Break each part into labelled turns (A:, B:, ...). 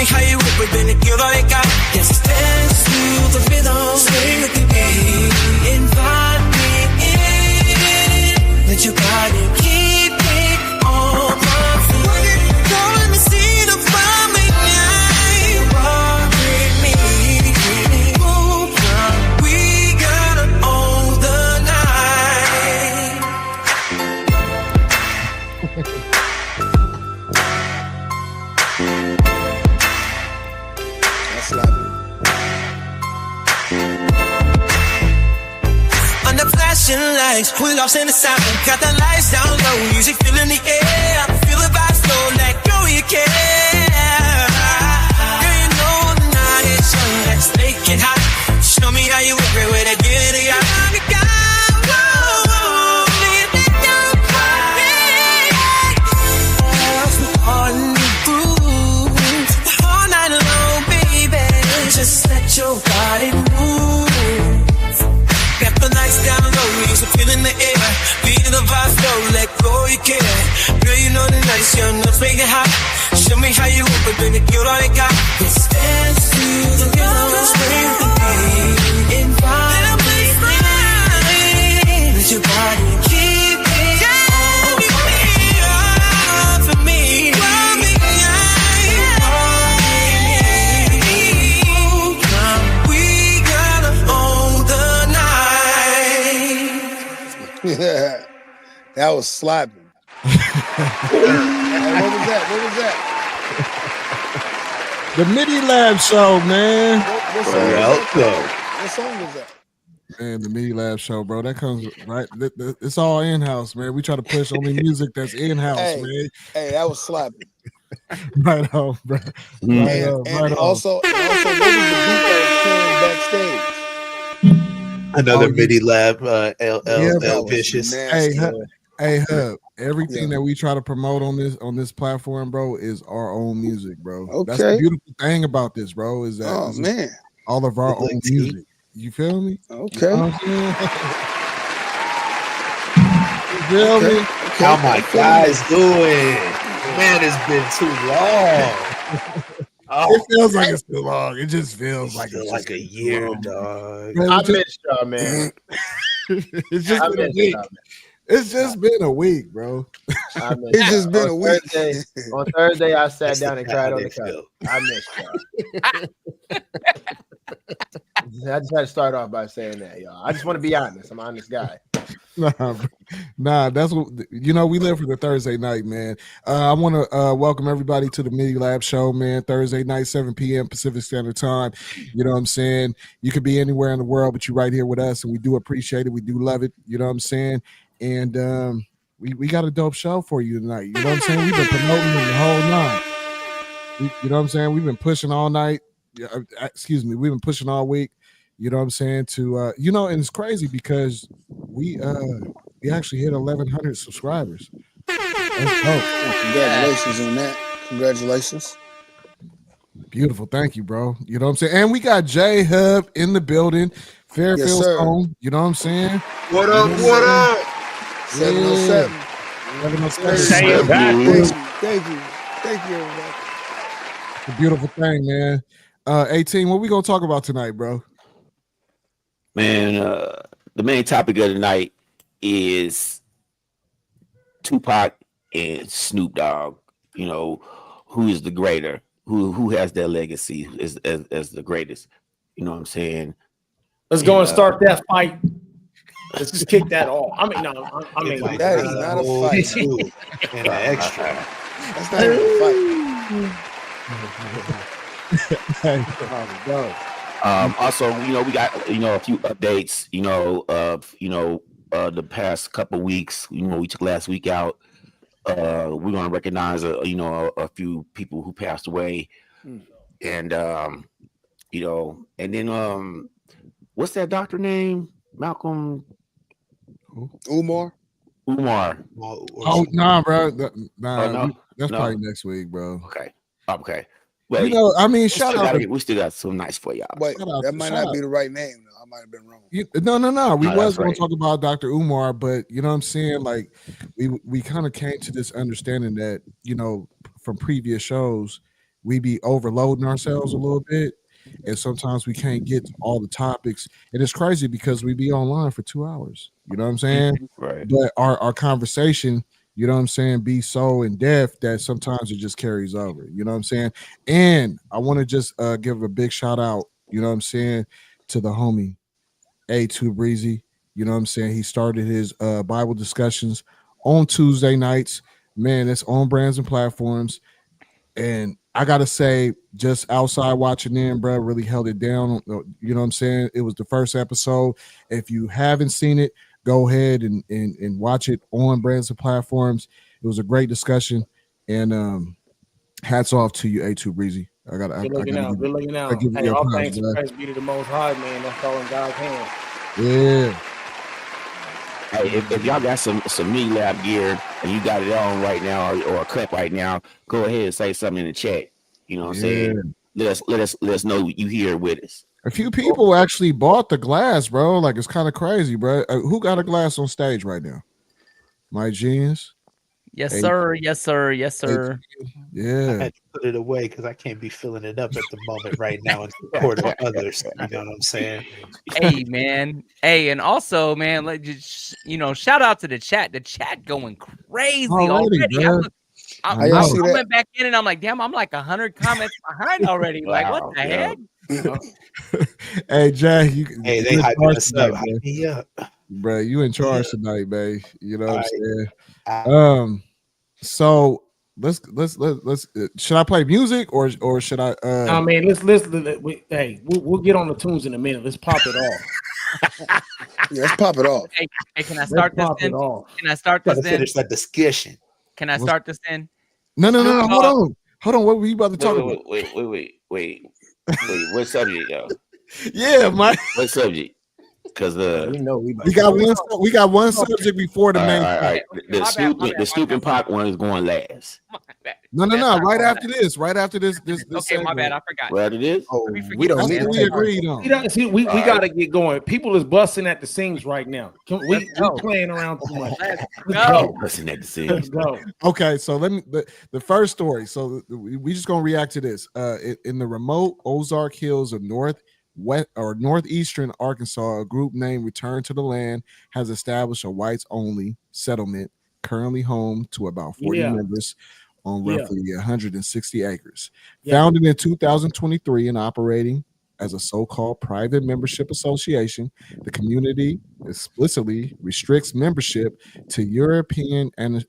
A: me how you whip it, then it give all it got. Yes, dance to the rhythm, swing with the beat, invite me in. Let your body keep it on my feet. Don't let me see the fire night. Walk with me, move on. We gotta own the night. Under flashing lights, we lost in the sound. Got the lights down low, music filling the air. Feel the vibe slow, let go you care. Girl, you know the night is young, let's make it hot. Show me how you work it with a giddy up. Just let your body move. Got the lights down low, music filling the air. Feel the vibe flow, let go you care. Girl, you know the night's young, let's make it hot. Show me how you work, baby, give all you got. Let's dance to the rhythm, swing the beat, invite me in. Let your body keep it on for me.
B: Yeah, that was slapping. What was that?
C: The Midilab show, man.
B: What song was that?
C: Man, the Midilab show, bro. That comes right. It's all in-house, man. We try to push only music that's in-house, man.
B: Hey, that was slapping.
C: Right on, bro.
B: And also, what was the beat that was playing backstage?
D: Another Midilab, L Vicious.
C: Hey, Hub. Everything that we try to promote on this platform, bro, is our own music, bro.
B: Okay.
C: That's the beautiful thing about this, bro. Is that all of our own music. You feel me?
B: Okay.
C: You know what I'm saying? You feel me?
D: How my guys doing? Man, it's been too long.
C: It feels like it's too long. It just feels like
D: it's like a year, dog.
E: I missed y'all, man.
C: It's just been a week. It's just been a week, bro.
B: It's just been a week.
E: On Thursday, I sat down and cried on the couch. I missed y'all. I just had to start off by saying that, y'all. I just want to be honest. I'm an honest guy.
C: Nah, that's what we live for the Thursday night, man. I want to welcome everybody to the Midilab show, man. Thursday night, 7 p.m. Pacific Standard Time. You know what I'm saying? You could be anywhere in the world, but you're right here with us, and we do appreciate it. We do love it. You know what I'm saying? And we got a dope show for you tonight. You know what I'm saying? We've been promoting it the whole night. You know what I'm saying? We've been pushing all night. Excuse me. We've been pushing all week. You know what I'm saying? To and it's crazy because we actually hit 1,100 subscribers.
B: Congratulations on that. Congratulations.
C: Beautiful. Thank you, bro. You know what I'm saying? And we got J Hub in the building. Fairfield's home. You know what I'm saying?
E: What up? What up?
B: 707.
C: 707.
B: Thank you, everybody.
C: It's a beautiful thing, man. 18, what we gonna talk about tonight, bro?
F: Man, the main topic of the night is Tupac and Snoop Dogg. You know, who is the greater? Who has their legacy as the greatest? You know what I'm saying?
G: Let's go and start that fight. Let's just kick that off. I mean,
B: that is not a fight.
D: And an extra.
B: That's not even a fight.
F: Also, we got a few updates. The past couple weeks. We took last week out. We're gonna recognize a few people who passed away, and and then what's that doctor name? Malcolm
B: Umar.
C: Oh no, bro. That's probably next week, bro.
F: Okay. Well,
C: shout out.
F: We still got some nice for y'all.
B: Wait, that might not be the right name. I might have been wrong.
C: No. We was going to talk about Dr. Umar, but you know what I'm saying? Like we kind of came to this understanding that, from previous shows, we be overloading ourselves a little bit, and sometimes we can't get to all the topics. And it's crazy because we be online for 2 hours. You know what I'm saying?
F: Right.
C: But our conversation, you know what I'm saying, be so in depth that sometimes it just carries over. You know what I'm saying? And I want to just give a big shout out, you know what I'm saying, to the homie A2 Breezy. You know what I'm saying? He started his Bible discussions on Tuesday nights. Man, it's on brands and platforms. And I gotta say, just outside watching in, bro, really held it down. You know what I'm saying? It was the first episode. If you haven't seen it, go ahead and watch it on brands and platforms. It was a great discussion. And hats off to you, A2 Breezy.
G: Good looking out. Good looking out.
C: give you
G: Hey,
C: your
G: all
C: props,
G: thanks and
C: bro.
G: praise be to the Most High, man. That's all in God's hands.
C: Yeah.
F: Hey, if y'all got some Midilab gear and you got it on right now or a cut right now, go ahead and say something in the chat. You know what I'm saying? Let us know you here with us.
C: A few people actually bought the glass, bro. Like, it's kind of crazy, bro. Who got a glass on stage right now? My Genius?
H: Yes, sir. Yes, sir. Yes, sir.
C: Yeah.
I: I had to put it away because I can't be filling it up at the moment right now and supporting others. You know what I'm saying?
H: Hey, man. Hey, and also, man, like, just, shout out to the chat. The chat going crazy already. I went back in and I'm like, damn, I'm like 100 comments behind already. Like, what the heck?
C: Hey, Jay,
I: they hyping us up. Hype me up.
C: Bro, you in charge tonight, babe. You know what I'm saying? So let's should I play music or should I
G: I mean, we'll get on the tunes in a minute. Let's pop it off.
B: Let's pop it off.
H: Hey, can I start this then? Can I start this then?
I: Finish that discussion.
H: Can I start this then?
C: No. Hold on. What were you about to talk about?
F: Wait. What subject, yo?
C: Yeah, Mike.
F: What subject? Because
C: we got one subject before the main.
F: All right. The Snoop and Pac one is going last.
C: No. Right after this.
H: Okay, my bad. I forgot.
F: Right after this.
B: We don't need
C: we agreed on.
G: We got to get going. People is busting at the seams right now. We playing around too much. Let's go.
F: Busting at the seams.
G: Let's go.
C: Okay, so let me the first story. So we just gonna react to this. In the remote Ozark Hills of northeastern Arkansas, a group named Return to the Land has established a whites-only settlement, currently home to about 40 members on roughly 160 acres. Founded in 2023 and operating as a so-called private membership association, the community explicitly restricts membership to European and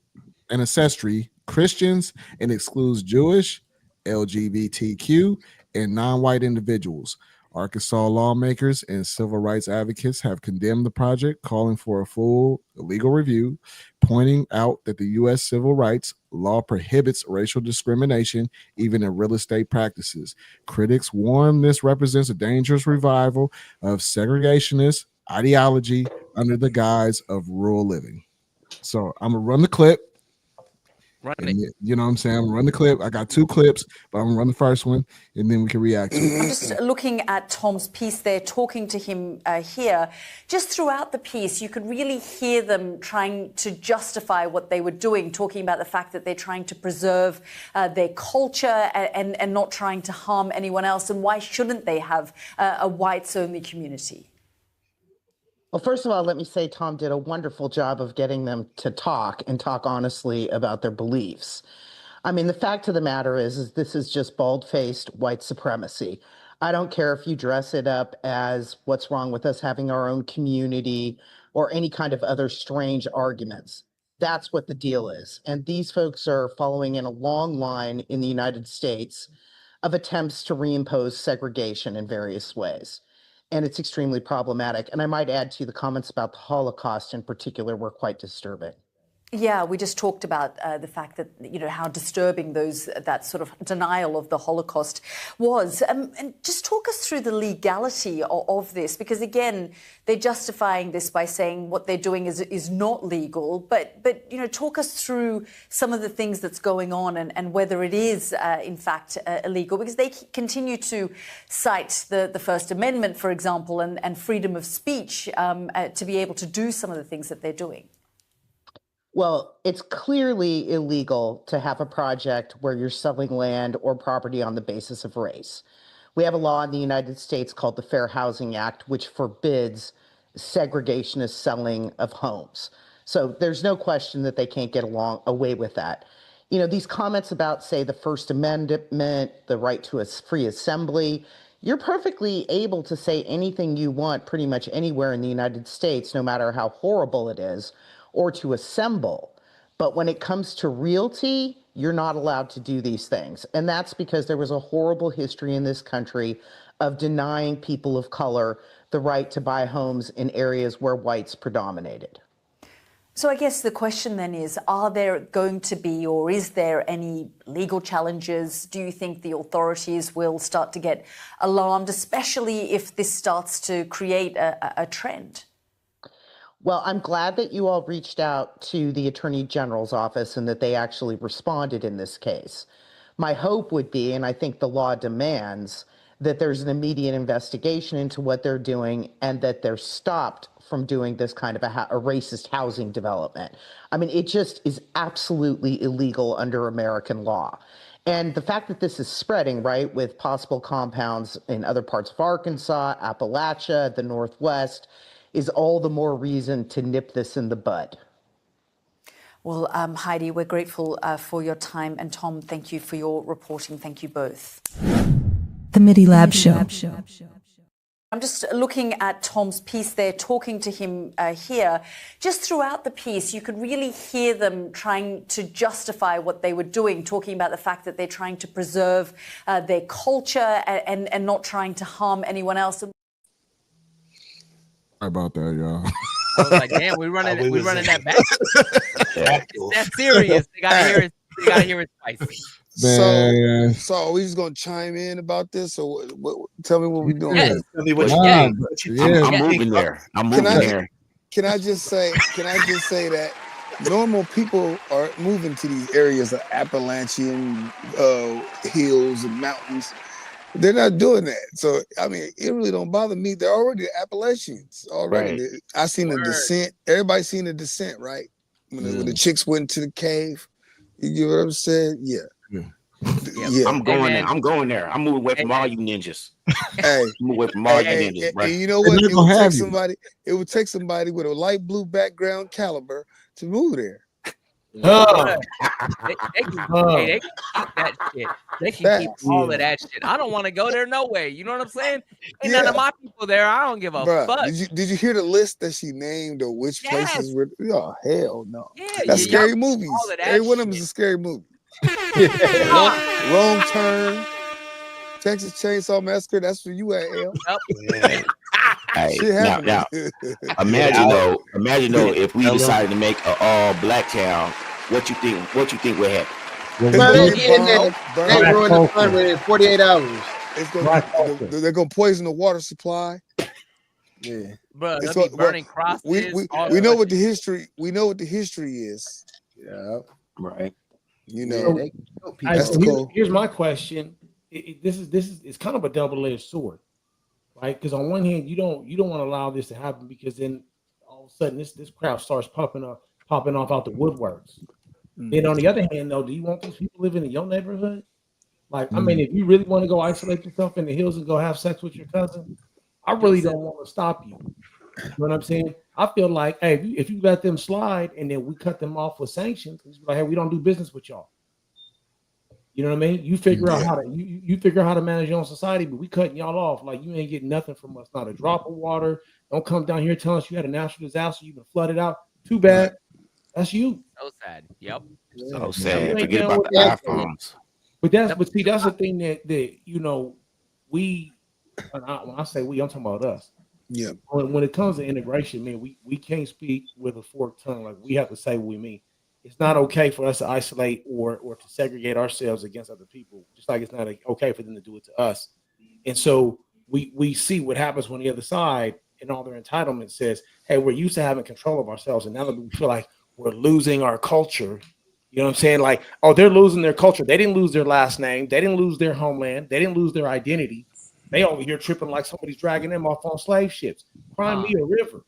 C: ancestry Christians and excludes Jewish, LGBTQ, and non-white individuals. Arkansas lawmakers and civil rights advocates have condemned the project, calling for a full legal review, pointing out that the U.S. civil rights law prohibits racial discrimination, even in real estate practices. Critics warn this represents a dangerous revival of segregationist ideology under the guise of rural living. So I'm going to run the clip. You know what I'm saying? I'm gonna run the clip. I got 2 clips, but I'm gonna run the first one and then we can react to it.
J: I'm just looking at Tom's piece there, talking to him here. Just throughout the piece, you could really hear them trying to justify what they were doing, talking about the fact that they're trying to preserve their culture and not trying to harm anyone else. And why shouldn't they have a whites-only community?
K: Well, first of all, let me say Tom did a wonderful job of getting them to talk and talk honestly about their beliefs. I mean, the fact of the matter is this is just bald-faced white supremacy. I don't care if you dress it up as what's wrong with us having our own community or any kind of other strange arguments. That's what the deal is. And these folks are following in a long line in the United States of attempts to reimpose segregation in various ways. And it's extremely problematic. And I might add to you the comments about the Holocaust in particular were quite disturbing.
J: Yeah, we just talked about the fact that, how disturbing that sort of denial of the Holocaust was. And just talk us through the legality of this, because, again, they're justifying this by saying what they're doing is not legal. But talk us through some of the things that's going on and whether it is, in fact, illegal, because they continue to cite the First Amendment, for example, and freedom of speech to be able to do some of the things that they're doing.
K: Well, it's clearly illegal to have a project where you're selling land or property on the basis of race. We have a law in the United States called the Fair Housing Act, which forbids segregationist selling of homes. So there's no question that they can't get away with that. You know, these comments about, say, the First Amendment, the right to a free assembly, you're perfectly able to say anything you want pretty much anywhere in the United States, no matter how horrible it is, or to assemble. But when it comes to realty, you're not allowed to do these things. And that's because there was a horrible history in this country of denying people of color the right to buy homes in areas where whites predominated.
J: So I guess the question then is, are there going to be, or is there any legal challenges? Do you think the authorities will start to get alarmed, especially if this starts to create a trend?
K: Well, I'm glad that you all reached out to the Attorney General's office and that they actually responded in this case. My hope would be, and I think the law demands, that there's an immediate investigation into what they're doing and that they're stopped from doing this kind of a racist housing development. I mean, it just is absolutely illegal under American law. And the fact that this is spreading, right, with possible compounds in other parts of Arkansas, Appalachia, the Northwest, is all the more reason to nip this in the bud.
J: Well, Heidi, we're grateful for your time. And Tom, thank you for your reporting. Thank you both.
L: The Midilab Show.
J: I'm just looking at Tom's piece there, talking to him here. Just throughout the piece, you could really hear them trying to justify what they were doing, talking about the fact that they're trying to preserve their culture and not trying to harm anyone else.
C: Sorry about that, y'all.
H: I was like, damn, we're running that back. That's serious. They gotta hear it twice.
B: So are we just gonna chime in about this, or tell me what we're doing?
H: Yes.
I: Tell me what
F: I'm moving there.
B: Can I just say that normal people are moving to these areas of Appalachian hills and mountains. They're not doing that. So I mean, it really don't bother me. They're already Appalachians already. Right. I seen the descent. Everybody's seen the descent, right? When the chicks went to the cave. You get what I'm saying? Yeah.
F: I'm going there. I'm going there. I'm moving away from all you ninjas.
B: Hey,
F: move away from all you ninjas.
B: And you know what? It would take somebody with a light blue background caliber to move there.
H: They can keep that shit. They can keep all of that shit. I don't want to go there no way. You know what I'm saying? Ain't none of my people there. I don't give a fuck.
B: Did you hear the list that she named or which places were? Oh hell no! That's scary movies. Every one of them is a scary movie. Wrong Turn, Texas Chainsaw Massacre. That's where you at, L.
F: Yep. Hey, now, imagine though, if we decided to make an all black town, what you think would happen?
E: They ruined the fun within 48 hours.
B: They're gonna poison the water supply.
H: Yeah, bro, they'll be burning crosses.
B: We know what the history. We know what the history is.
E: Yeah,
F: right.
B: You know,
G: here's my question. This is kind of a double-edged sword, right? Because on one hand, you don't want to allow this to happen, because then all of a sudden this crowd starts popping off out the woodworks. Then on the other hand, though, do you want these people living in your neighborhood? Like, I mean, if you really want to go isolate yourself in the hills and go have sex with your cousin, I really don't want to stop you. You know what I'm saying? I feel like, hey, if you let them slide and then we cut them off with sanctions, it's like, hey, we don't do business with y'all. You know what I mean? You figure out how to you figure out how to manage your own society, but we cutting y'all off. Like, you ain't getting nothing from us, not a drop of water. Don't come down here telling us you had a natural disaster, you've been flooded out. Too bad. That's you.
H: So sad. Yep.
F: So sad. Forget about the iPhones.
G: But see, that's the thing that you know, when I say we, I'm talking about us.
B: Yeah.
G: When it comes to integration, man, we can't speak with a forked tongue. Like, we have to say what we mean. It's not okay for us to isolate or to segregate ourselves against other people, just like it's not okay for them to do it to us. And so we see what happens when the other side and all their entitlement says, hey, we're used to having control of ourselves, and now that we feel like we're losing our culture, you know what I'm saying? Like, oh, they're losing their culture. They didn't lose their last name. They didn't lose their homeland. They didn't lose their identity. They over here tripping like somebody's dragging them off on slave ships. Cry me a river.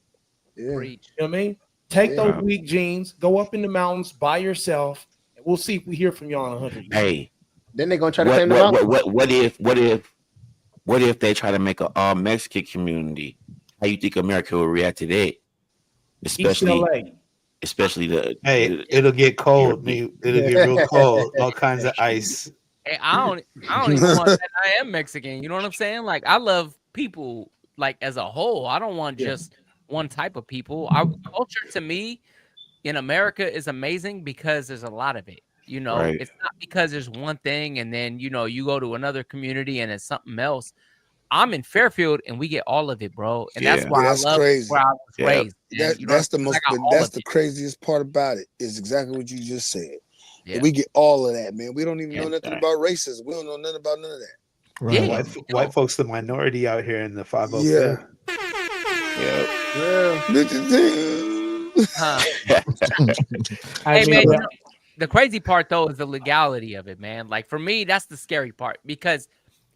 E: Yeah.
G: You know what I mean? take those weak genes, go up in the mountains by yourself, and we'll see if we hear from y'all in 100 years.
F: Hey,
E: then they're gonna try to claim the mountain.
F: What if they try to make an all Mexican community? How you think America will react to that? Especially
I: it'll get cold. It'll get real cold. All kinds of ice.
H: Hey, I don't even want that. I am Mexican. You know what I'm saying? Like, I love people like as a whole. I don't want just one type of people. Our culture to me in America is amazing because there's a lot of it. You know, it's not because there's one thing and then you go to another community and it's something else. I'm in Fairfield and we get all of it, bro. And that's why I love where I was raised.
B: That's the craziest part about it. Is exactly what you just said. Yeah. We get all of that, man. We don't even know nothing about racism. We don't know nothing about none of that.
I: Right. Yeah. White folks, the minority out here in the 505.
H: Hey, man, the crazy part, though, is the legality of it, man. Like, for me, that's the scary part. Because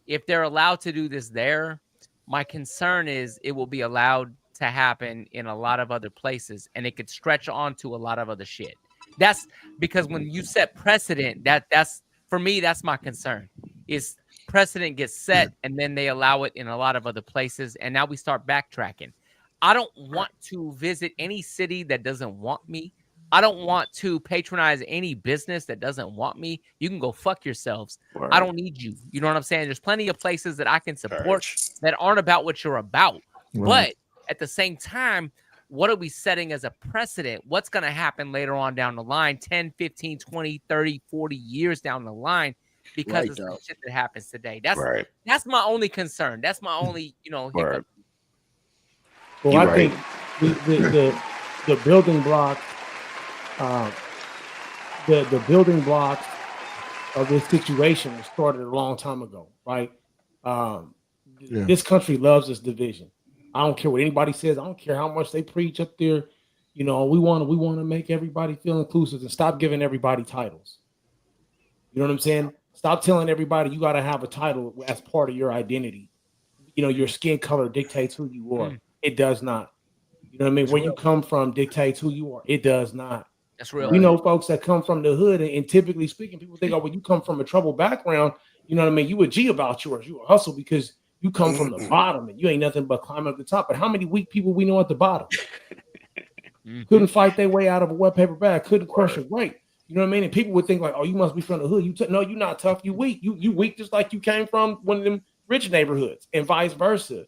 H: if they're allowed to do this there, my concern is it will be allowed to happen in a lot of other places. And it could stretch on to a lot of other shit. That's because when you set precedent, that's for me, that's my concern. Is precedent gets set and then they allow it in a lot of other places. And now we start backtracking. I don't want to visit any city that doesn't want me. I don't want to patronize any business that doesn't want me. You can go fuck yourselves. Right. I don't need you. You know what I'm saying? There's plenty of places that I can support that aren't about what you're about. Right. But at the same time, what are we setting as a precedent? What's going to happen later on down the line, 10, 15, 20, 30, 40 years down the line because of the shit that happens today? That's my only concern. That's my only, hiccup.
G: Well, I think the building blocks, the building blocks of this situation started a long time ago, right? This country loves this division. I don't care what anybody says. I don't care how much they preach up there. We want to make everybody feel inclusive and stop giving everybody titles. You know what I'm saying? Stop telling everybody you got to have a title as part of your identity. Your skin color dictates who you are. It does not. You know what I mean? Where you come from dictates who you are. It does not.
H: That's real.
G: We know folks that come from the hood, and typically speaking, people think, well, you come from a troubled background. You know what I mean? You a G about yours. You a hustle because you come from the bottom and you ain't nothing but climbing up the top. But how many weak people we know at the bottom? Couldn't fight their way out of a wet paper bag, couldn't crush a weight. You know what I mean? And people would think like, oh, you must be from the hood. No, you're not tough. You weak. You weak just like you came from one of them rich neighborhoods and vice versa.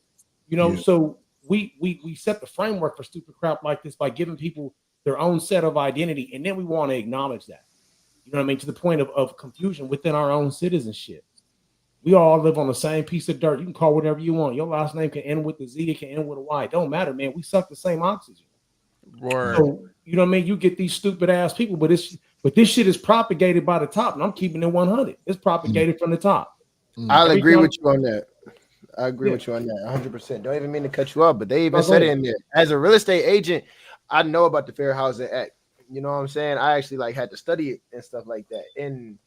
G: So we set the framework for stupid crap like this by giving people their own set of identity. And then we want to acknowledge that, you know what I mean? To the point of confusion within our own citizenship. We all live on the same piece of dirt. You can call whatever you want. Your last name can end with a Z. It can end with a Y. It don't matter, man. We suck the same oxygen.
H: Word.
G: So, you know what I mean? You get these stupid ass people, but this shit is propagated by the top. And I'm keeping it 100. It's propagated from the top.
E: I'll agree with you on that. I agree with you on that 100%. Don't even mean to cut you off, but they even said it in there. As a real estate agent, I know about the Fair Housing Act. You know what I'm saying? I actually had to study it and stuff like that. And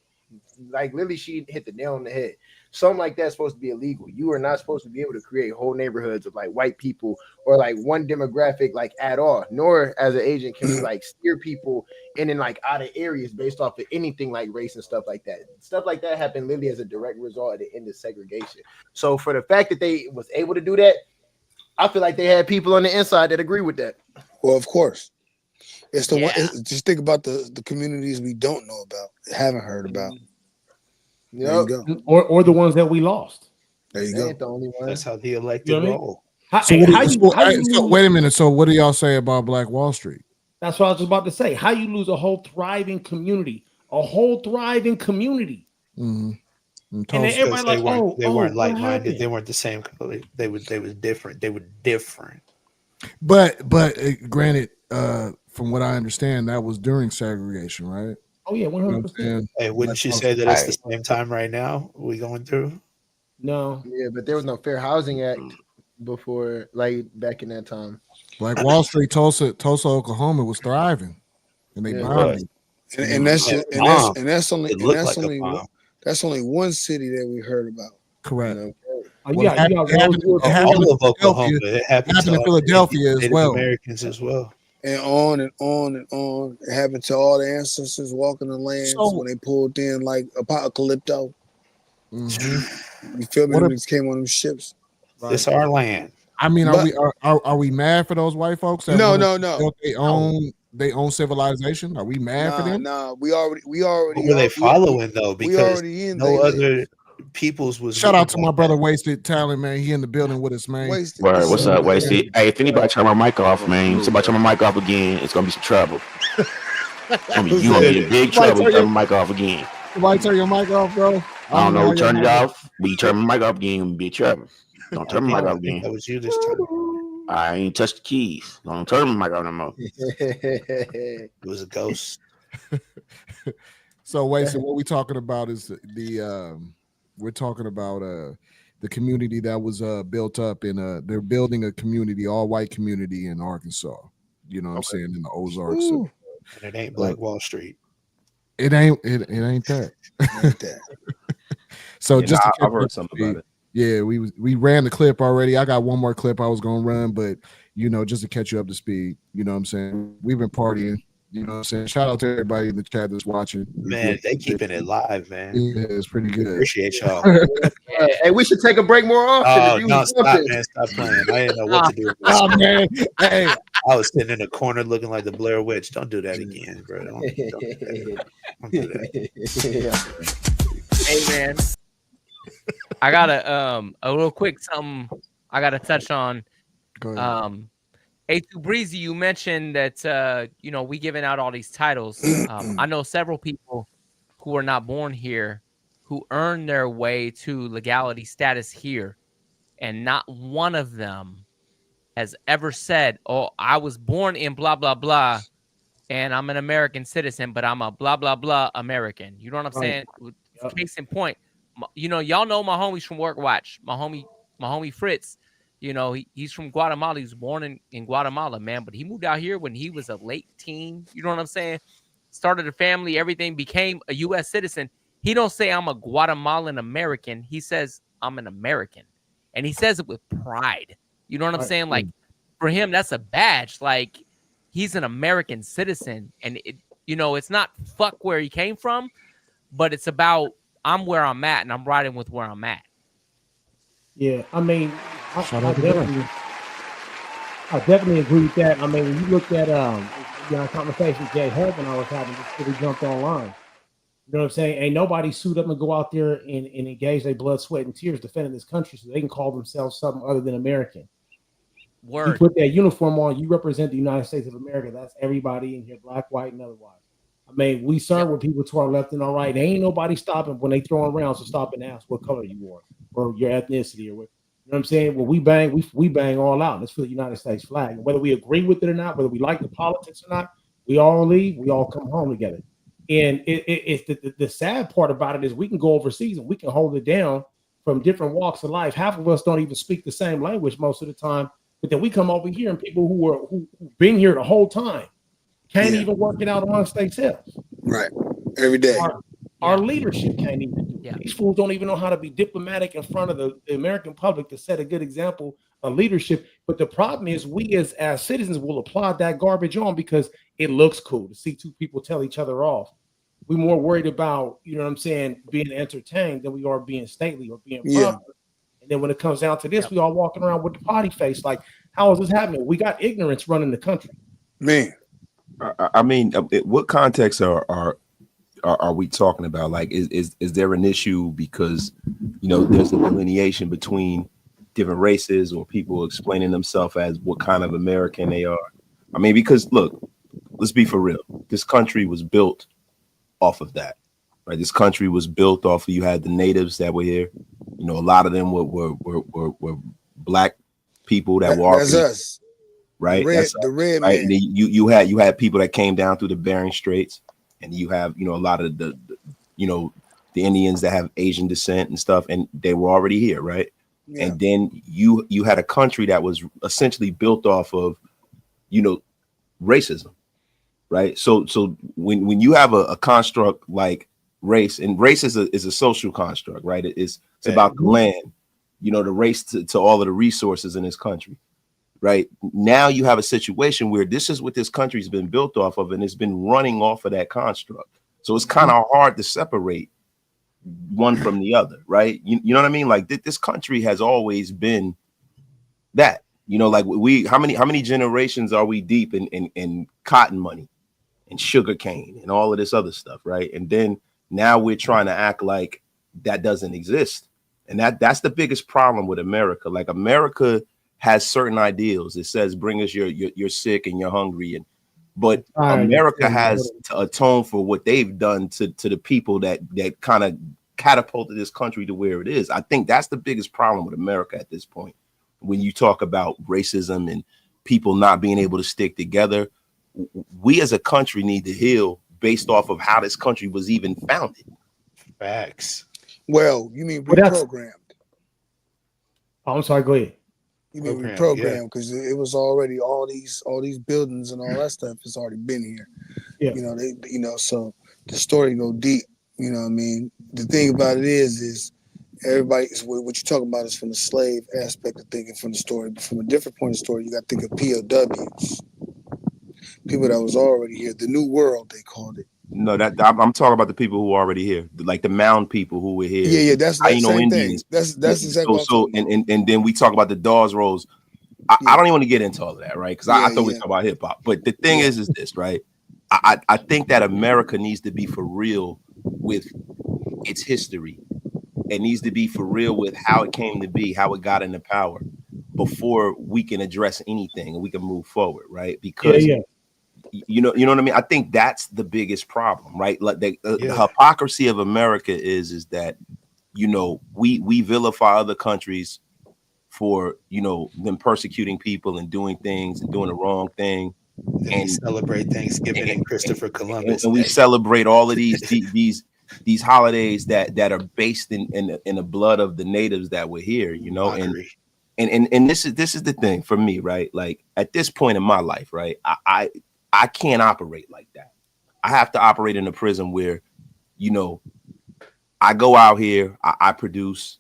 E: literally, she hit the nail on the head. Something like that's supposed to be illegal. You are not supposed to be able to create whole neighborhoods of white people or one demographic at all. Nor as an agent can we steer people in out of areas based off of anything like race and stuff like that. Stuff like that happened literally as a direct result of the end of segregation. So for the fact that they was able to do that, I feel like they had people on the inside that agree with that.
B: Well, of course. It's the one. Just think about the communities we don't know about, haven't heard about. There you go.
G: Or the ones that we lost.
B: There you go.
E: Ain't the only one.
I: That's how the elected roll.
C: Wait a minute. So what do y'all say about Black Wall Street?
G: That's what I was just about to say. How you lose a whole thriving community?
C: Mm-hmm.
G: And then everybody
I: they weren't like-minded. They weren't the same color. They was different. They were different.
C: But granted, from what I understand, that was during segregation, right?
G: Oh yeah, 100%.
I: Hey, wouldn't you say that it's the same time right now we going through?
G: No.
E: Yeah, but there was no Fair Housing Act before, back in that time.
C: Like Wall Street, Tulsa, Oklahoma was thriving, and they bombed it.
B: And that's only one city that we heard about.
C: Correct.
I: It happened in Philadelphia as well.
C: Americans as well.
B: and on and on and on. It happened to all the ancestors walking the lands when they pulled in like Apocalypto.
C: Mm-hmm.
B: You feel me? When these came on them ships.
I: It's our land.
C: I mean, are we mad for those white folks that
B: No.
C: built their own civilization? Are we mad for them?
B: Nah. We already.
I: What were they following though?
B: We
I: Because
B: already in
I: no other peoples was.
C: Shout out to my brother Wasted Talent, man. He in the building with us, man.
B: Wasted.
F: Word, what's up, Wasted? Hey, if anybody turn my mic off, man, somebody turn my mic off again, it's gonna be some trouble. You gonna be in big trouble. Turn my mic off again.
C: Somebody turn your mic off, bro.
F: I don't know. Turn it off. But you turn my mic off again, it'll be trouble. Don't turn my mic off again.
I: That was you this time.
F: I ain't touched the keys. Don't turn my mic off no more.
I: It was a ghost.
C: So, Wasted, what we talking about is we're talking about the community that was built up in they're building a community, all white community in Arkansas. You know what I'm saying, in the Ozarks.
I: And it ain't Black Wall Street.
C: It ain't that. So
M: yeah,
C: just
M: I've heard something about it.
C: Yeah, we ran the clip already. I got one more clip I was gonna run, but just to catch you up to speed, you know what I'm saying? We've been partying, you know what I'm saying? Shout out to everybody in the chat that's watching.
I: Man, they keeping it live, man.
C: Yeah, it's pretty good.
I: Appreciate y'all.
E: Hey, we should take a break more often.
I: Oh, no, stop, man. Stop playing. I didn't know what to do with this.
C: Oh, man. Hey.
I: I was sitting in a corner looking like the Blair Witch. Don't do that again, bro. Don't do that. Don't do that.
H: Hey, man. I got a real quick something I got to touch on.
C: Go ahead.
H: A2 Breezy, you mentioned that, we giving out all these titles. I know several people who are not born here who earn their way to legality status here, and not one of them has ever said, oh, I was born in blah, blah, blah, and I'm an American citizen, but I'm a blah, blah, blah American. You know what I'm saying? Case in point, y'all know my homies from Work Watch. My homie Fritz, he's from Guatemala. He was born in Guatemala, man, but he moved out here when he was a late teen. You know what I'm saying? Started a family, everything, became a U.S. citizen. He don't say I'm a Guatemalan American. He says I'm an American, and he says it with pride. You know what I'm saying? Like, for him, that's a badge. Like, he's an American citizen, and it's not fuck where he came from, but it's about I'm where I'm at, and I'm riding with where I'm at.
G: Yeah, I mean, I definitely agree with that. I mean, when you look at conversation Jay Hub and I was having, just really jumped online. You know what I'm saying? Ain't nobody suit up and go out there and engage their blood, sweat, and tears defending this country so they can call themselves something other than American.
H: Word.
G: You put that uniform on, you represent the United States of America. That's everybody in here, black, white, and otherwise. I mean, we serve with people to our left and our right. There ain't nobody stopping when they throwing rounds to stop and ask what color you are or your ethnicity or what. You know what I'm saying? Well, we bang all out. Let's for the United States flag. And whether we agree with it or not, whether we like the politics or not, we all leave. We all come home together. And it's the sad part about it is we can go overseas and we can hold it down from different walks of life. Half of us don't even speak the same language most of the time. But then we come over here and people who've been here the whole time can't even work it out amongst themselves.
B: Right. Every day.
G: Our leadership can't even do it. These fools don't even know how to be diplomatic in front of the American public to set a good example of leadership. But the problem is we as citizens will apply that garbage on because it looks cool to see two people tell each other off. We're more worried about, you know what I'm saying, being entertained than we are being stately or being proper. And then when it comes down to this, we all walking around with the potty face. Like, how is this happening? We got ignorance running the country.
B: Man.
M: I mean, what context are we talking about? Like, is there an issue because, there's a delineation between different races or people explaining themselves as what kind of American they are? I mean, because look, let's be for real. This country was built off of that, right? This country was built off of, you had the natives that were here. A lot of them were black people that were.
B: That's us.
M: Right,
B: the red
M: right.
B: Man.
M: And you had people that came down through the Bering Straits, and you have a lot of the Indians that have Asian descent and stuff, and they were already here, right? Yeah. And then you had a country that was essentially built off of racism, right? So when you have a construct like race, and race is a social construct, right? It's about the land, the race to all of the resources in this country. right? Now you have a situation where this is what this country's been built off of, and it's been running off of that construct. So it's kind of hard to separate one from the other, right? You know what I mean? Like this country has always been that, you know, like how many generations are we deep in cotton money and sugar cane and all of this other stuff, right? And then now we're trying to act like that doesn't exist. And that's the biggest problem with America. Like America has certain ideals. It says, bring us you're sick and you're hungry. But America has to atone for what they've done to the people that kind of catapulted this country to where it is. I think that's the biggest problem with America at this point. When you talk about racism and people not being able to stick together, we as a country need to heal based off of how this country was even founded.
I: Facts.
B: Well, you mean reprogrammed?
G: I'm sorry. Go ahead.
B: You mean reprogrammed because it was already all these buildings and all that stuff has already been here.
G: Yeah.
B: You know, so the story go deep. You know what I mean? The thing about it is everybody what you're talking about is from the slave aspect of thinking from the story, but from a different point of story, you got to think of POWs, people that was already here. The New World, they called it.
M: No, I'm talking about the people who are already here, like the mound people who were here.
B: Yeah, that's the same
M: Indians.
B: Thing. That's exactly
M: so and then we talk about the Dawes Rolls. I don't even want to get into all of that, right? Because I thought we talk about hip hop, but the thing is this, right? I think that America needs to be for real with its history. It needs to be for real with how it came to be, how it got into power, before we can address anything and we can move forward, right? Because you know what I mean? I think that's the biggest problem, right? Like the hypocrisy of America is that, you know, we vilify other countries for, you know, them persecuting people and doing things and doing the wrong thing.
I: And celebrate Thanksgiving and Christopher Columbus.
M: And we celebrate all of these holidays that are based in the blood of the natives that were here, you know. And this is the thing for me, right? Like at this point in my life, right? I can't operate like that. I have to operate in a prison where, you know, I go out here, I produce,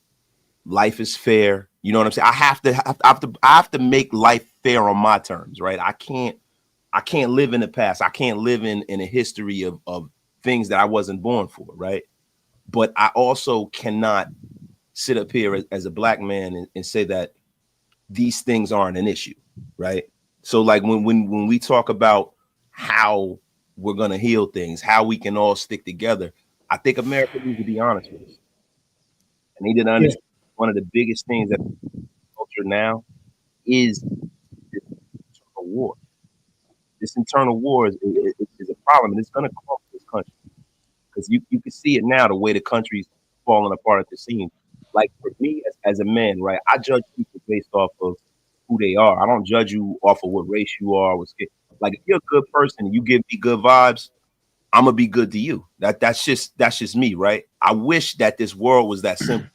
M: life is fair. You know what I'm saying? I have to make life fair on my terms, right? I can't live in the past. I can't live in a history of things that I wasn't born for, right? But I also cannot sit up here as a black man and say that these things aren't an issue, right? So like when we talk about how we're gonna heal things, how we can all stick together, I think America needs to be honest with us. I need to understand one of the biggest things that culture now is this internal war. This internal war is a problem, and it's gonna cost this country. Because you can see it now, the way the country's falling apart at the seams. Like for me as a man, right? I judge people based off of who they are. I don't judge you off of what race you are. Like if you're a good person and you give me good vibes, I'm gonna be good to you. That's just me, right? I wish that this world was that simple.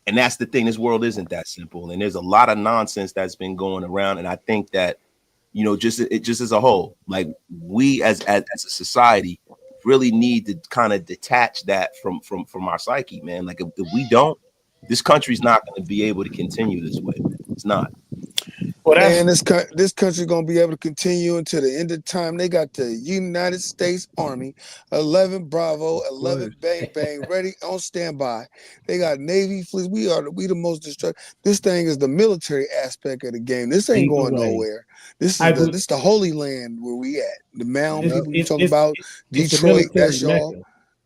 M: And that's the thing, this world isn't that simple. And there's a lot of nonsense that's been going around. And I think that, you know, just as a whole, like we as a society really need to kind of detach that from our psyche, man. Like if we don't, this country's not going to be able to continue this way, man. It's not.
B: Well, and this country gonna be able to continue until the end of time. They got the United States Army, 11 Bravo, 11 Bang Bang, ready on standby. They got Navy fleets. We the most destructive. This thing is the military aspect of the game. This ain't going nowhere. This is the Holy Land where we at. The mound people you talking about, Detroit. That's y'all.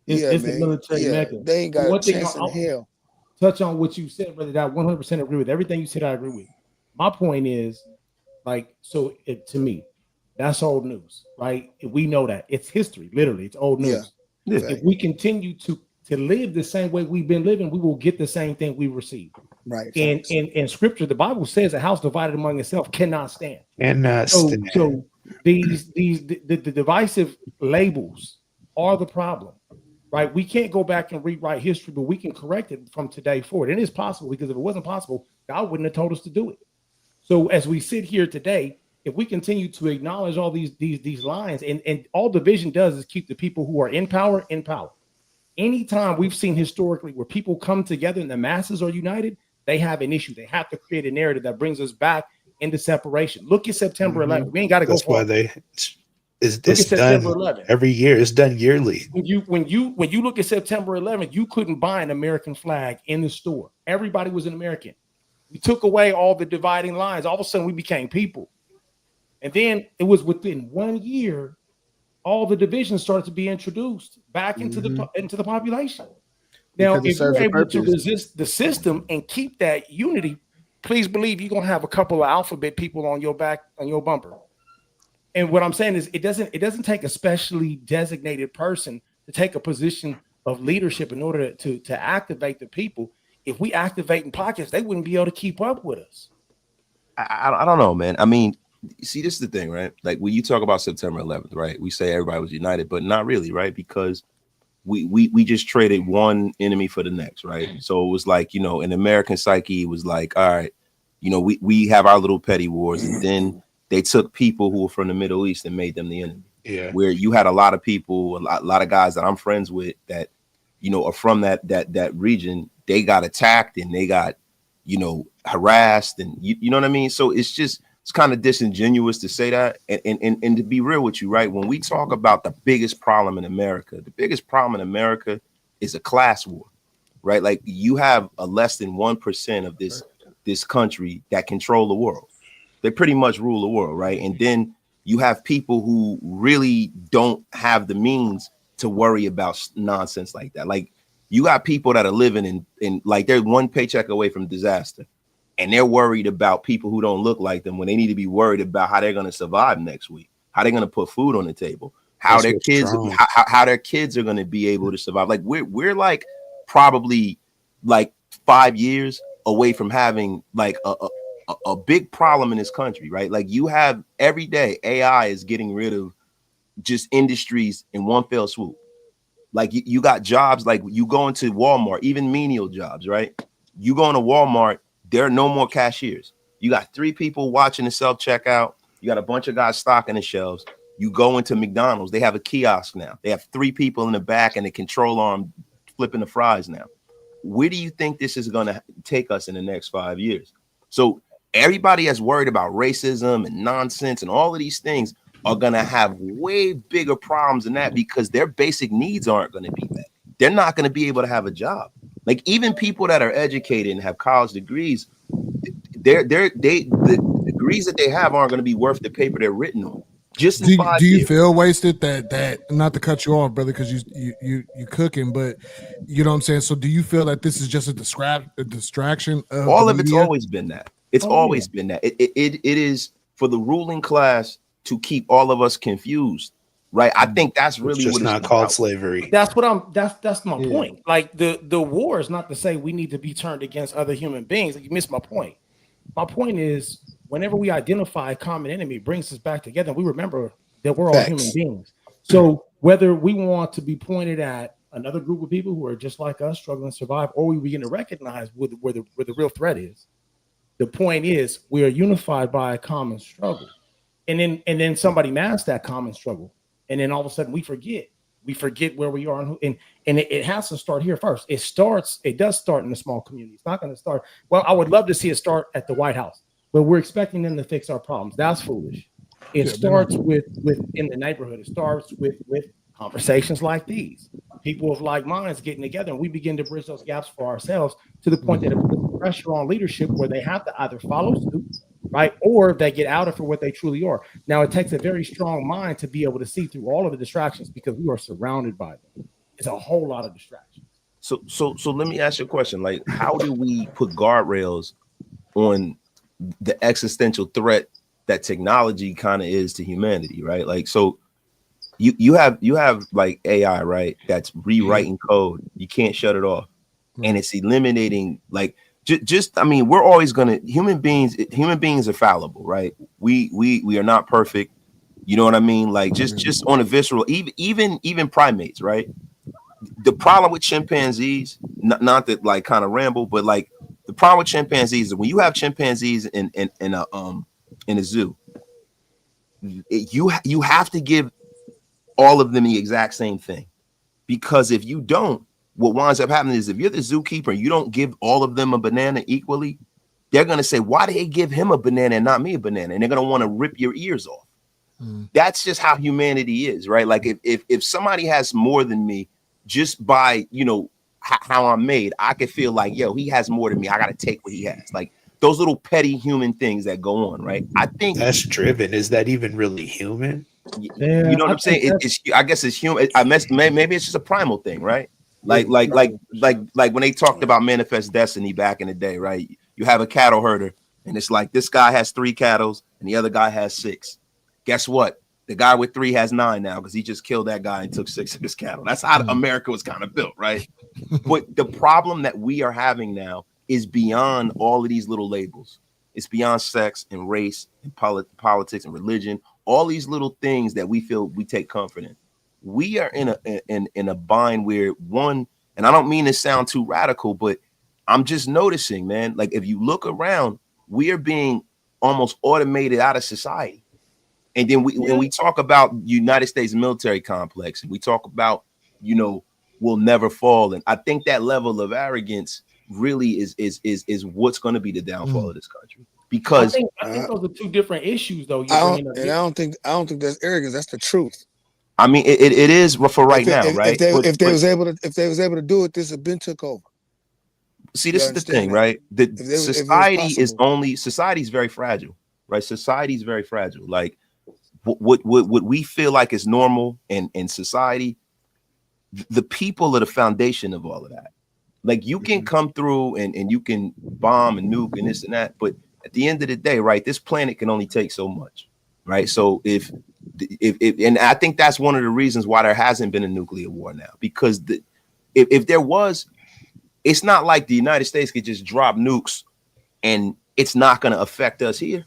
G: It's the military mecca.
B: They ain't got a chance in hell.
G: Touch on what you said, brother. That 100% agree with everything you said. I agree with. My point is, like, so to me, that's old news, right? We know that it's history, literally, it's old news.
M: Yeah.
G: If we continue to live the same way we've been living, we will get the same thing we receive.
B: Right.
G: And in scripture, the Bible says a house divided among itself cannot stand.
I: So
G: these the divisive labels are the problem. Right, we can't go back and rewrite history, but we can correct it from today forward. And it's possible, because if it wasn't possible, God wouldn't have told us to do it. So as we sit here today, if we continue to acknowledge all these lines, and all division does is keep the people who are in power in power. Anytime we've seen historically where people come together and the masses are united, they have an issue. They have to create a narrative that brings us back into separation. Look at September 11th. We ain't got to go far.
I: It's done 11th. Every year. It's done yearly.
G: When you look at September 11th, you couldn't buy an American flag in the store. Everybody was an American. We took away all the dividing lines. All of a sudden, we became people. And then it was within 1 year, all the divisions started to be introduced back into the population. Now, if you're able to resist the system and keep that unity, please believe you're gonna have a couple of alphabet people on your back, on your bumper. And what I'm saying is, it doesn't take a specially designated person to take a position of leadership in order to activate the people. If we activate in pockets, they wouldn't be able to keep up with us.
M: I don't know, man. I mean, see, this is the thing, right? Like when you talk about September 11th, right? We say everybody was united, but not really, right? Because we just traded one enemy for the next, right? So it was like, you know, in American psyche, it was like, all right, you know, we have our little petty wars, and then they took people who were from the Middle East and made them the enemy.
I: Yeah.
M: Where you had a lot of people, a lot of guys that I'm friends with that, you know, are from that region. They got attacked and they got, you know, harassed, and you know what I mean? So it's kind of disingenuous to say that. And to be real with you, right? When we talk about the biggest problem in America, is a class war, right? Like you have a less than 1% of this country that control the world. They pretty much rule the world, right? And then you have people who really don't have the means to worry about nonsense like that. Like you got people that are living in like they're one paycheck away from disaster, and they're worried about people who don't look like them when they need to be worried about how they're going to survive next week, how they're going to put food on the table, how their kids are going to be able to survive. Like we're like probably like 5 years away from having like a big problem in this country, right? Like you have every day AI is getting rid of just industries in one fell swoop. Like you got jobs, like you go into Walmart, even menial jobs, right? You go into Walmart, there are no more cashiers. You got 3 people watching the self-checkout. You got a bunch of guys stocking the shelves. You go into McDonald's, they have a kiosk now. They have 3 people in the back and a control arm flipping the fries now. Where do you think this is going to take us in the next 5 years? So everybody that's worried about racism and nonsense and all of these things are going to have way bigger problems than that, because their basic needs aren't going to be met. They're not going to be able to have a job. Like even people that are educated and have college degrees, the degrees that they have aren't going to be worth the paper they're written on. Just in 5 years.
C: Do you feel wasted that not to cut you off, brother, because you cooking, but you know what I'm saying? So do you feel that this is just a distraction of
M: all of it's always been that? It's always been that. It is for the ruling class to keep all of us confused, right? I think that's really
I: just
M: what
I: not called slavery.
G: That's my point. Like the war is not to say we need to be turned against other human beings. Like you missed my point. My point is, whenever we identify a common enemy, it brings us back together. We remember that we're all human beings. So whether we want to be pointed at another group of people who are just like us, struggling to survive, or we begin to recognize where the real threat is, the point is we are unified by a common struggle. And then somebody masks that common struggle, and then all of a sudden we forget where we are, and it has to start here first. It does start in a small community. It's not going to start. Well, I would love to see it start at the White House, but we're expecting them to fix our problems. That's foolish. It starts with in the neighborhood. It starts with conversations like these. People of like minds getting together, and we begin to bridge those gaps for ourselves to the point that it puts pressure on leadership where they have to either follow suit, right, or they get outed for what they truly are. Now, it takes a very strong mind to be able to see through all of the distractions, because we are surrounded by them. It's a whole lot of distractions.
M: So let me ask you a question. Like, how do we put guardrails on the existential threat that technology kind of is to humanity, right? Like, so you have like AI, right? That's rewriting code. You can't shut it off, and it's eliminating like just. I mean, we're always gonna human beings are fallible, right? We are not perfect. You know what I mean? Like just on a visceral, even primates, right? The problem with chimpanzees, not that like kind of ramble, but like the problem with chimpanzees is when you have chimpanzees in a zoo, you have to give all of them the exact same thing, because if you don't, what winds up happening is if you're the zookeeper and you don't give all of them a banana equally, they're going to say, why did they give him a banana and not me a banana? And they're going to want to rip your ears off. That's just how humanity is, right? Like if somebody has more than me, just by, you know, how I'm made, I could feel like, yo, he has more than me. I got to take what he has. Like those little petty human things that go on, right? I think
I: that's driven. Is that even really human?
M: Yeah, you know what I'm saying? I guess it's human. Maybe it's just a primal thing, right? Like when they talked about manifest destiny back in the day, right? You have a cattle herder, and it's like this guy has 3 cattle, and the other guy has 6. Guess what? The guy with 3 has 9 now because he just killed that guy and took 6 of his cattle. That's how America was kind of built, right? But the problem that we are having now is beyond all of these little labels. It's beyond sex and race and politics and religion. All these little things that we feel we take comfort in. We are in a bind where one, and I don't mean to sound too radical, but I'm just noticing, man, like if you look around, we are being almost automated out of society. And then when we talk about United States military complex, and we talk about, you know, we'll never fall. And I think that level of arrogance really is what's going to be the downfall of this country. Because
G: I think those are 2 different issues, though.
B: I don't think that's arrogance. That's the truth.
M: I mean, it is for right now, right?
B: If they was able to do it, this had been took over.
M: See, this is the thing, right? Society is very fragile, right? Society is very fragile. Like what we feel like is normal in society, the people are the foundation of all of that. Like you can come through and you can bomb and nuke and this and that, but at the end of the day, right, this planet can only take so much, right? So if and I think that's one of the reasons why there hasn't been a nuclear war now, because if there was, it's not like the United States could just drop nukes and it's not going to affect us here.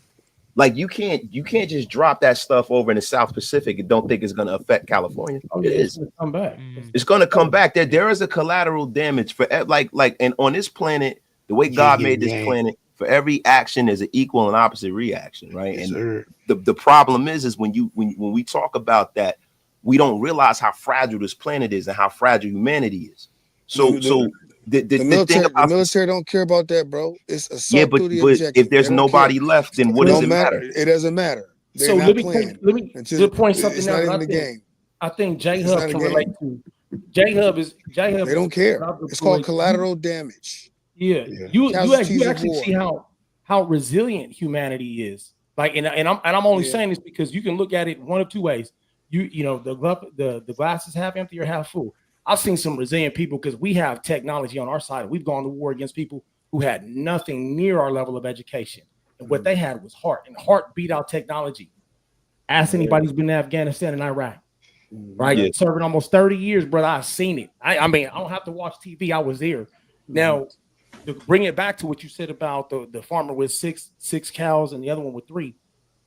M: Like you can't just drop that stuff over in the South Pacific and don't think it's going to affect California.
G: Oh,
M: yeah,
G: it's going to come back.
M: It's going to come back. There is a collateral damage for like, and on this planet, the way God made this planet, for every action there's an equal and opposite reaction, right? Yes, and the problem is when we talk about that, we don't realize how fragile this planet is and how fragile humanity is. The
B: military don't care about that, bro. It's assault through the objective.
M: If there's nobody left, then what does it matter?
B: It doesn't matter.
G: So let me just point something out.
B: Not in the game.
G: I think J-Hub can relate to. J-Hub.
B: They don't care. It's called collateral damage.
G: Yeah. You actually see how resilient humanity is. Like, and I'm only saying this because you can look at it one of 2 ways. You know, the glass is half empty or half full. I've seen some resilient people because we have technology on our side. We've gone to war against people who had nothing near our level of education. And what they had was heart, and heart beat out technology. Ask anybody who's been in Afghanistan and Iraq, right? Yeah. Serving almost 30 years, brother. I've seen it. I mean, I don't have to watch TV. I was there. Now, to bring it back to what you said about the farmer with six cows and the other one with 3,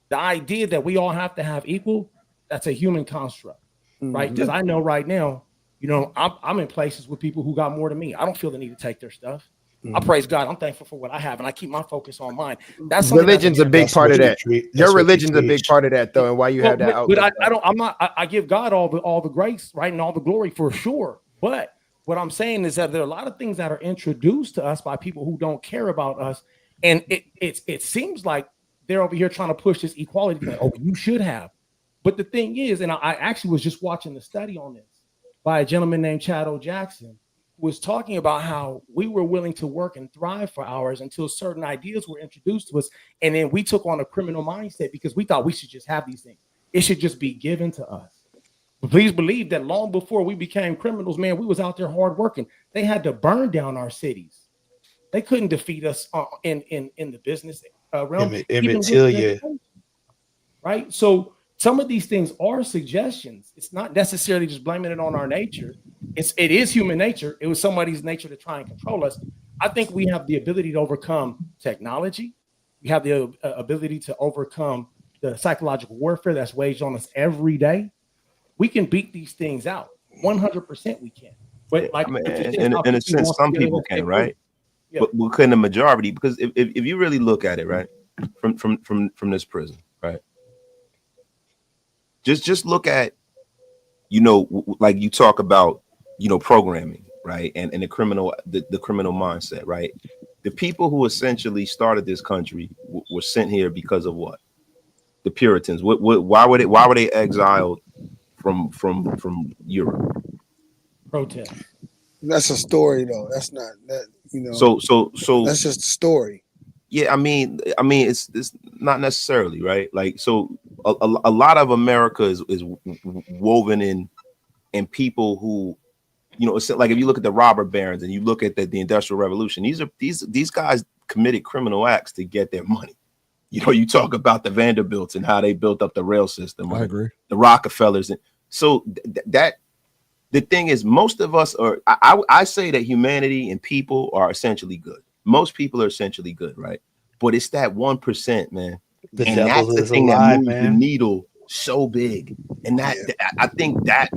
G: the idea that we all have to have equal, that's a human construct, right? Because I know right now, you know, I'm in places with people who got more than me. I don't feel the need to take their stuff. I praise God. I'm thankful for what I have, and I keep my focus on mine. That's
E: religion's a big part of that. Your religion's a big part of that, though, and why you have that outlook.
G: But I give God all the grace, right, and all the glory for sure. But what I'm saying is that there are a lot of things that are introduced to us by people who don't care about us, and it seems like they're over here trying to push this equality thing. Oh, you should have. But the thing is, and I actually was just watching the study on this by a gentleman named Chad O. Jackson, who was talking about how we were willing to work and thrive for hours until certain ideas were introduced to us. And then we took on a criminal mindset because we thought we should just have these things. It should just be given to us. But please believe that long before we became criminals, man, we was out there hard working. They had to burn down our cities. They couldn't defeat us in the business realm. Right? So some of these things are suggestions. It's not necessarily just blaming it on our nature. It is human nature. It was somebody's nature to try and control us. I think we have the ability to overcome technology. We have the ability to overcome the psychological warfare that's waged on us every day. We can beat these things out. 100% we can. But like,
M: in a sense, some people can, right? Yeah. But couldn't the majority? Because if you really look at it, right, from this prison, right? Just look at, you know, like you talk about, you know, programming, right, and the criminal mindset, right? The people who essentially started this country were sent here because of what? The Puritans. Why were they exiled from Europe?
G: Protest.
B: That's a story, though. That's not that. You know.
M: So
B: that's just a story.
M: Yeah, I mean, it's not necessarily right. Like, so a lot of America is woven in people who, you know, it's like if you look at the robber barons and you look at the Industrial Revolution, these guys committed criminal acts to get their money. You know, you talk about the Vanderbilts and how they built up the rail system.
C: I agree.
M: The Rockefellers, and so that the thing is, most of us are. I say that humanity and people are essentially good. Most people are essentially good, right? But it's that 1%, man.
I: The
M: And
I: devil
M: that's the
I: is
M: thing
I: alive,
M: that moves the
I: man.
M: needle so big. And that I think that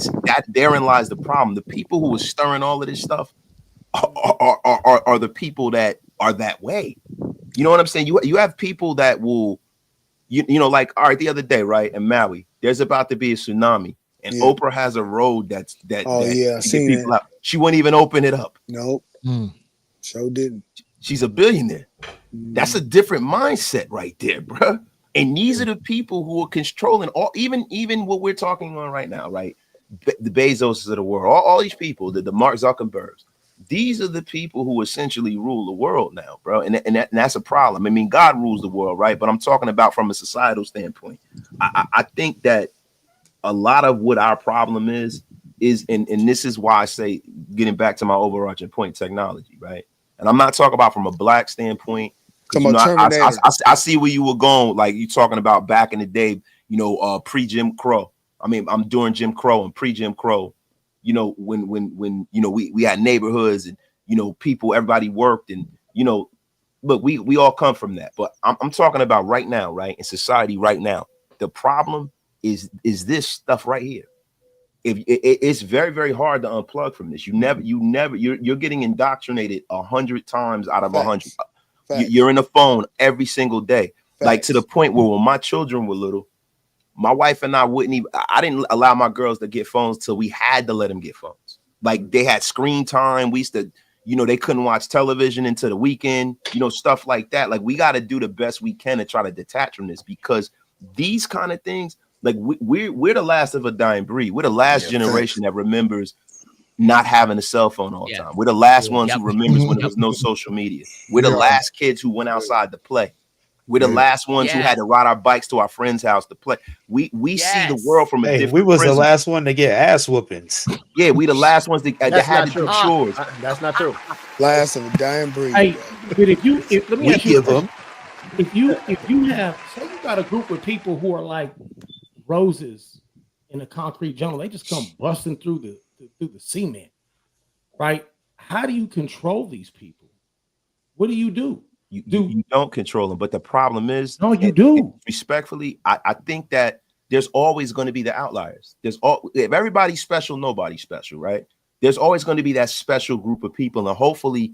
M: therein lies the problem. The people who are stirring all of this stuff are the people that are that way. You know what I'm saying? You have people that will, you know, like, all right, the other day, right, in Maui, there's about to be a tsunami. And Oprah has a road that
B: seen
M: people
B: it.
M: out. She wouldn't even open it up.
B: Nope. So didn't.
M: She's a billionaire. That's a different mindset right there, bro. And these are the people who are controlling all, even what we're talking on right now, right? The Bezoses of the world, all these people, the Mark Zuckerbergs. These are the people who essentially rule the world now, bro. And that's a problem. I mean, God rules the world, right? But I'm talking about from a societal standpoint. I think that a lot of what our problem is, and this is why I say, getting back to my overarching point, technology, right? And I'm not talking about from a black standpoint. You know, I see where you were going, like you talking about back in the day, you know, pre-Jim Crow. I mean, I'm during Jim Crow and pre-Jim Crow, you know, when you know, we had neighborhoods and, you know, people, everybody worked, and, you know, look, we all come from that. But I'm talking about right now, right, in society right now. The problem is this stuff right here. If it's very, very hard to unplug from this. You're getting indoctrinated 100 times out of 100. You're in the phone every single day. Like, to the point where when my children were little, my wife and I didn't allow my girls to get phones till we had to let them get phones. Like, they had screen time. We used to, you know, they couldn't watch television until the weekend, you know, stuff like that. Like, we got to do the best we can to try to detach from this, because these kind of things, like, we're the last of a dying breed. We're the last generation that remembers not having a cell phone all the time. We're the last ones who remembers when there was no social media. We're the last kids who went outside to play. We're the last ones who had to ride our bikes to our friend's house to play. We see the world from a different
I: we was
M: prism.
I: the last one to get ass whoopings.
M: Yeah, we the last ones that had to do chores.
E: That's not true.
B: Last of a dying breed.
G: Hey, but let me ask you
I: give them.
G: If you have, say you got a group of people who are like roses in a concrete jungle, they just come busting through the cement, right? How do you control these people? What do you do?
M: You don't control them, but the problem is,
G: no, you do.
M: Respectfully, I think that there's always going to be the outliers. If everybody's special, nobody's special, right? There's always going to be that special group of people, and hopefully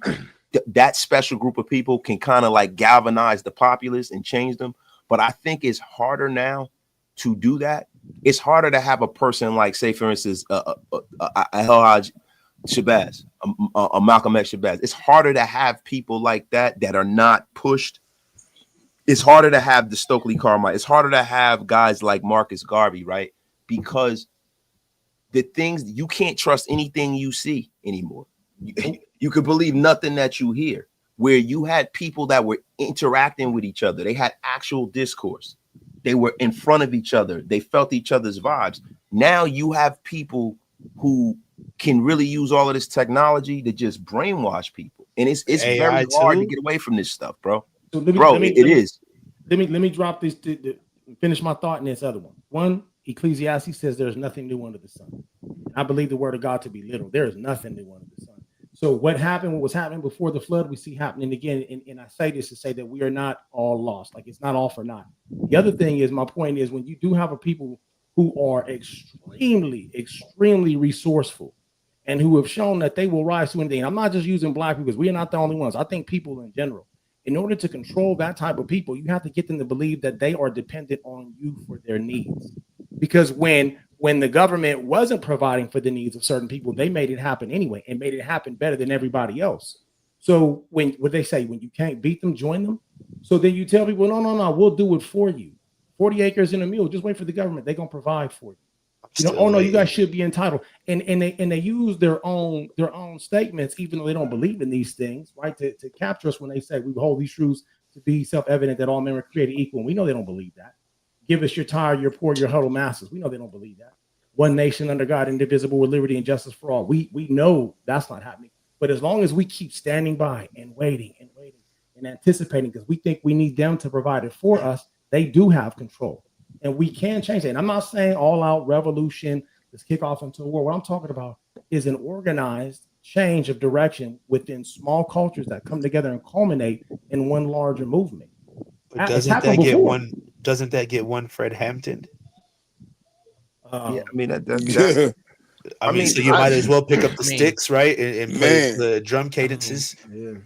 M: that special group of people can kind of like galvanize the populace and change them. But I think it's harder now to do that. It's harder to have a person like, say, for instance, L.Haj Shabazz, Malcolm X Shabazz. It's harder to have people like that are not pushed. It's harder to have the Stokely Carmichael. It's harder to have guys like Marcus Garvey, right? Because the things, you can't trust anything you see anymore. You could believe nothing that you hear. Where you had people that were interacting with each other, they had actual discourse. They were in front of each other. They felt each other's vibes. Now you have people who can really use all of this technology to just brainwash people, and it's very hard to get away from this stuff, bro.
G: So
M: It is.
G: Let me drop this to finish my thought in this other one. One, Ecclesiastes says there's nothing new under the sun. I believe the word of God to be literal. There is nothing new under the sun. So what was happening before the flood, we see happening again. And I say this to say that we are not all lost. Like, it's not all for naught. The other thing is, my point is, when you do have a people who are extremely, extremely resourceful and who have shown that they will rise to anything. I'm not just using black people, because we are not the only ones. I think people in general, in order to control that type of people, you have to get them to believe that they are dependent on you for their needs. Because when the government wasn't providing for the needs of certain people, they made it happen anyway, and made it happen better than everybody else. So what they say, when you can't beat them, join them. So then you tell people, no, we'll do it for you. 40 acres and a mule. Just wait for the government. They're gonna provide for you. You know, oh no, you guys should be entitled. And they use their own statements, even though they don't believe in these things, right? To capture us when they say we hold these truths to be self-evident that all men were created equal. And we know they don't believe that. Give us your tired, your poor, your huddled masses. We know they don't believe that. One nation under God, indivisible, with liberty and justice for all. We know that's not happening. But as long as we keep standing by and waiting and anticipating, because we think we need them to provide it for us, they do have control. And we can change it. And I'm not saying all out revolution, let's kick off into a war. What I'm talking about is an organized change of direction within small cultures that come together and culminate in one larger movement.
I: But doesn't that get one Fred Hampton?
M: Yeah, I mean that's
I: I mean, so you might as well pick up the sticks, right, and play the drum cadences.
E: Yeah,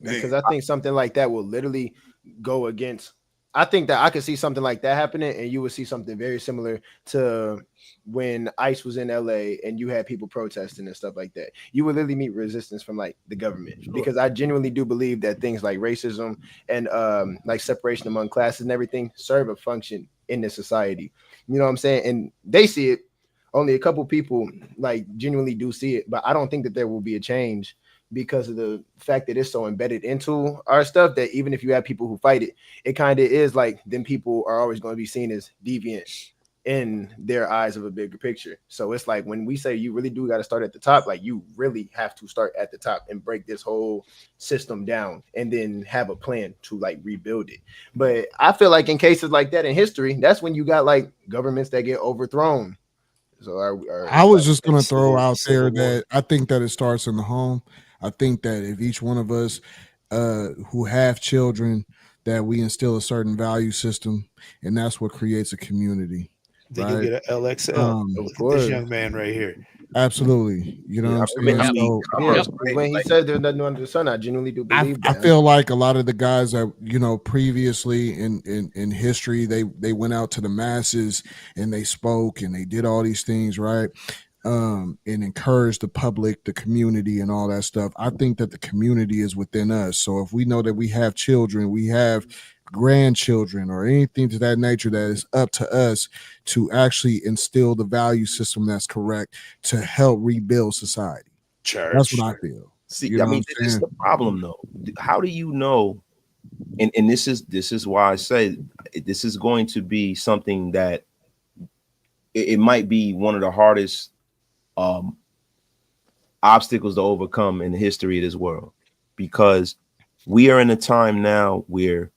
E: because I think something like that will literally go against. I think that I could see something like that happening, and you would see something very similar to when ICE was in LA and you had people protesting and stuff like that. You would literally meet resistance from like the government, because I genuinely do believe that things like racism and like separation among classes and everything serve a function in this society. You know what I'm saying? And they see it. Only a couple people like genuinely do see it, but I don't think that there will be a change because of the fact that it's so embedded into our stuff that even if you have people who fight it, it kind of is like then people are always going to be seen as deviant in their eyes of a bigger picture. So it's like when we say you really do got to start at the top, like you really have to start at the top and break this whole system down and then have a plan to like rebuild it. But I feel like in cases like that in history, that's when you got like governments that get overthrown. So
C: I was just going to throw out there that I think that it starts in the home. I think that if each one of us who have children, that we instill a certain value system, and that's what creates a community.
I: Then you get an LXL. Look at this young man right here.
C: Absolutely. You know what I'm saying?
E: When he said there's nothing under the sun, I genuinely do believe that.
C: I feel like a lot of the guys that, you know, previously in history, they went out to the masses and they spoke and they did all these things, right? And encouraged the public, the community, and all that stuff. I think that the community is within us. So if we know that we have children, we have grandchildren, or anything to that nature, that is up to us to actually instill the value system that's correct to help rebuild society. That's what I feel.
M: See, I mean, this is the problem, though. How do you know? And this is why I say this is going to be something that it might be one of the hardest obstacles to overcome in the history of this world, because we are in a time now where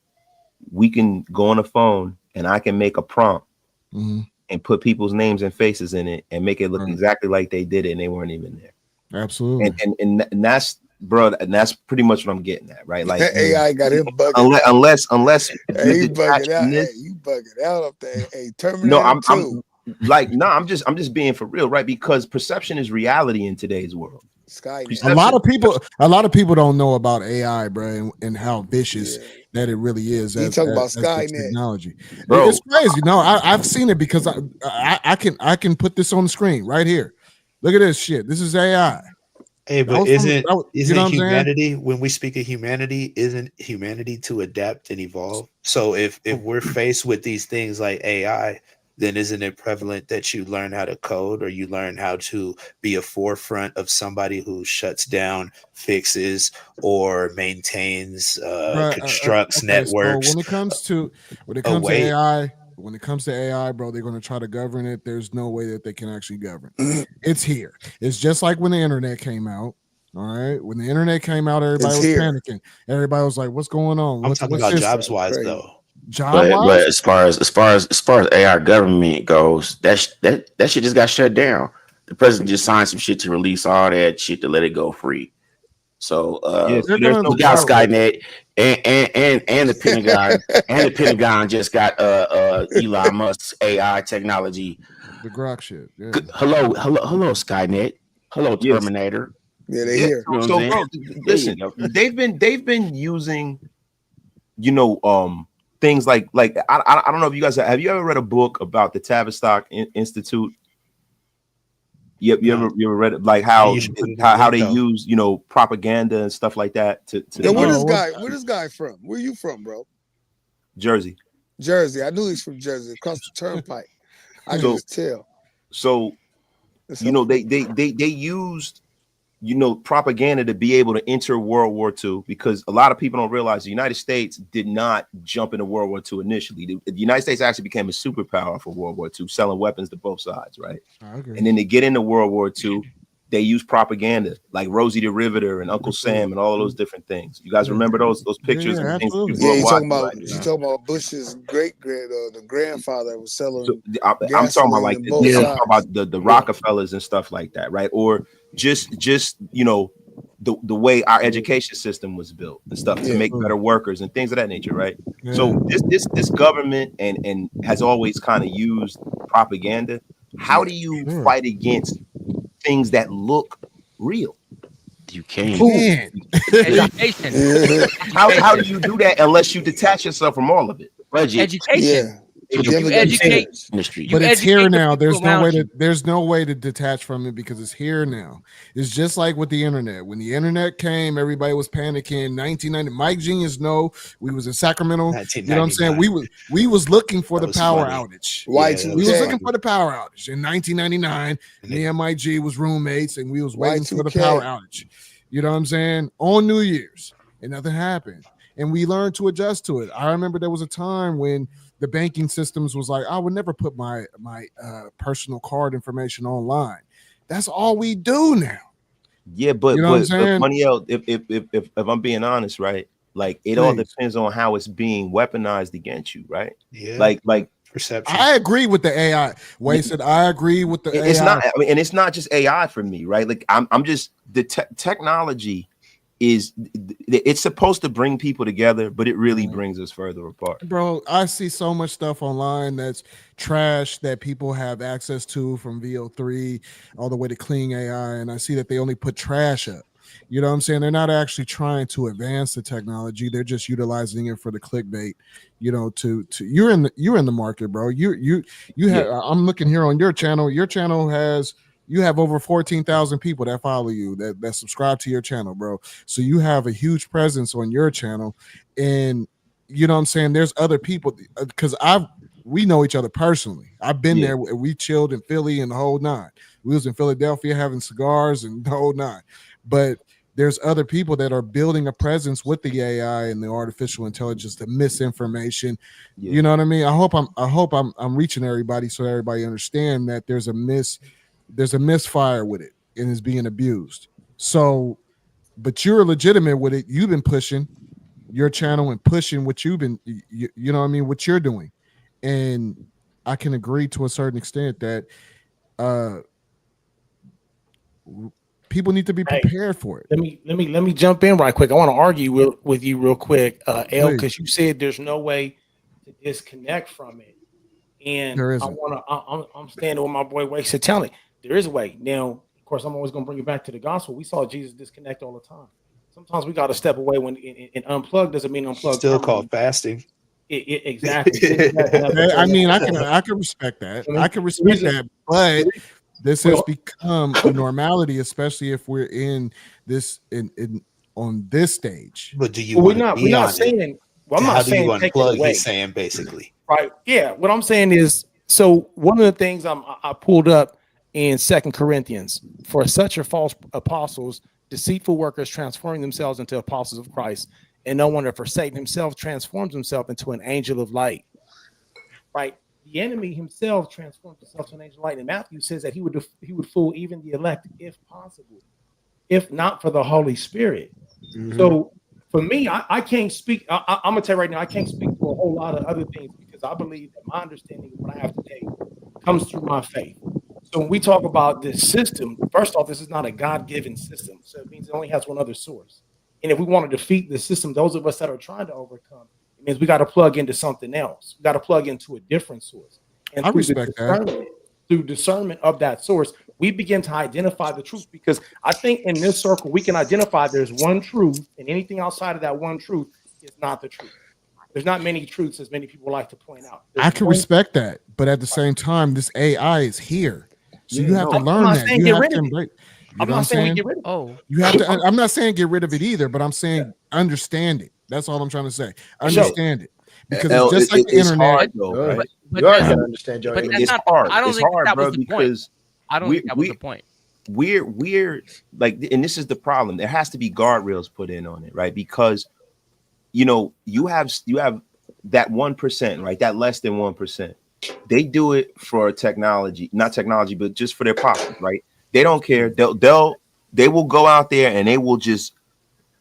M: we can go on a phone and I can make a prompt and put people's names and faces in it and make it look exactly like they did it and they weren't even there.
C: Absolutely.
M: And that's, bro, and that's pretty much what I'm getting at, right? Like
B: AI got him bugging.
M: Unless
B: hey, you bugging out. Hey, you bugging out up there. Hey, Terminator. No,
M: I'm like, no, I'm just being for real, right? Because perception is reality in today's world.
C: A lot of people don't know about AI, bro, and how vicious that it really is.
B: You talking about Skynet
C: technology,
M: bro?
C: It's crazy. No, I've seen it because I can put this on the screen right here. Look at this shit. This is AI.
I: Hey, but isn't humanity, when we speak of humanity, isn't humanity to adapt and evolve? So if we're faced with these things like AI, then isn't it prevalent that you learn how to code, or you learn how to be a forefront of somebody who shuts down, fixes, or maintains, constructs networks?
C: So when it comes to AI, bro, they're going to try to govern it. There's no way that they can actually govern. It's here. It's just like when the internet came out. All right, when the internet came out, everybody was panicking. Everybody was like, "What's going on?"
I: I'm talking about jobs wise, though.
F: But as far as AI government goes, that shit just got shut down. The president just signed some shit to release all that shit to let it go free. So we got Skynet and the Pentagon and the Pentagon just got Elon Musk's AI technology.
C: The Grok shit. Yeah.
F: Hello, Skynet. Hello, Terminator.
B: Yeah, they hear.
M: So bro, listen, they've been using, things like I don't know if you guys have you ever read a book about the Tavistock Institute? You ever read it, like how they use, you know, propaganda and stuff like that to
B: Yo, where this guy from? Where you from, bro?
M: Jersey.
B: I knew he's from Jersey, across the turnpike. I can just tell.
M: So you know, they used, you know, propaganda to be able to enter World War II, because a lot of people don't realize the United States did not jump into World War II initially. The United States actually became a superpower for World War II, selling weapons to both sides, right? And then they get into World War II, they use propaganda like Rosie the Riveter and Uncle Sam and all of those different things. You guys remember those pictures and things you grew up watching?
B: You talking about Bush's the grandfather was selling.
M: So, I'm talking about like I'm talking about the Rockefellers and stuff like that, right? Or just you know, the way our education system was built and stuff to make better workers and things of that nature, right? So this government and has always kind of used propaganda. How do you fight against things that look real?
F: You can't.
H: Education.
M: How do you do that unless you detach yourself from all of it?
H: Education.
C: You educate, but it's here now. There's no way to detach from it because it's here now. It's just like with the internet. When the internet came, everybody was panicking. 1990, Mike Genius, we was in Sacramento. You know what I'm saying? We was looking for the power outage. We was looking for the power outage in 1999. Me and Mike G was roommates, and we was waiting for the power outage. You know what I'm saying? On New Year's, and nothing happened, and we learned to adjust to it. I remember there was a time when the banking systems was like, I would never put my personal card information online. That's all we do now.
M: Yeah, but you know what I'm saying? Money out. If I'm being honest, right? Like it all depends on how it's being weaponized against you, right?
I: Yeah.
M: Like
I: perception.
C: I agree with the AI. Wasted. I agree with the AI.
M: It's not. I mean, and it's not just AI for me, right? Like I'm just the technology. It's supposed to bring people together, but it really brings us further apart.
C: Bro, I see so much stuff online that's trash that people have access to, from VO3 all the way to Clean AI, and I see that they only put trash up. You know what I'm saying? They're not actually trying to advance the technology. They're just utilizing it for the clickbait. You know, you're in the market, bro. You have. I'm looking here on your channel. Your channel has. You have over 14,000 people that follow you, that subscribe to your channel, bro. So you have a huge presence on your channel. And you know what I'm saying? There's other people, because we know each other personally. I've been there. We chilled in Philly and the whole nine. We was in Philadelphia having cigars and the whole nine. But there's other people that are building a presence with the AI and the artificial intelligence, the misinformation. You know what I mean? I hope I'm reaching everybody so everybody understand that there's a misfire with it and is being abused. So, but you're legitimate with it. You've been pushing your channel and pushing what you've been, you know what I mean, what you're doing. And I can agree to a certain extent that people need to be prepared for it.
G: Let me jump in right quick. I want to argue with you real quick, L, because you said there's no way to disconnect from it. And I'm standing with my boy Wasted Talent. There is a way. Now, of course, I'm always going to bring you back to the gospel. We saw Jesus disconnect all the time. Sometimes we got to step away when and unplug doesn't mean unplug.
I: Still called fasting.
G: Exactly.
C: I mean, I can respect that. I can respect that, but this has become a normality, especially if we're in this on this stage.
I: But do you?
G: We're not saying. Well, I'm not saying
I: take it away. He's saying basically,
G: right? Yeah. What I'm saying is, so one of the things I pulled up in 2 Corinthians, for such are false apostles, deceitful workers, transforming themselves into apostles of Christ, and no wonder, for Satan himself transforms himself into an angel of light. Right? The enemy himself transforms himself to an angel of light. And Matthew says that he would fool even the elect if possible, if not for the Holy Spirit. Mm-hmm. So for me, I can't speak. I'm gonna tell you right now, I can't speak for a whole lot of other things, because I believe that my understanding of what I have today comes through my faith. So when we talk about this system, first off, this is not a God-given system. So it means it only has one other source. And if we want to defeat the system, those of us that are trying to overcome, it means we got to plug into something else. We got to plug into a different source. And
C: I respect that.
G: Through discernment of that source, we begin to identify the truth, because I think in this circle, we can identify there's one truth, and anything outside of that one truth is not the truth. There's not many truths, as many people like to point out.
C: I can respect that. But at the same time, this AI is here. So you have to learn that. You have to embrace.
D: I'm not saying we get rid of it.
H: Oh,
C: you have to. I'm not saying get rid of it either, but I'm saying understand it. That's all I'm trying to say. Understand it, because it's just like the internet.
M: Hard, though, right?
E: You always gotta understand your
H: but
E: enemy.
H: that's
M: It's
H: not.
M: hard.
H: I don't
M: It's
H: think
M: hard,
H: that
M: bro,
H: was the
M: because
H: point. I don't think that was the point.
M: We're like, and this is the problem. There has to be guardrails put in on it, right? Because you have that 1%, right? That less than 1%. They do it for technology, not technology, but just for their pocket, right? They don't care. They will go out there and they will just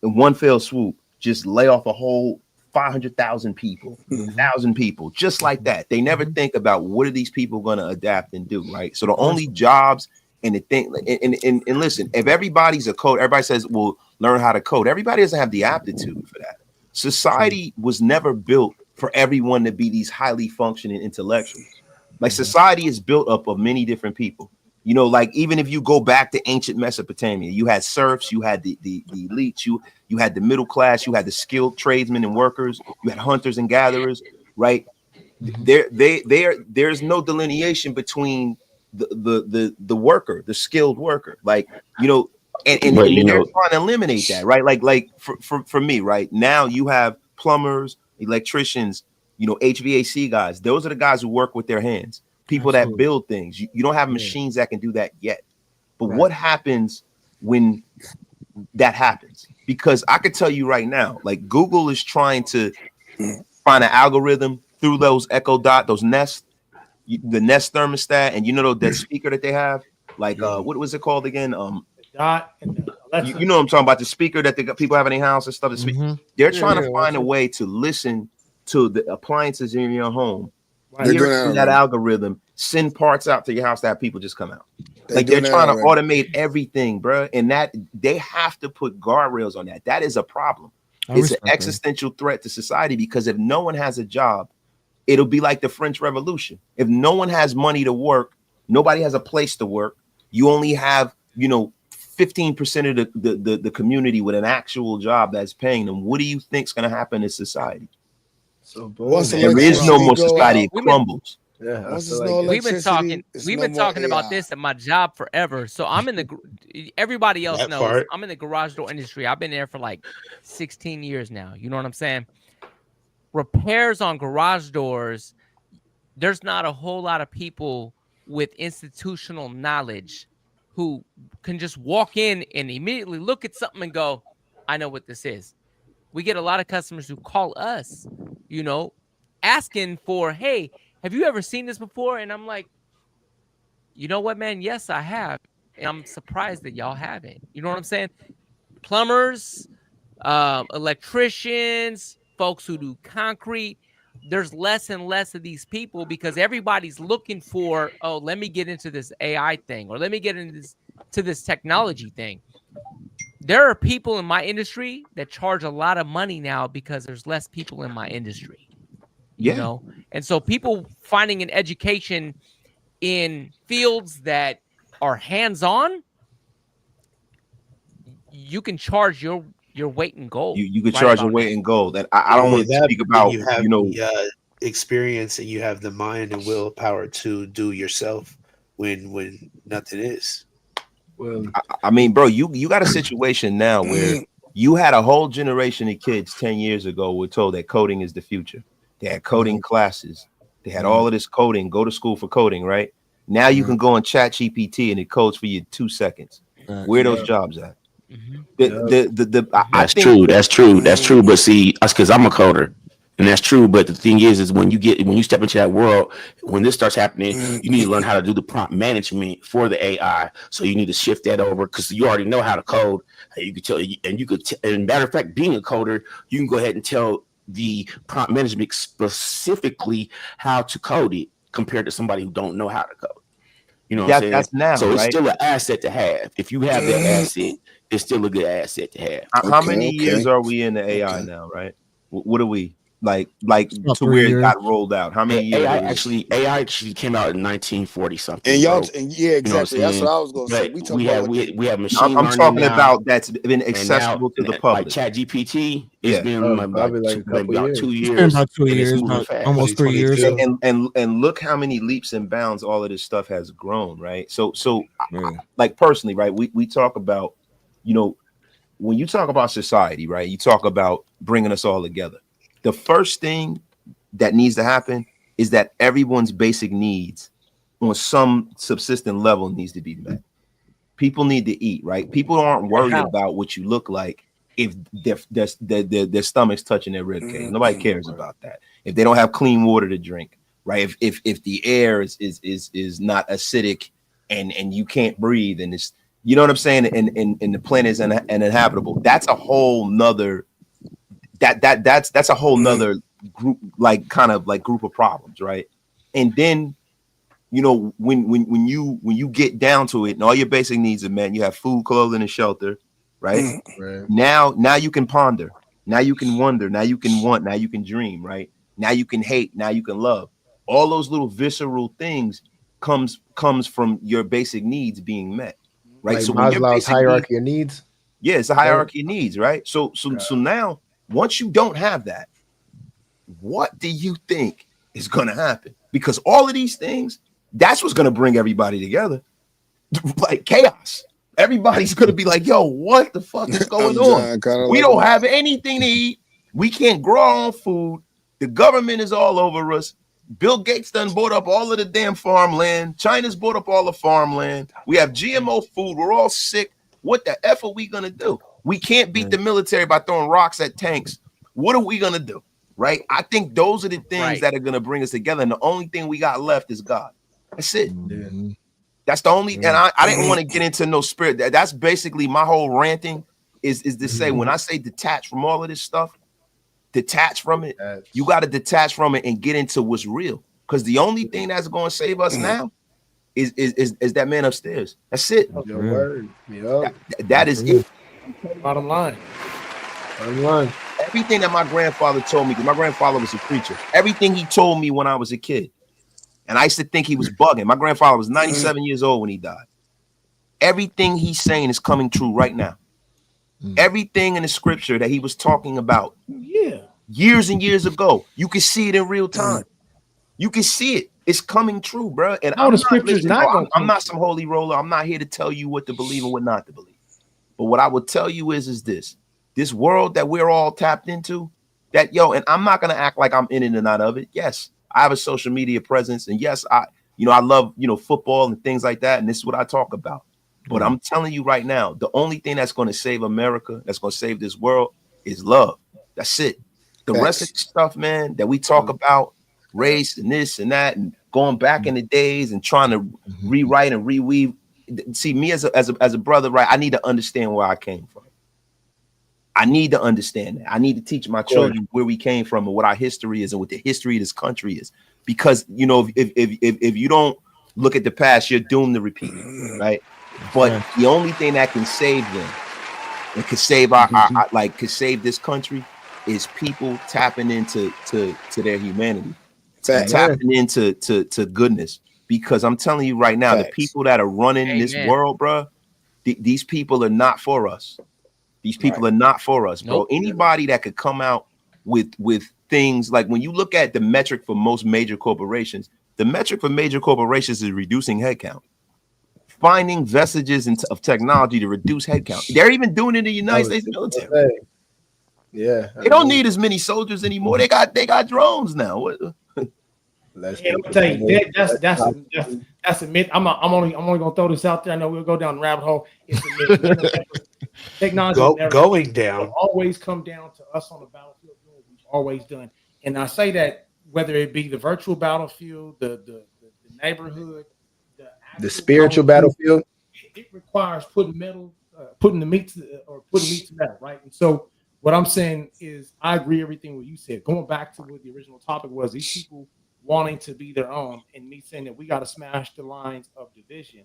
M: in one fell swoop just lay off a whole 500,000 people, 1,000 people, just like that. They never think about what are these people going to adapt and do, right? So the only jobs and the thing, and listen, if everybody's a code, everybody says, well, learn how to code. Everybody doesn't have the aptitude for that. Society was never built for everyone to be these highly functioning intellectuals. Like society is built up of many different people. Like even if you go back to ancient Mesopotamia, you had serfs, you had the elites, you had the middle class, you had the skilled tradesmen and workers, you had hunters and gatherers, right? There's no delineation between the worker, the skilled worker, like and they're trying to eliminate that, right? Like for me, right now you have plumbers, electricians, HVAC guys. Those are the guys who work with their hands. People that build things. You don't have machines that can do that yet. But what happens when that happens? Because I could tell you right now, like Google is trying to find an algorithm through those Echo Dot, those Nest, the Nest thermostat, and that speaker that they have. Like what was it called again?
G: Dot and
M: you know what I'm talking about, the speaker that people have in their house and stuff. They're trying to find a way to listen to the appliances in your home. That algorithm, send parts out to your house to have people just come out. They're trying to automate everything, bro. And that they have to put guardrails on that. That is a problem. It's an existential threat to society, because if no one has a job, it'll be like the French Revolution. If no one has money to work, nobody has a place to work. You only have, 15% of the community with an actual job that's paying them. What do you think's going to happen in society?
E: So
M: there is no more society. It crumbles.
E: Yeah,
H: we've been talking about this at my job forever. So I'm in everybody else knows I'm in the garage door industry. I've been there for like 16 years now. You know what I'm saying? Repairs on garage doors, there's not a whole lot of people with institutional knowledge who can just walk in and immediately look at something and go, I know what this is. We get a lot of customers who call us, asking for, hey, have you ever seen this before? And I'm like, you know what, man? Yes, I have. And I'm surprised that y'all haven't. You know what I'm saying? Plumbers, electricians, folks who do concrete. There's less and less of these people because everybody's looking for, oh, let me get into this AI thing, or let me get into this technology thing. There are people in my industry that charge a lot of money now because there's less people in my industry, and so people finding an education in fields that are hands-on, you can charge your weight in gold.
M: You could charge your weight in gold, and I don't want to speak about
I: the experience, and you have the mind and willpower to do yourself when nothing is.
M: Well, I mean, bro, you got a situation now where you had a whole generation of kids 10 years ago were told that coding is the future. They had coding classes. They had all of this coding. Go to school for coding, right? Now you can go on ChatGPT and it codes for you in 2 seconds. Where are those jobs at?
F: That's true. But see, that's because I'm a coder. And that's true, but the thing is when you step into that world, when this starts happening, you need to learn how to do the prompt management for the AI. So you need to shift that over because you already know how to code. You could tell, and matter of fact, being a coder, you can go ahead and tell the prompt management specifically how to code it compared to somebody who don't know how to code. You know what I'm saying?
M: That's now,
F: so
M: right?
F: It's still an asset to have. If you have that asset, it's still a good asset to have.
M: How many years are we in the AI now, right? What are we? like
C: About
M: to
C: 3
M: where it
C: years.
M: got rolled out? How many years?
F: AI actually came out in 1940 something.
B: And y'all,
F: bro.
B: yeah, exactly. That's what I was gonna say.
F: But
B: We talking about
F: we have machine
M: I'm
F: learning
M: talking
F: now,
M: about that's been
F: and now
M: accessible to the
F: like
M: public.
F: ChatGPT, it's
M: Yeah.
F: been
E: Probably like a couple
F: about
E: years.
F: 2
C: It's been
F: years,
C: about 2
F: and it's
C: years,
F: moving
C: about
F: fast.
C: almost 3 years.
M: And look how many leaps and bounds all of this stuff has grown, right? So
C: Yeah.
M: like personally, right? We talk about, you know, when you talk about society, right? You talk about bringing us all together. The first thing that needs to happen is that everyone's basic needs on some subsistent level needs to be met. People need to eat, right? People aren't worried about what you look like if their stomach's touching their rib cage. Nobody cares about that. If they don't have clean water to drink, right? If the air is not acidic and you can't breathe and it's, you know what I'm saying, and the planet is uninhabitable. That's a whole nother that's a whole nother group, like kind of like group of problems, right? And then, you know, when you get down to it and all your basic needs are met, you have food, clothing, and shelter, right?
E: Right.
M: Now you can ponder, now you can wonder, now you can want, now you can dream, right? Now you can hate, now you can love. All those little visceral things comes from your basic needs being met, right?
E: Like
M: So when your
E: Maslow's
M: basic
E: hierarchy of needs.
M: yeah, it's a hierarchy of needs, right? So now once you don't have that, what do you think is going to happen? Because all of these things, that's what's going to bring everybody together. Like chaos. Everybody's going to be like, yo, what the fuck is going on? We don't have anything to eat. We can't grow our own food. The government is all over us. Bill Gates done bought up all of the damn farmland. China's bought up all the farmland. We have GMO food. We're all sick. What the F are we going to do? We can't beat the military by throwing rocks at tanks. What are we going to do? Right? I think those are the things that are going to bring us together. And the only thing we got left is God. That's it.
C: Mm-hmm.
M: That's the only, and I didn't want to get into no spirit. That's basically my whole ranting is to say, when I say detach from all of this stuff, detach from it, you got to detach from it and get into what's real. Because the only thing that's going to save us now is that man upstairs. That's it.
E: Your word.
M: That is it.
G: Bottom line.
M: Everything that my grandfather told me, because my grandfather was a preacher, everything he told me when I was a kid, and I used to think he was bugging. My grandfather was 97 years old when he died. Everything he's saying is coming true right now. Everything in the scripture that he was talking about years and years ago, you can see it in real time. You can see it. It's coming true, bro. And I'm not some holy roller. I'm not here to tell you what to believe and what not to believe. But what I will tell you is this world that we're all tapped into, that and I'm not gonna act like I'm in it and out of it. Yes, I have a social media presence, and yes, I love football and things like that, and this is what I talk about. But I'm telling you right now, the only thing that's going to save America, that's going to save this world, is love. That's it. The rest of the stuff, man, that we talk about, race and this and that, and going back in the days and trying to rewrite and reweave. See, me as a brother, right? I need to understand where I came from. I need to understand that. I need to teach my children where we came from and what our history is and what the history of this country is. Because if you don't look at the past, you're doomed to repeat it, right? But the only thing that can save them and could save could save this country is people tapping into their humanity, tapping into goodness. Because I'm telling you right now, the people that are running this world, bro, these people are not for us. These people are not for us, bro. Anybody that could come out with things like, when you look at the metric for most major corporations, the metric for major corporations is reducing headcount, finding vestiges of technology to reduce headcount. They're even doing it in the United States military.
E: Yeah,
M: they don't need as many soldiers anymore. They got drones now. What?
G: Let me tell you, that's a myth. I'm only gonna throw this out there. I know we'll go down the rabbit hole. It's a myth. Technology
I: going down
G: always come down to us on the battlefield doing what we've always done. And I say that whether it be the virtual battlefield, the neighborhood,
E: the spiritual battlefield,
G: it requires putting the meat to metal, right? And so what I'm saying is, I agree everything what you said. Going back to what the original topic was, these people wanting to be their own, and me saying that we got to smash the lines of division.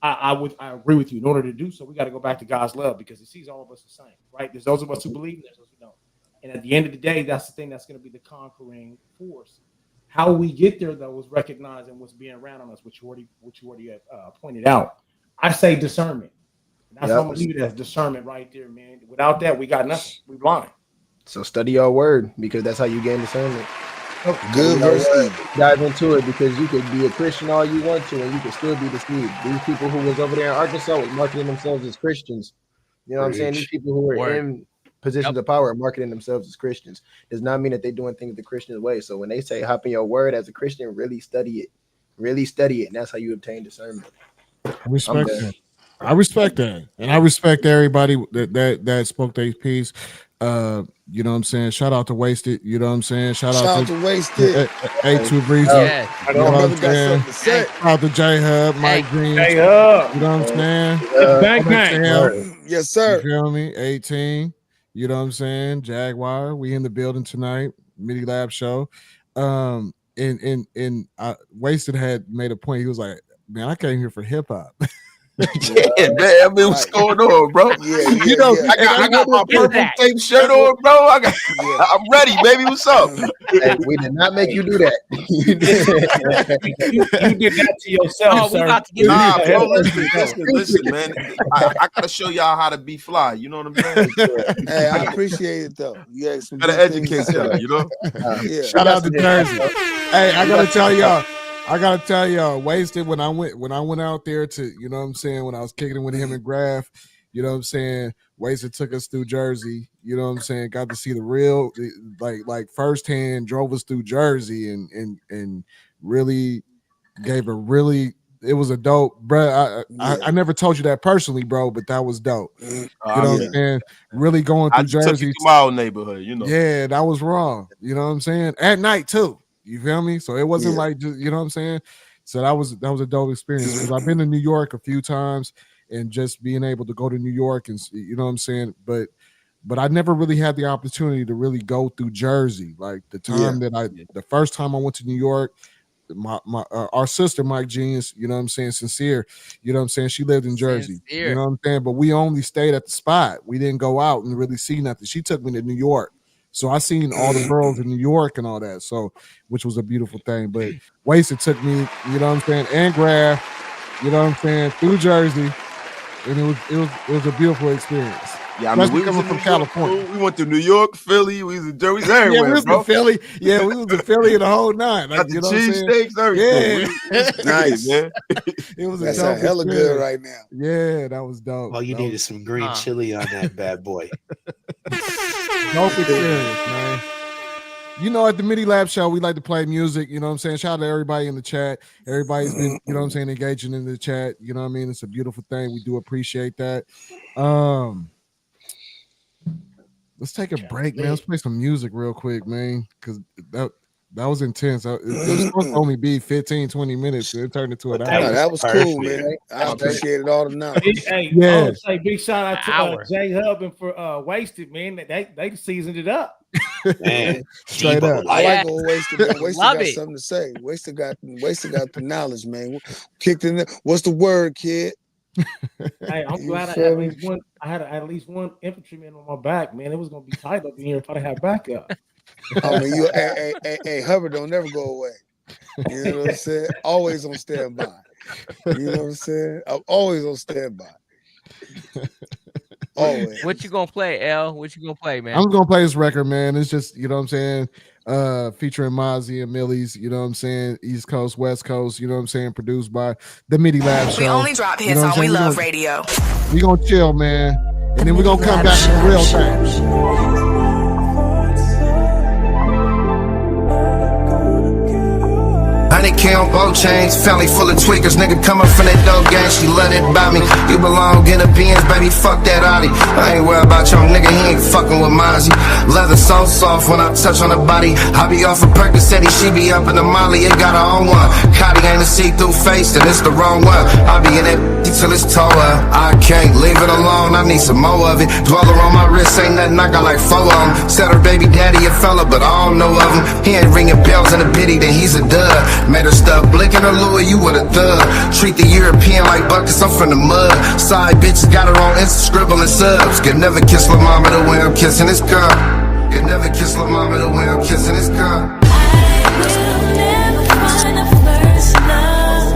G: I agree with you. In order to do so, we got to go back to God's love, because He sees all of us the same, right? There's those of us who believe, and there's those who don't. And at the end of the day, that's the thing that's going to be the conquering force. How we get there, though, is recognizing what's being around on us, which you already pointed out. I say discernment. And that's what I'm going to leave it as, discernment right there, man. Without that, we got nothing. We blind.
E: So study your word, because that's how you gain discernment.
B: Good versus
E: dive into it, because you could be a Christian all you want to, and you could still be deceived. These people who was over there in Arkansas was marketing themselves as Christians. You know what I'm saying? These people who were in positions of power marketing themselves as Christians does not mean that they're doing things the Christian way. So when they say hop in your word as a Christian, really study it, and that's how you obtain discernment.
C: I respect that, and I respect everybody that spoke their piece. You know what I'm saying? Shout out to Wasted. You know what I'm saying? Shout out to
B: Wasted.
C: A2 Breezy.
B: I know brother got something to say.
C: Shout out to J Hub, Mike Green.
G: J Hub.
C: You know what I'm saying?
B: Bang. Yes, sir.
C: You feel me? 18. You know what I'm saying? Jaguar. We in the building tonight. Midilab show. And Wasted had made a point. He was like, "Man, I came here for hip hop."
M: Yeah, man. I mean, what's going on, bro?
B: Yeah,
M: I got my purple tape shirt on, bro. I'm ready, baby. What's up?
E: Hey, we did not make you do that.
G: you did that to yourself, sir.
M: Bro, listen, man. I gotta show y'all how to be fly. You know what I'm saying?
B: Hey, I appreciate it though. You had some
M: gotta educate y'all, you know?
C: Shout out to Jersey. Hey, I gotta tell y'all, Wasted, when I went out there to, you know what I'm saying, when I was kicking it with him and Graf, you know what I'm saying, Wasted took us through Jersey, you know what I'm saying, got to see the real, like firsthand, drove us through Jersey and really gave it was a dope, bro. I never told you that personally, bro, but that was dope. You know what I'm saying? Really going through Jersey.
M: Took you to my old neighborhood, you know.
C: Yeah, that was wrong. You know what I'm saying? At night too. You feel me? So it wasn't like just, you know what I'm saying? So that was a dope experience, because I've been to New York a few times, and just being able to go to New York and, you know what I'm saying? But I never really had the opportunity to really go through Jersey. Like the time the first time I went to New York, our sister Mike Genius, you know what I'm saying, Sincere, you know what I'm saying, she lived in Jersey. You know what I'm saying? But we only stayed at the spot. We didn't go out and really see nothing. She took me to New York. So I seen all the boroughs in New York and all that, so which was a beautiful thing. But Wasted took me, you know what I'm saying, and Graf, you know what I'm saying, through Jersey, and it was a beautiful experience.
M: Yeah, I mean, we
C: coming from California.
M: We went to New York, Philly, we was in Jersey, everywhere.
C: Yeah, we was in Philly. Yeah, we was in Philly the whole night. Like,
M: you know cheesesteaks, everything.
C: Yeah,
B: nice,
M: man.
C: It was
B: that's a hella good right now.
C: Yeah, that was dope.
I: Well, you needed some green chili on that bad boy.
C: Dope experience, man. You know, at the Midilab show, we like to play music. You know what I'm saying? Shout out to everybody in the chat. Everybody's been, you know what I'm saying, engaging in the chat. You know what I mean? It's a beautiful thing. We do appreciate that. Let's take a break, man. Let's play some music real quick, man, because that was intense. It was supposed to only be 15, 20 minutes. It turned into an hour.
B: No, that was cool, man. I appreciated all the knowledge.
G: I would say big shout out to J Hub and for Wasted, man. They seasoned it up.
I: Man,
C: straight up.
B: I like old Wasted. Man. Wasted got something to say. Wasted got the knowledge, man. Kicked in there. What's the word, kid?
G: Hey, I'm glad I had at least one infantryman on my back, man. It was gonna be tight up in here if I had backup.
B: I mean, hey, Hubbard don't never go away. You know what I'm saying? Always on standby. You know what I'm saying? I'm always on standby. Always.
H: What you gonna play, L? What you gonna play, man?
C: I'm gonna play this record, man. It's just, you know what I'm saying, featuring Mozzie and Millie's, you know what I'm saying, East Coast, West Coast, you know what I'm saying, produced by the Midilab show.
N: We only drop hits on We Love Radio.
C: We gonna chill, man, and then we're gonna come back to the real thing.
O: 100K on both chains, family full of tweakers, nigga coming from that dope gang, she love it by me. You belong in the Benz, baby, fuck that Audi. I ain't worried about your nigga, he ain't fucking with Mozzie. Leather so soft when I touch on the body. I be off of Percocet, she be up in the Molly, it got her own one. Cotty ain't a see-through face, then it's the wrong one. I be in that till it's tore up. I can't leave it alone, I need some more of it. Dweller on my wrist, ain't nothing, I got like 4 of them. Said her baby daddy a fella, but I don't know of him. He ain't ringing bells in the pity, then he's a dud. Made her stuff blinking her Louis, you with a thug. Treat the European like buckets, I'm from the mud. Side bitches got her on Insta scribbling subs. Could never kiss my mama the way I'm kissing this girl. Could never kiss my mama the way I'm kissing this girl.
A: I will never find a first love,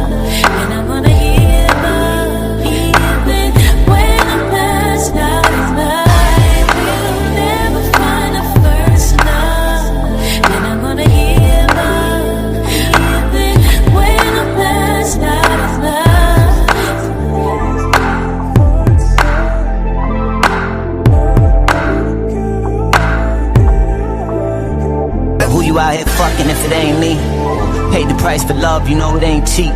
A: and I'm gonna give up even when I'm passed out in love. I will never find a first love, and I'm gonna give up even when I'm passed out in love.
P: Who you out here fucking if it ain't me? Paid the price for love, you know it ain't cheap.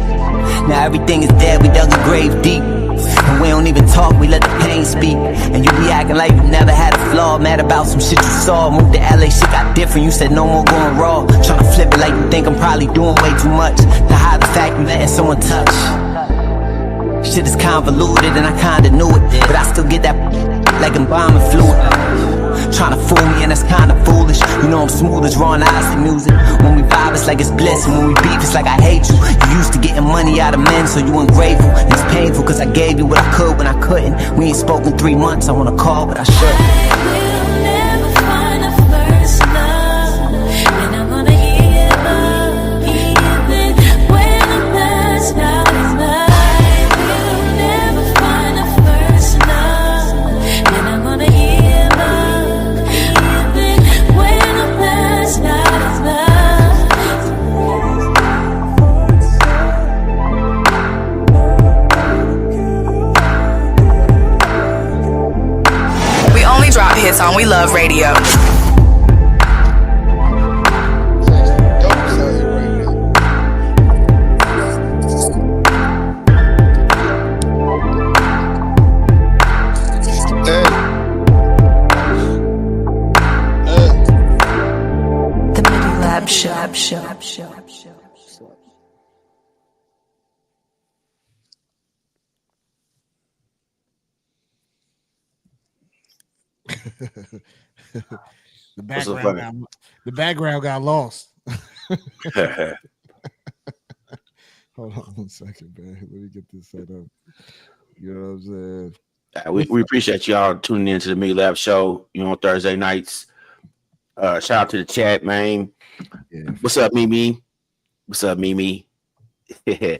P: Now everything is dead, we dug a grave deep. And we don't even talk, we let the pain speak. And you be acting like you never had a flaw. Mad about some shit you saw. Moved to LA, shit got different, you said no more going raw. Tryna flip it like you think I'm probably doing way too much to hide the fact I'm letting someone touch. Shit is convoluted and I kinda knew it, but I still get that like embalming fluid. Tryna fool me and that's kinda foolish. You know I'm smooth as raw and icy music. When we vibe it's like it's bliss, and when we beef it's like I hate you. You used to getting money out of men, so you ungrateful. And it's painful cause I gave you what I could when I couldn't. We ain't spoken 3 months, I wanna call but I shouldn't.
A: I will never find a first love, and I'm gonna give up even when I'm passed out in love. I will never find a first love, and I'm gonna give up even when I'm passed out in love.
N: We only drop hits on We Love Radio.
L: The Midilab Show.
C: The background got lost. Hold on 1 second, man. Let me get this set up. You know what I'm saying?
F: We appreciate y'all tuning in to the Midilab show, on Thursday nights. Shout out to the chat, man.
C: Yeah.
F: What's up, Mimi? What's up, Mimi? Hey,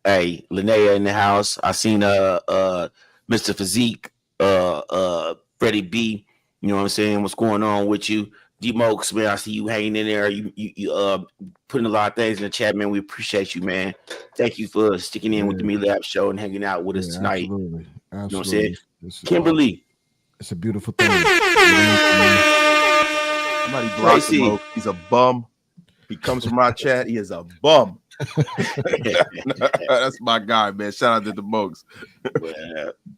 F: Linnea in the house. I seen Mr. Physique, Freddie B. You know what I'm saying? What's going on with you? D-Mokes, man, I see you hanging in there. You putting a lot of things in the chat, man. We appreciate you, man. Thank you for sticking in with the Midilab show and hanging out with us tonight.
C: Absolutely.
F: You know what I'm saying?
C: Kimberly. It's a beautiful thing.
M: Somebody blocked him. He's a bum. He comes from my chat. He is a bum. That's my guy, man. Shout out to the Mokes.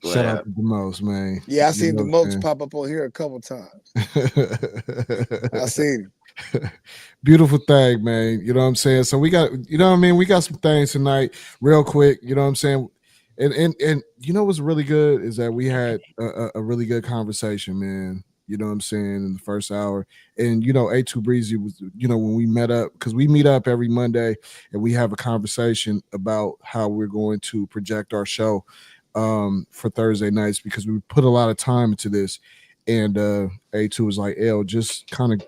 C: Shout out to the Mokes, man.
B: Yeah, I seen the Mokes pop up on here a couple times. I seen him.
C: Beautiful thing, man. You know what I'm saying? So we got, you know what I mean? We got some things tonight real quick. You know what I'm saying? And you know what's really good is that we had a really good conversation, man. You know what I'm saying, in the first hour. And, A2 Breezy was, when we met up, because we meet up every Monday and we have a conversation about how we're going to project our show for Thursday nights, because we put a lot of time into this. And A2 was like, L, just kind of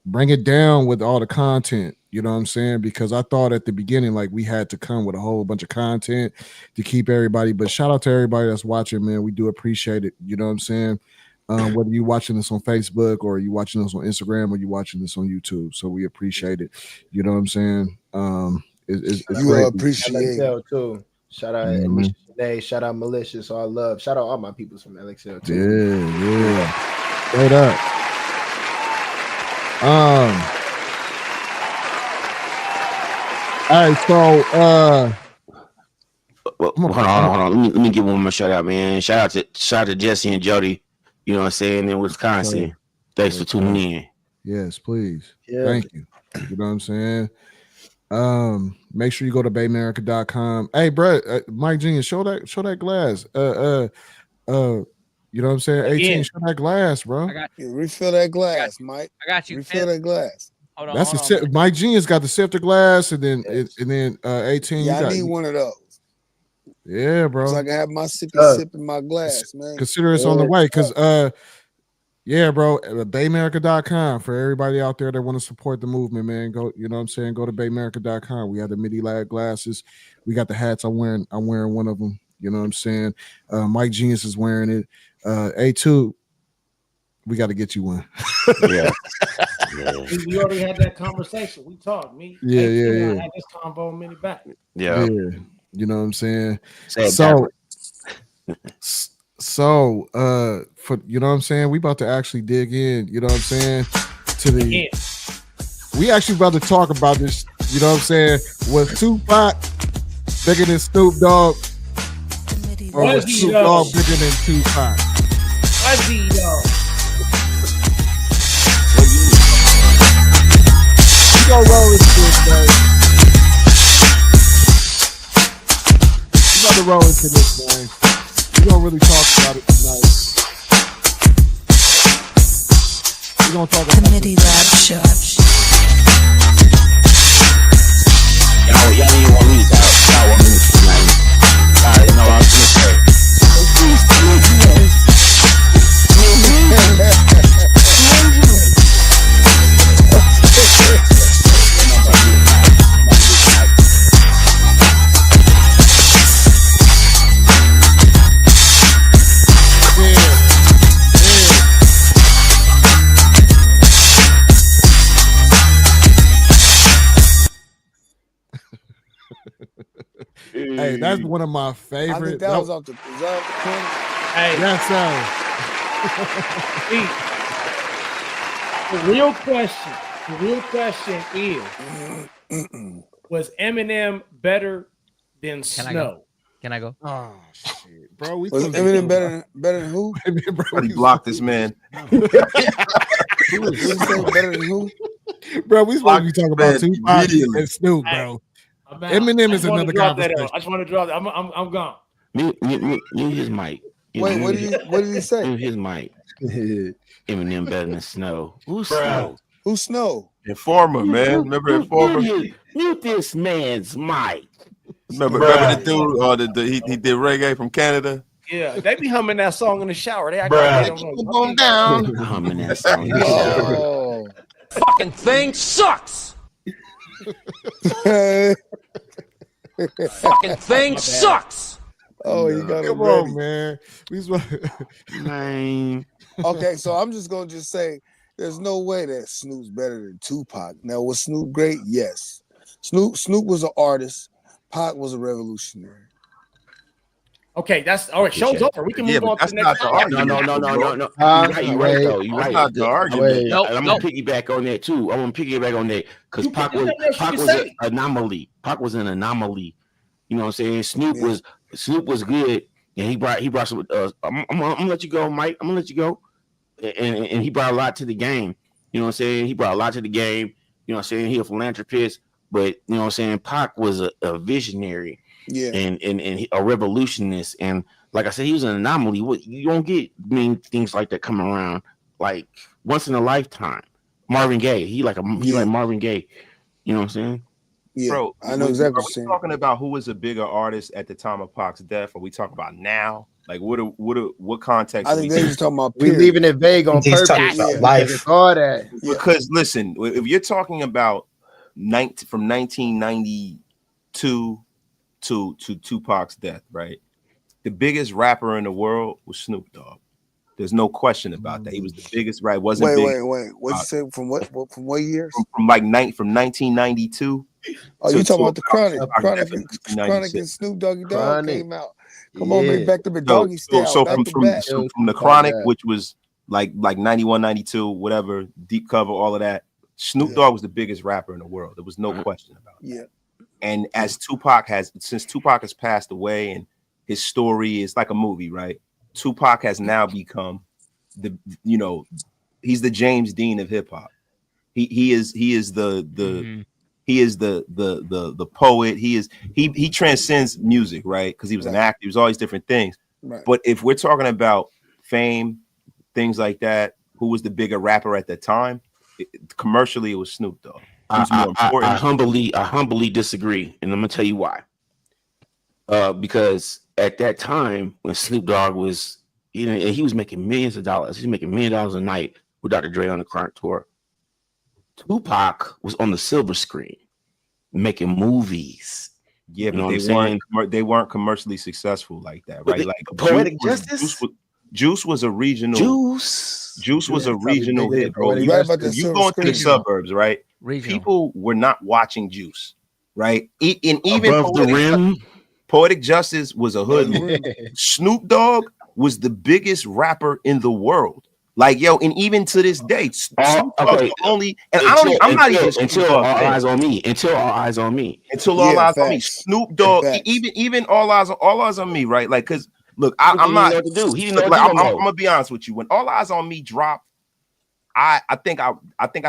C: bring it down with all the content. You know what I'm saying? Because I thought at the beginning, like, we had to come with a whole bunch of content to keep everybody. But shout out to everybody that's watching, man. We do appreciate it. You know what I'm saying? Whether you're watching this on Facebook or you're watching this on Instagram or you're watching this on YouTube. So we appreciate it. You know what I'm saying? It's
E: you
C: great.
E: Appreciate it too. Shout out Anisha Shanae, shout out Malicious, all love. Shout out all my peoples from LXL too.
C: Yeah. Straight up. All right, so
F: hold on. Let me give one more shout out, man. Shout out to Jesse and Jody. You know what I'm saying, in Wisconsin. Thanks for tuning in.
C: Yes, please.
E: Yeah.
C: Thank you. You know what I'm saying? Make sure you go to baymerica.com. Hey, bro, Mike Jr., show that glass. You know what I'm saying? 18, show that glass, bro.
B: Refill that glass, Mike.
H: I got you.
B: Refill that glass.
H: Hold on.
C: That's Mike Jr.'s got the sifter glass, and then 18.
B: Yeah, I need one of those.
C: Yeah, bro.
B: So I can have my sip in my glass, man.
C: Consider it's on the way, because Yeah, bro. Baymerica.com for everybody out there that want to support the movement, man. Go, you know what I'm saying? Go to Baymerica.com. We have the Midilab glasses. We got the hats. I'm wearing one of them. You know what I'm saying? Mike Genius is wearing it. A2, we got to get you one.
F: Yeah.
G: We already had that conversation. We talked.
C: Yeah.
G: I had this convo a minute back.
F: Yeah.
C: You know what I'm saying?
F: So
C: for you know what I'm saying, we about to actually dig in, you know what I'm saying, to the we actually about to talk about this, you know what I'm saying, was Tupac bigger than Snoop Dogg, or was Snoop Dogg bigger than Tupac?
G: Was he though?
C: We gonna roll into this, man. We about to roll into this, man. We don't really talk about it tonight. We're gonna talk about the
L: Midilab Show.
F: Y'all didn't want me to talk. Y'all want me to tonight. I already know I was gonna say.
C: Hey, that's one of my favorites.
B: I think that was off the corner.
G: Hey,
C: yes,
G: sir. The real question is, was Eminem better than Snow?
H: Can I go?
C: Oh shit, bro!
B: Was Eminem better than who?
M: Bro, he blocked this man.
B: Better than who?
C: Bro, we supposed to be talking about Tupac and Snoop, bro. Eminem is another conversation.
G: I just want to drop that. I'm gone.
F: Mute his mic.
B: Wait, what did he say?
F: Mute his mic. Eminem better than Snow. Who's Snow?
B: Who's Snow?
M: Informer, man. Remember Informer?
F: Mute this man's mic.
M: Remember the dude? He did reggae from Canada.
G: Yeah, they be humming that song in the shower. They
F: Keep on down. Humming that song in the shower.
B: Oh.
Q: Fucking thing sucks. Fucking thing sucks.
B: Oh, you got it.
C: Come on, man.
F: Man.
B: Okay, so I'm just gonna say there's no way that Snoop's better than Tupac. Now, was Snoop great? Yes. Snoop was an artist. Pac was a revolutionary.
G: Okay, that's all right. Show's over. We can move on to the next.
F: No. You're right though. You're right.
M: Not the argument.
F: I'm gonna piggyback on that too. I want to piggyback on that because Pac was an anomaly. Pac was an anomaly. You know what I'm saying? Snoop was good, and he brought some. I'm gonna let you go, Mike. I'm gonna let you go, and he brought a lot to the game. You know what I'm saying? He brought a lot to the game. You know what I'm saying? He a philanthropist, but you know what I'm saying? Pac was a visionary.
B: Yeah,
F: and a revolutionist, and like I said, he was an anomaly. You don't get things like that come around like once in a lifetime. Marvin Gaye, he like Marvin Gaye. You know what I'm saying?
B: Yeah,
M: bro.
B: I know exactly.
M: Are we talking about who was a bigger artist at the time of Pac's death? Or we talking about now? Like what context?
B: I think they're just talking about.
E: We leaving it vague on purpose.
I: Life.
E: All that.
M: Because listen, if you're talking about from 1992. To Tupac's death, right? The biggest rapper in the world was Snoop Dogg. There's no question about that. He was the biggest, right? Wait. What'd you say? From what years? From 1992.
B: Oh, you talking about the Chronic? Chronic and Snoop Doggy Dogg came out. Come on, man, back to the Doggy style.
M: So from the Chronic, which was like 91, 92, whatever, deep cover, all of that. Snoop Dogg was the biggest rapper in the world. There was no question about it.
B: Yeah.
M: And since Tupac has passed away and his story is like a movie, right? Tupac has now become he's the James Dean of hip hop. He is the poet. He transcends music, right? Because he was an actor. He was all these different things.
B: Right.
M: But if we're talking about fame, things like that, who was the bigger rapper at the time? Commercially, it was Snoop Dogg.
F: I humbly disagree, and I'm gonna tell you why. Because at that time, when Snoop Dogg was, He was making millions of dollars. He's making $1 million a night with Dr. Dre on the current tour. Tupac was on the silver screen making movies.
M: Yeah, but they weren't commercially successful like that, right? Like
F: Poetic Justice.
M: Juice was a regional. Juice was a regional hit, bro.
B: You right about that
M: you go into the suburbs, right? People were not watching Juice, right? And even Poetic Justice was a hood movie. Snoop Dogg was the biggest rapper in the world. Like, yo, and even to this day, Snoop Dogg only, and I'm not even
F: until All Eyes on Me. Until All Eyes on Me.
M: Until All Eyes on Me. Snoop Dogg, even All Eyes on Me, right? Like, cause look, I'm not. I'm gonna be honest with you. When All Eyes on Me dropped, I think I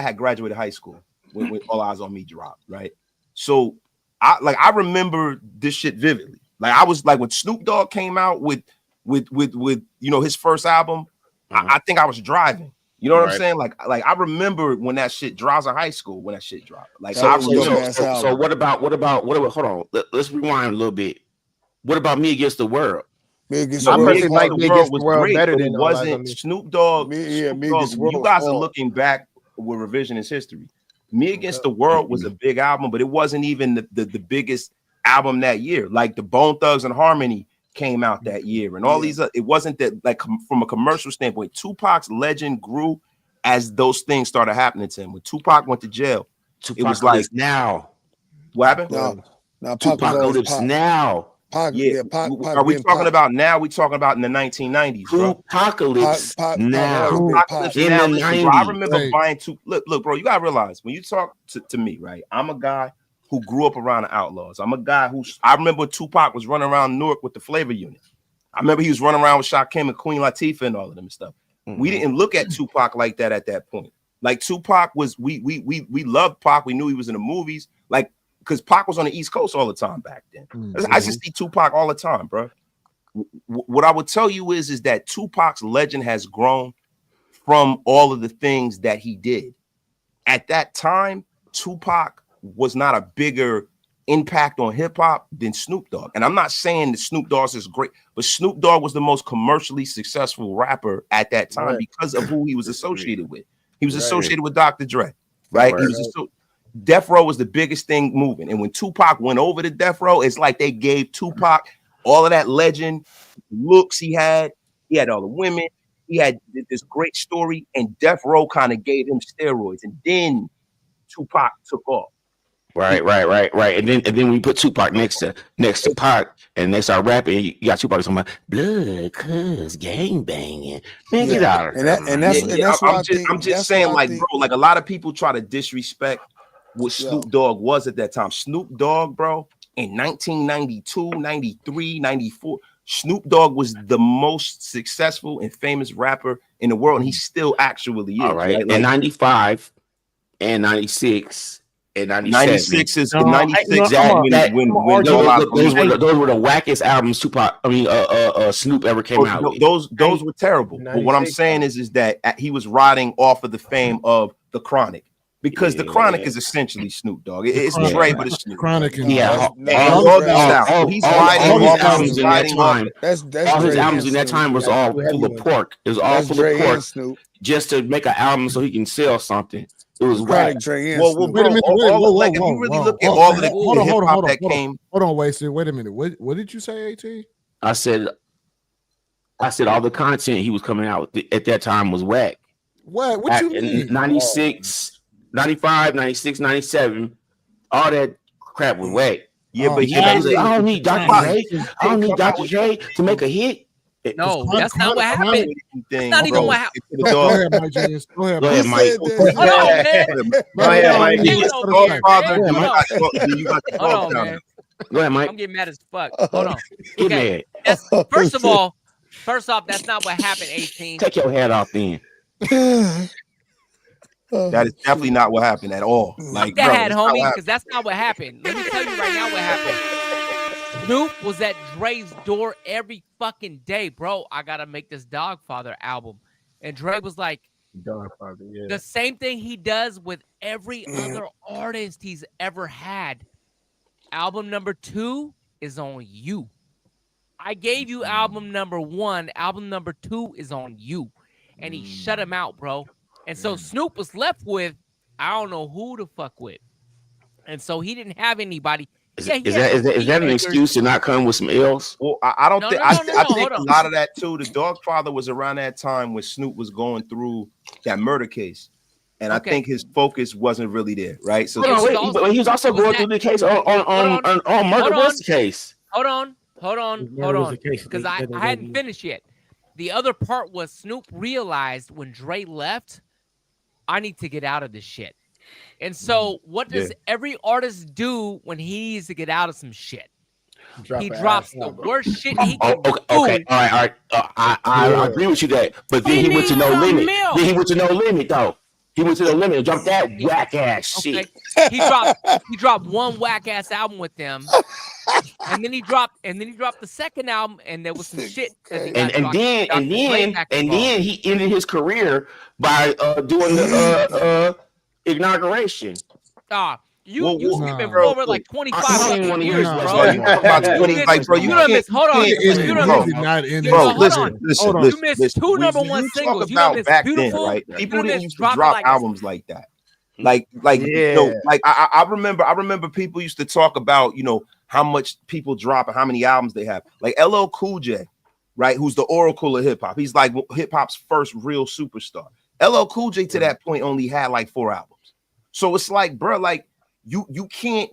M: had graduated high school when All Eyes on Me dropped, right? So I remember this shit vividly. Like I was like when Snoop Dogg came out with his first album. I think I was driving. You know what I'm saying? Like I remember when that shit drops in high school when that shit dropped. Like
F: so what about hold on. Let's rewind a little bit. What about Me Against the World?
E: I personally like Me Against the World better than
M: it wasn't Snoop Dogg. You guys are looking back with revisionist history. Me Against the World was a big album, but it wasn't even the biggest album that year. Like the Bone Thugs and Harmony came out that year, and all these. It wasn't that like from a commercial standpoint. Tupac's legend grew as those things started happening to him. When Tupac went to jail, it was like
F: now.
M: What happened?
B: No,
F: Tupac lives now.
M: Are we talking about now? We talking about in the 1990s, bro.
F: Apocalypse now.
M: In the 90s. Bro, I remember buying Look, bro. You gotta realize when you talk to me, right? I'm a guy who grew up around the Outlaws. I'm a guy I remember Tupac was running around Newark with the Flavor Unit. I remember he was running around with Shakim and Queen Latifah and all of them and stuff. Mm-hmm. We didn't look at Tupac like that at that point. Like Tupac was, we loved Pac. We knew he was in the movies, like because Pac was on the East Coast all the time back then. Mm-hmm. I just see Tupac all the time, bro. What I would tell you is that Tupac's legend has grown from all of the things that he did. At that time, Tupac was not a bigger impact on hip hop than Snoop Dogg. And I'm not saying that Snoop Dogg is great, but Snoop Dogg was the most commercially successful rapper at that time because of who he was associated with. He was associated with Dr. Dre, right? He was Death Row was the biggest thing moving. And when Tupac went over to Death Row, it's like they gave Tupac all of that legend, looks he had all the women, he had this great story, and Death Row kind of gave him steroids. And then Tupac took off.
F: Right. And then we put Tupac next to Pac, and they start rapping. You got Tupac talking about blood, cuz gang banging. Man, get out of here.
M: I'm just saying, like, bro, like a lot of people try to disrespect what Snoop Dogg was at that time. Snoop Dogg, bro, in 1992, 93, 94, Snoop Dogg was the most successful and famous rapper in the world, and he still actually is.
F: All right, like, 95 and 96. And
M: 96 is
F: when
M: those
F: were the wackest albums Snoop ever came out with.
M: Those were terrible. But what I'm saying is that he was riding off of the fame of The Chronic. Because The Chronic is essentially Snoop Dogg. It's Dre, but it's Snoop.
C: Chronic and
M: he's riding
F: all albums in that time. All his albums in that time was all full of pork. It was all full of pork just to make an album so he can sell something. It was whack.
C: Wait a minute.
M: Like if you really look at all of the hip hop that came.
C: Hold on, Wasted. Wait a minute. What did you say, AT?
F: I said all the content he was coming out with at that time was whack.
C: What you mean?
F: 96, 95, 96, 97, all that crap was whack.
M: Yeah, but
F: I don't need Dr. Dre. I don't need Dr. Dre to make a hit.
H: No, that's not what happened. That's not even what happened.
C: Go ahead, Mike. Go ahead,
F: Mike.
H: Hold on, man.
M: Go ahead, Mike.
F: Go ahead, Mike.
H: I'm getting mad as fuck. Hold on. Okay. First off, that's not what happened, 18.
F: Take your hat off then.
M: That is definitely not what happened at all. Like
H: that, homie, because that's not what happened. Let me tell you right now what happened. Snoop was at Dre's door every fucking day, bro. I gotta make this Dogfather album, and Dre was like,
E: Dogfather,
H: the same thing he does with every other artist he's ever had. Album number 2 is on you. I gave you album number 1. Album number 2 is on you. And he shut him out, bro. And so Snoop was left with, I don't know who to fuck with. And so he didn't have anybody.
F: Is that an excuse to not come with some L's?
M: Well, I don't think. I think a
H: on.
M: lot of that too. The Dogfather was around that time when Snoop was going through that murder case, and I think his focus wasn't really there, right? So
F: he was also going through the case on murder. What's the case?
H: Hold on, because I hadn't finished yet. The other part was Snoop realized when Dre left, I need to get out of this shit. And so what does every artist do when he needs to get out of some shit? He drops the worst shit he can do.
F: Okay, all right. I agree with you that. But then he went to No Limit. Then he went to No Limit, though. He went to No Limit and dropped that whack ass shit.
H: He dropped one whack ass album with them. And then he dropped the second album, and there was some shit.
F: And then he ended his career by doing the inauguration.
H: You've been over like 25 years, bro.
M: You missed.
H: Hold on.
M: Listen.
H: You missed 2 number 1 singles. You missed
M: back
H: Beautiful.
M: then, right? People didn't used to drop albums like that. I remember people used to talk about, how much people drop and how many albums they have. Like LL Cool J, right? Who's the oracle of hip hop. He's like hip hop's first real superstar. LL Cool J to that point only had like 4 albums. So it's like, bro, like you can't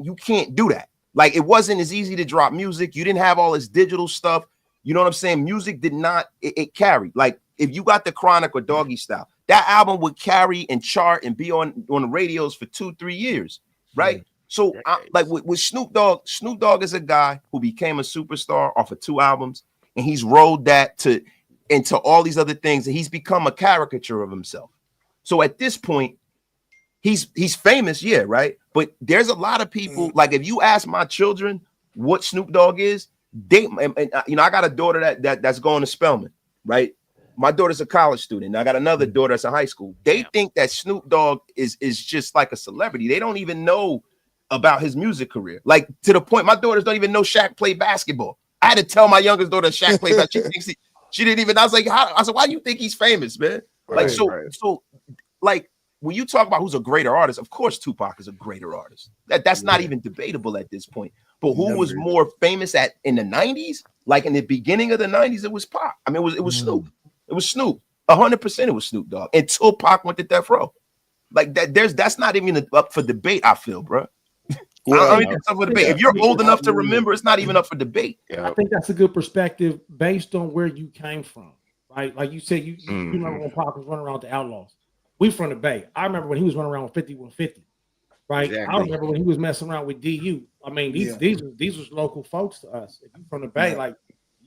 M: do that. Like it wasn't as easy to drop music. You didn't have all this digital stuff. You know what I'm saying? Music did not, it carried. Like if you got the Chronic or Doggy Style, that album would carry and chart and be on the radios for 2-3 years, right? So like with Snoop Dogg is a guy who became a superstar off of 2 albums, and he's rolled that into all these other things, and he's become a caricature of himself. So at this point, he's famous, yeah, right? But there's a lot of people, like if you ask my children what Snoop Dogg is, I got a daughter that's going to Spelman, right? My daughter's a college student. I got another daughter that's in high school. They think that Snoop Dogg is just like a celebrity. They don't even know about his music career. Like to the point, my daughters don't even know Shaq played basketball. I had to tell my youngest daughter Shaq played basketball. She didn't even. I was like, I said, why do you think he's famous, man? So like when you talk about who's a greater artist, of course Tupac is a greater artist. That's not even debatable at this point. But who was more famous in the 90s? Like in the beginning of the 90s, it was Pac. I mean, it was Snoop. It was Snoop. 100% it was Snoop Dogg until Pac went to Death Row. Like that's not even up for debate, I feel, bro. It's up for debate. If you're old enough to remember, it's not even up for debate.
G: I think that's a good perspective based on where you came from, right? Like you said, you remember when Pac was running around with the Outlaws. We from the Bay. I remember when he was running around with 5150, right? Exactly. I remember when he was messing around with DU. I mean, these was local folks to us. If you from the Bay, like,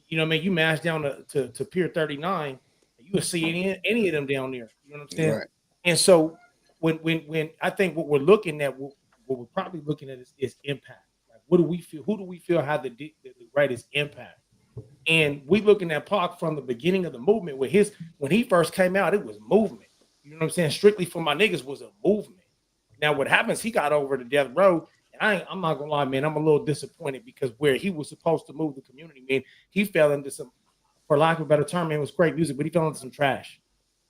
G: you know what I mean? You mash down to Pier 39, you would see any of them down there. You know what I'm saying? Right. And so when I think what we're looking at, what we're probably looking at is impact. Like, what do we feel? Who do we feel had the greatest impact? And we looking at Pac from the beginning of the movement when he first came out, it was movement. You know what I'm saying? Strictly for my niggas was a movement. Now what happens? He got over to Death Row, and I'm not gonna lie, man. I'm a little disappointed because where he was supposed to move the community, man, he fell into some, for lack of a better term, man, it was great music, but he fell into some trash.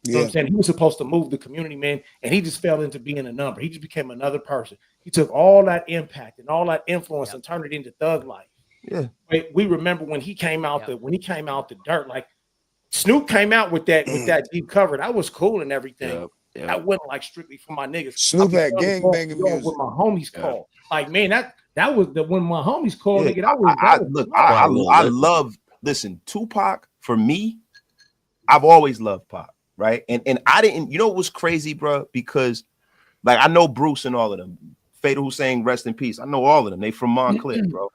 G: You know what I'm saying? He was supposed to move the community, man, and he just fell into being a number. He just became another person. He took all that impact and all that influence and turned it into thug life.
M: Yeah.
G: We remember when he came out the dirt, like Snoop came out with that deep cover. That was cool and everything. That wasn't like strictly for my niggas.
B: Snoop had gangbanging music.
G: What my homies called. Like, man, that was when my homies called.
M: Yeah.
G: Nigga,
M: I love. Listen, Tupac for me. I've always loved Pac, right? And I didn't. You know what was crazy, bro? Because like I know Bruce and all of them. Fatal Hussein, rest in peace. I know all of them. They from Montclair, bro.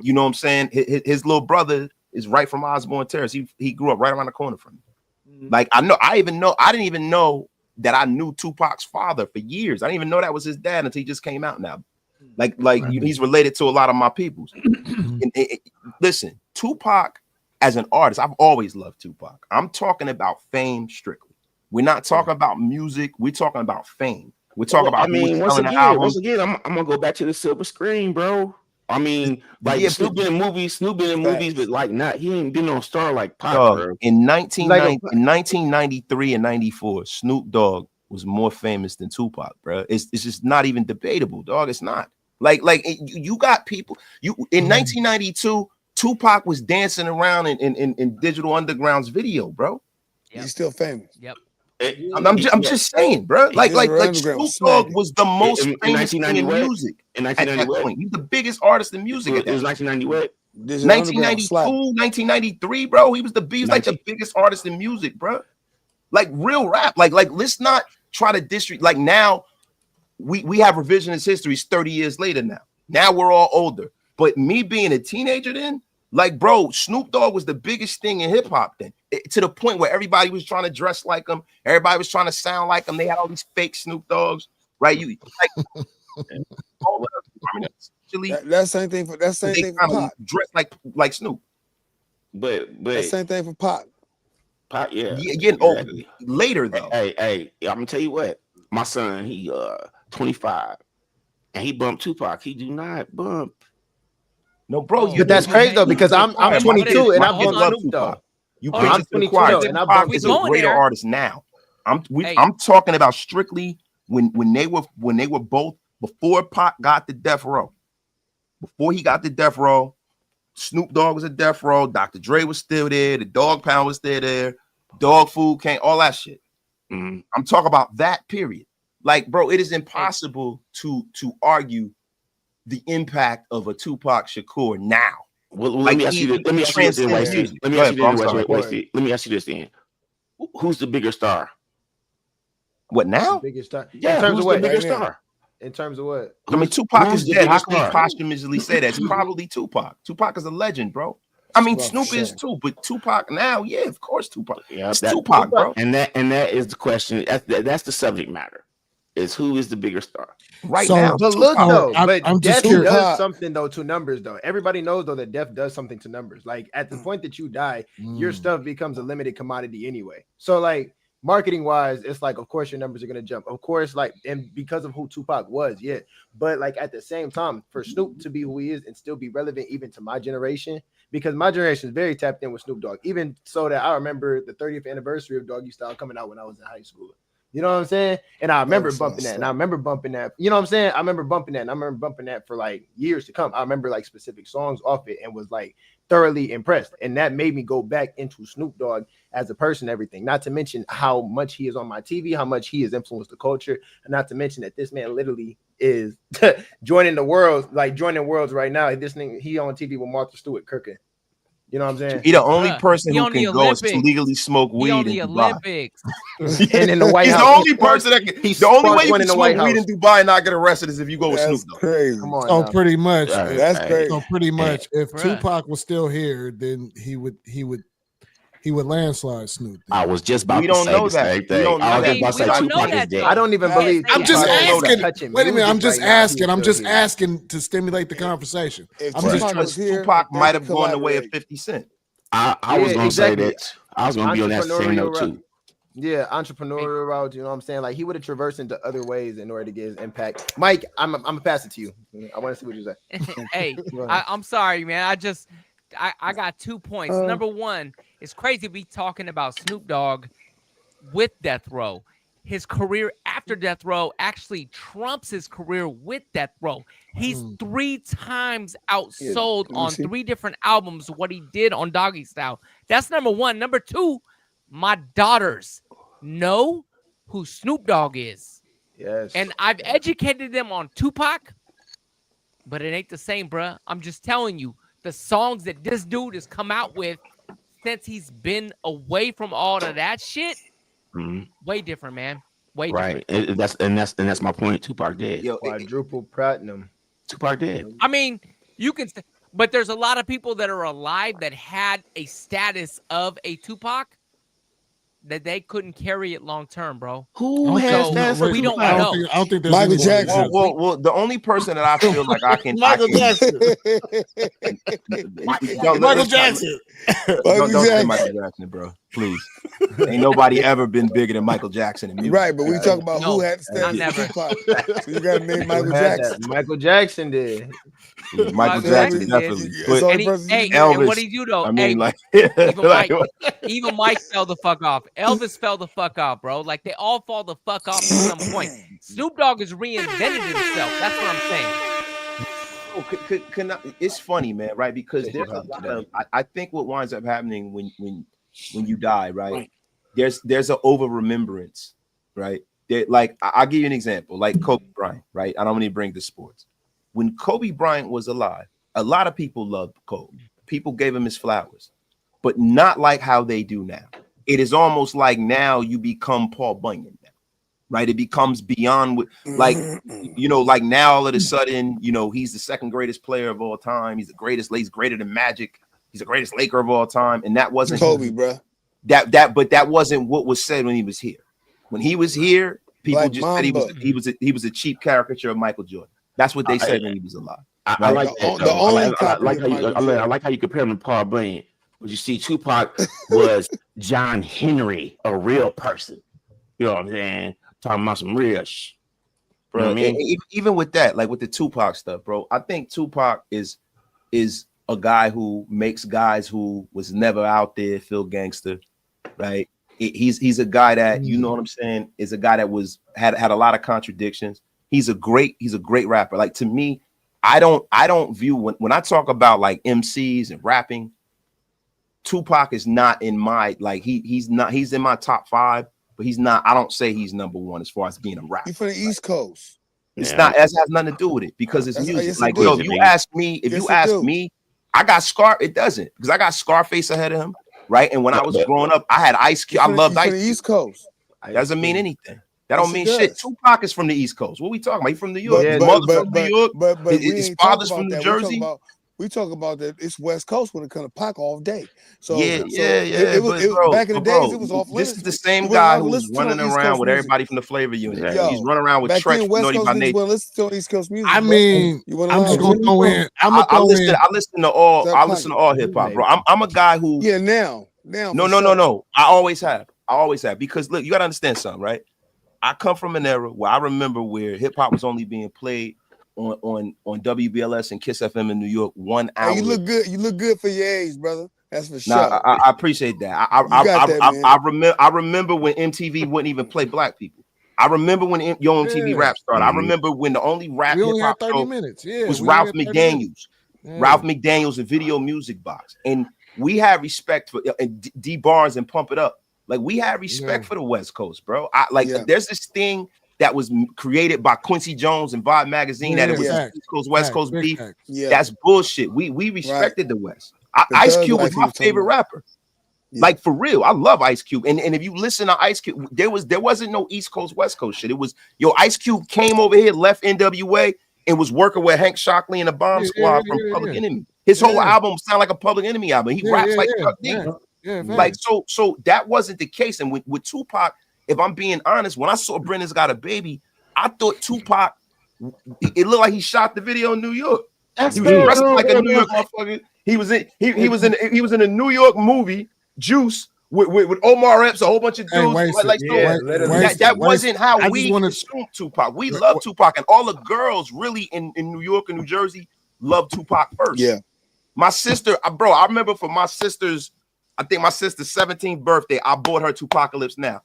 M: You know what I'm saying? His little brother is right from Osborne Terrace. He grew up right around the corner from me. Like I didn't even know that I knew Tupac's father for years. I didn't even know that was his dad until he just came out now. Like he's related to a lot of my peoples. Listen, Tupac as an artist, I've always loved Tupac. I'm talking about fame strictly. We're not talking about music. We're talking about fame. We're talking about.
F: I mean, once again, I'm gonna go back to the silver screen, bro. I mean, like Snoop been in movies, but like he ain't been on star like Pac.
M: In 1993 and 94, Snoop Dogg was more famous than Tupac, bro. It's just not even debatable, dog. It's not. Like you got people. In 1992, Tupac was dancing around in Digital Underground's video, bro.
B: Yep. He's still famous.
H: Yep.
M: I'm just saying, bro. Like Snoop Dogg was the most famous thing in music
F: in
M: at that point. He's the biggest artist in music. It
F: was 1990.
M: 1992, 1993, bro. He was like the biggest artist in music, bro. Like real rap. Like let's not try to district. Like now, we have revisionist histories 30 years later now. Now we're all older. But me being a teenager then, like, bro, Snoop Dogg was the biggest thing in hip hop then. To the point where everybody was trying to dress like him, everybody was trying to sound like him. They had all these fake Snoop Dogs, right? You like
B: that same thing for Pac.
M: Dress like Snoop.
F: But
B: that same thing for Pac.
F: Pac, yeah.
M: Exactly. Later though.
F: Hey, I'm gonna tell you what. My son, he 25, and he bumped Tupac. He do not bump.
M: No, bro.
E: But that's crazy though, because I'm 22 and I bump Snoop Dogg.
M: I'm 22 and Tupac is a greater artist now. I'm talking about strictly when they were both before Pac got to death row. Before he got to death row, Snoop Dogg was at death row. Dr. Dre was still there. The Dog Pound was still there. Dog Food came. All that shit. I'm talking about that period. Like, bro, it is impossible to argue the impact of a Tupac Shakur now.
F: Well, let me ask you this. Let me ask you this then. Who's the bigger star?
M: What now?
E: Biggest star.
F: Yeah,
E: in terms
F: who's
E: of what?
F: the bigger star?
E: In terms of what?
M: I mean, Tupac is dead. How can you posthumously say that? It's probably Tupac. Tupac is a legend, bro. I mean, Snoop is too, but Tupac now, yeah, of course, Tupac.
F: Yeah,
M: it's Tupac, bro.
F: And that is the question. That's the subject matter. Is who is the bigger star
M: right now?
E: But look though,
C: I'm
E: death
C: just
E: does something though to numbers though. Everybody knows though that death does something to numbers. Like at the point that you die, your stuff becomes a limited commodity anyway. So like marketing wise, it's like of course your numbers are gonna jump. Of course, like and because of who Tupac was, yeah. But like at the same time, for Snoop to be who he is and still be relevant even to my generation, because my generation is very tapped in with Snoop Dogg. Even so that I remember the 30th anniversary of Doggy Style coming out when I was in high school. You know what I'm saying? And I remember bumping that. And I remember bumping that. You know what I'm saying? I remember bumping that. And I remember bumping that for like years to come. I remember like specific songs off it and was like thoroughly impressed. And that made me go back into Snoop Dogg as a person, everything. Not to mention how much he is on my TV, how much he has influenced the culture. And not to mention that this man literally is joining worlds right now. This thing, he on TV with Martha Stewart cooking. You know what I'm saying?
M: He the only person who can go and legally smoke weed in the
H: Olympics.
E: And in the White
M: He's
E: House.
M: the only person that can. The only way you can smoke weed in Dubai and not get arrested is if you go with Snoop Dogg.
B: Crazy.
E: Come on.
C: So pretty much,
B: that's crazy.
C: So pretty much, if Tupac was still here, then he would landslide Snoop.
F: I was just about
M: we
F: to
M: don't
F: say
M: know
F: the
M: that.
F: same
M: We
F: thing.
M: don't know
F: I was
M: that.
F: just about to say Tupac is dead.
E: I don't even believe.
C: I'm just asking. Wait a minute. I'm
E: music
C: just
E: right now,
C: asking.
E: he's
C: I'm
E: still
C: just
E: here.
C: asking to stimulate the conversation.
B: If
C: I'm just
B: Tupac was here,
M: Tupac
B: they
M: might
B: could
M: have gone the way of
B: collaborate.
M: 50 Cent.
F: I was gonna say
E: exactly.
F: that. I was gonna be on that same note too.
E: Yeah, entrepreneurial route. You know what I'm saying? Like he would have traversed into other ways in order to get his impact. Mike, I'm gonna pass it to you. I want to see what you say.
H: Hey, I'm sorry, man. I got 2 points. Number one, it's crazy to be talking about Snoop Dogg with Death Row. His career after Death Row actually trumps his career with Death Row. He's 3 times outsold on 3 different albums what he did on Doggy Style. That's number one. Number two, my daughters know who Snoop Dogg is.
E: Yes.
H: And I've educated them on Tupac, but it ain't the same, bruh. I'm just telling you, the songs that this dude has come out with since he's been away from all of that shit, way different, man. Way different.
F: Right. And that's my point. Tupac dead.
E: Yo, quadruple platinum.
F: Tupac dead.
H: I mean, you can, but there's a lot of people that are alive that had a status of a Tupac that they couldn't carry it long term, bro.
F: Who has that?
H: We don't know.
C: I don't think there's
B: Michael Jackson.
M: Well, the only person that I feel like I can
C: Michael Jackson.
M: Michael
C: Jackson.
M: Don't say Michael Jackson, bro. Please. Ain't nobody ever been bigger than Michael Jackson in music.
B: Right, but we talk about who had to stand
H: never.
B: Tupac. So you got to name Michael
E: Jackson.
B: Jackson.
E: Michael Jackson did.
M: Yeah, Michael Jackson definitely.
B: But
H: And what did you do?
M: I mean, like,
H: even Mike fell the fuck off. Elvis fell the fuck off, bro. Like they all fall the fuck off at some point. Snoop Dogg has reinvented himself. That's what I'm saying.
M: It's funny, man, right? Because there's a lot of, I think what winds up happening when you die, right? There's an over remembrance, right? Like I'll give you an example, like Kobe Bryant, right? I don't want to bring the sports. When Kobe Bryant was alive, a lot of people loved Kobe. People gave him his flowers, but not like how they do now. It is almost like now you become Paul Bunyan now, right? It becomes beyond like, like now all of a sudden, he's the second greatest player of all time. He's the greatest, he's greater than Magic. He's the greatest Laker of all time. And that wasn't
B: Kobe, bro.
M: But that wasn't what was said when he was here. When he was here, people
B: like
M: just said he was a cheap caricature of Michael Jordan. That's what they said when he was alive.
F: I like that. I like how you compare him to Paul Bunyan. But you see, Tupac was John Henry, a real person. You know what I'm saying? Talking about some real shit.
M: Bro, you know what I mean? Even with that, like with the Tupac stuff, bro, I think Tupac is a guy who makes guys who was never out there feel gangster, right? He's a guy that, you know what I'm saying, is a guy that had a lot of contradictions. He's a great rapper. Like, to me, I don't view when I talk about like MCs and rapping, Tupac is not in my, like, he's in my top 5, but he's not. I don't say he's number 1 as far as being a rapper.
B: He's from the East Coast.
M: It's not. It has nothing to do with it because it's music.
B: Yes,
M: like,
B: if
M: you ask me, I got It doesn't, because I got Scarface ahead of him, right? And when I was growing up, I had Ice Cube. I loved Ice Cube.
B: East Coast.
M: That doesn't mean anything. That don't mean shit. Tupac is from the East Coast. What are we talking about? He's from New York. His mother's from New York.
B: But
M: his father's from New Jersey.
B: We talk about that. It's West Coast when it comes to Pac all day. So
M: It was back in the days. It was off limits. This is the same guy who was running around with everybody from the Flavor Unit. He's running around with Trek.
B: Listen to East Coast music.
C: I mean, I'm just gonna go in.
M: I listen to all hip hop, bro. I'm a guy who.
B: Yeah, now.
M: No. I always have because look, you gotta understand something, right? I come from an era where I remember where hip hop was only being played on WBLS and Kiss FM in New York 1 hour.
B: Hey, you look good. You look good for your age, brother. That's for sure.
M: I appreciate that. I remember when MTV wouldn't even play black people. I remember when Yo MTV Rap started. I remember when the only rap hip hop show was Ralph McDaniels. Ralph McDaniels and Video Music Box. And we had respect for D Barnes and Pump It Up. Like, we had respect for the West Coast, bro. There's this thing that was created by Quincy Jones and Vibe Magazine that it was East Coast, West Coast beef. That's bullshit. We respected the West. Ice Cube was my favorite rapper. Like, for real. I love Ice Cube. And if you listen to Ice Cube, there wasn't no East Coast, West Coast shit. It was, Ice Cube came over here, left NWA, and was working with Hank Shockley and the Bomb Squad from Public Enemy. His whole album sounded like a Public Enemy album. He raps like Chuck D. Like, so that wasn't the case. And with Tupac, if I'm being honest, when I saw Brenda's Got a Baby, I thought Tupac, it looked like he shot the video in New York. He was dressed like a New York motherfucker. He was in a New York movie, Juice, with Omar Epps, a whole bunch of dudes. That wasn't how we consumed Tupac. We love Tupac, and all the girls really in New York and New Jersey love Tupac first. Yeah. My sister, bro, I remember for my sister's 17th birthday, I bought her Tupacalypse Now.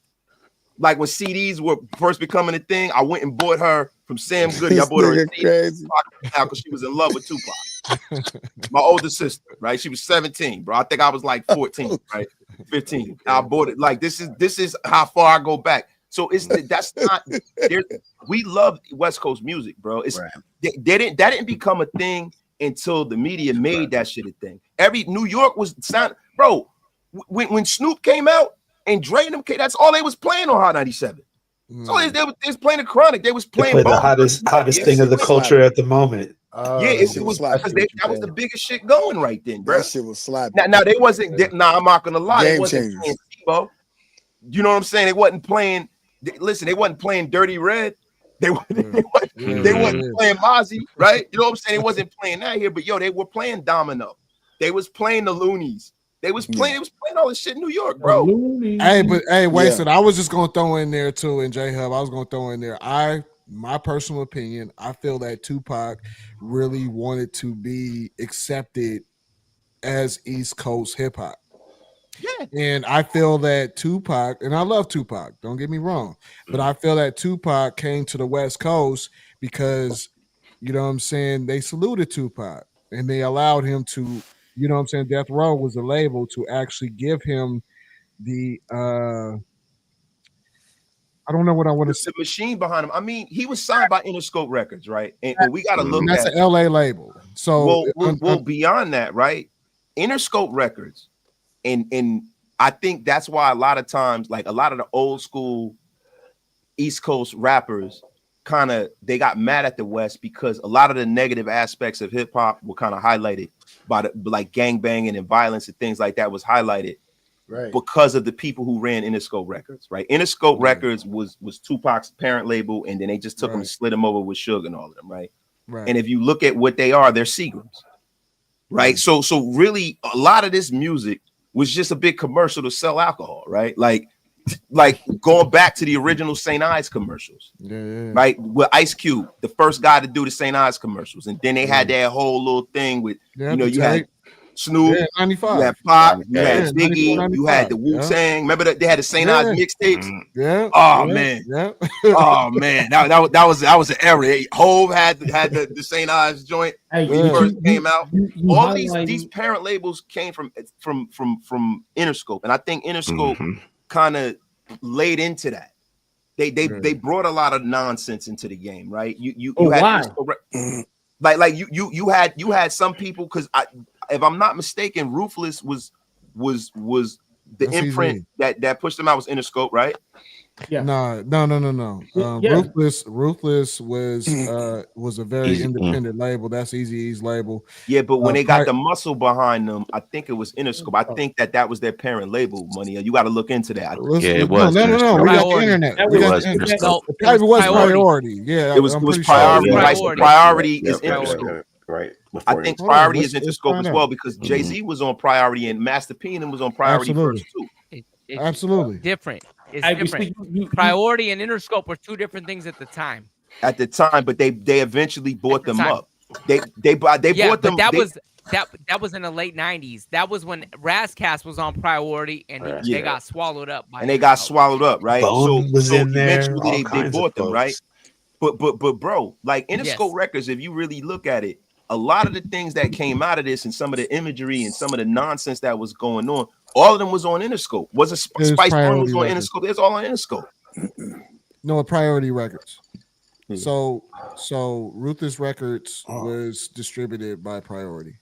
M: Like, when CDs were first becoming a thing, I went and bought her from Sam Goody. I bought her a CD because she was in love with Tupac. My older sister, right? She was 17, bro. I think I was like 14, right? 15. I bought it. Like, this is how far I go back. So that's not. We love West Coast music, bro. That didn't become a thing until the media made that shit a thing. New York was sound, bro. When Snoop came out and Dre and them, that's all they was playing on Hot 97. So they was playing the Chronic. They was playing
I: the hottest thing of the culture at the moment.
M: It was because that was the biggest shit going right then, bro.
B: That shit was slapping.
M: Now they wasn't. I'm not gonna lie. They wasn't playing Tebow. You know what I'm saying? They wasn't playing. Listen, they wasn't playing Dirty Red. They wasn't playing Mozzie, right? You know what I'm saying? They wasn't playing that here, but they were playing Domino. They was playing the Loonies. They was playing all this shit in New York, bro.
C: Hey, Wasted. I was just gonna throw in there too, and J Hub, I was gonna throw in there. My personal opinion, I feel that Tupac really wanted to be accepted as East Coast hip hop.
M: Yeah.
C: And I feel that Tupac, and I love Tupac, don't get me wrong, but I feel that Tupac came to the West Coast because, you know what I'm saying, they saluted Tupac and they allowed him to, you know what I'm saying, Death Row was the label to actually give him the I don't know what I want to say.
M: The machine behind him. I mean, he was signed by Interscope Records, right? And we got to look
C: and that's
M: at
C: an LA label. So
M: well, beyond that, right? Interscope Records, and I think that's why a lot of times, like a lot of the old school East Coast rappers, they got mad at the West because a lot of the negative aspects of hip hop were kind of highlighted by the like gangbanging and violence and things like that was highlighted. Right. Because of the people who ran Interscope Records, right? Interscope Records was Tupac's parent label, and then they just took him and slid him over with Suge and all of them, right?
C: Right.
M: And if you look at what they are, they're Seagrams, right? So really, a lot of this music was just a big commercial to sell alcohol, right? Like going back to the original St. Ives commercials, right? With Ice Cube, the first guy to do the St. Ives commercials, and then they had that whole little thing with, you had Snoop,
C: 95.
M: You had Pop, you had Biggie, you had the Wu-Tang. Remember that they had the St. Ives mixtapes?
C: Yeah.
M: Oh man. Oh man. That was an era. Hove had the St. Ives joint when he first came out. All these parent labels came from Interscope, and I think Interscope kind of laid into that. They brought a lot of nonsense into the game, right? You had you had some people, because if I'm not mistaken, Ruthless was the imprint that pushed them out was Interscope, right?
C: Yeah. No. Ruthless was a very independent label. That's Eazy-E's label.
M: Yeah, but when they got the muscle behind them, I think it was Interscope. I think that was their parent label. Money, you got to look into that.
C: It was. No. We got the internet. It probably was Priority. Yeah,
M: it was Priority. Right? So Priority is Interscope.
I: Right.
M: I think Priority is Interscope as well, because Jay-Z was on Priority and Master P and was on Priority first too.
C: Absolutely
H: different. It's different. Priority and Interscope were two different things at the time.
M: But they eventually bought them up. They bought them.
H: That was in the late 90s. That was when Razcast was on Priority, and they got swallowed up.
M: They got swallowed up, right?
I: Bone was in there.
M: Eventually they bought them, right? But bro, like Interscope Records, if you really look at it, a lot of the things that came out of this and some of the imagery and some of the nonsense that was going on, all of them was on Interscope. Wasn't Spice One was on Interscope? It's all on Interscope.
C: No, Priority Records. So Ruthless Records was distributed by Priority.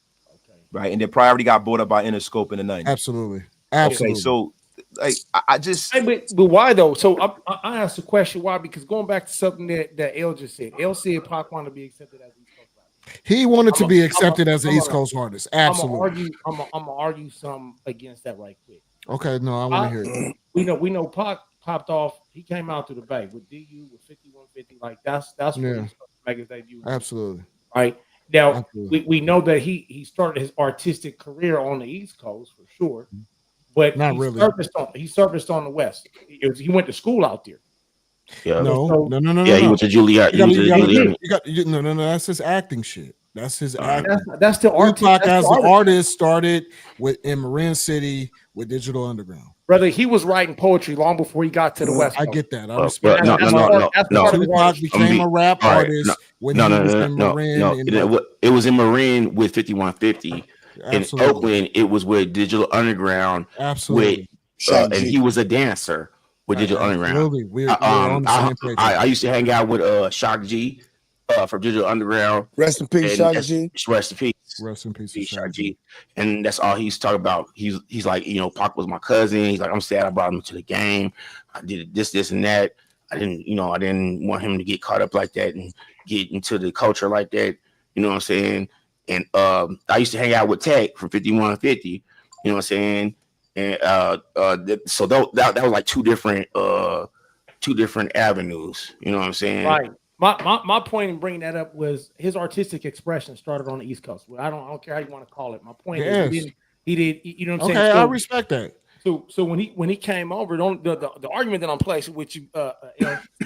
M: Right, and then Priority got bought up by Interscope in the 90s.
C: Absolutely.
M: Okay, so like I just
G: but why though? So I asked the question why, because going back to something that L just said. L said Pac wanted to be accepted as East Coast rapper.
C: He wanted to be accepted as an East Coast artist. Absolutely.
G: I'm gonna argue some against that right quick.
C: Okay, no, I want to hear it.
G: We know Pac popped off. He came out through the Bay with DU with 5150. Like that's what make his debut.
C: Absolutely.
G: Right. Now we know that he started his artistic career on the East Coast for sure, but he serviced on the West. He went to school out there.
F: Yeah.
C: No.
F: Yeah, he went to Juilliard.
C: No. That's his acting shit. That's his acting.
G: That's the art.
C: Tupac as an artist started in Marin City with Digital Underground.
G: Brother, he was writing poetry long before he got to the West Coast.
C: I get that. I respect that.
F: No.
C: Tupac became a rap artist when he was in Marin.
F: It was in Marin with 5150. In Oakland, it was with Digital Underground.
C: Absolutely.
F: And he was a dancer with Digital Underground.
C: Absolutely. We're on the same page.
F: I used to hang out with Shock G from Digital Underground.
B: Rest in peace, Shock G.
F: Rest in peace.
C: Rest in peace,
F: Shock G. And that's all he's talking about. He's like, Pac was my cousin. He's like, I'm sad I brought him to the game. I did this, and that. I didn't want him to get caught up like that and get into the culture like that. You know what I'm saying? And I used to hang out with Tech from 5150. You know what I'm saying? And so that was like two different avenues. You know what I'm saying?
G: Right. My point in bringing that up was his artistic expression started on the East Coast. I don't care how you want to call it. My point is He did. You know what I'm
C: Okay,
G: saying? So,
C: I respect that.
G: So when he came over, the argument that I'm placing with you,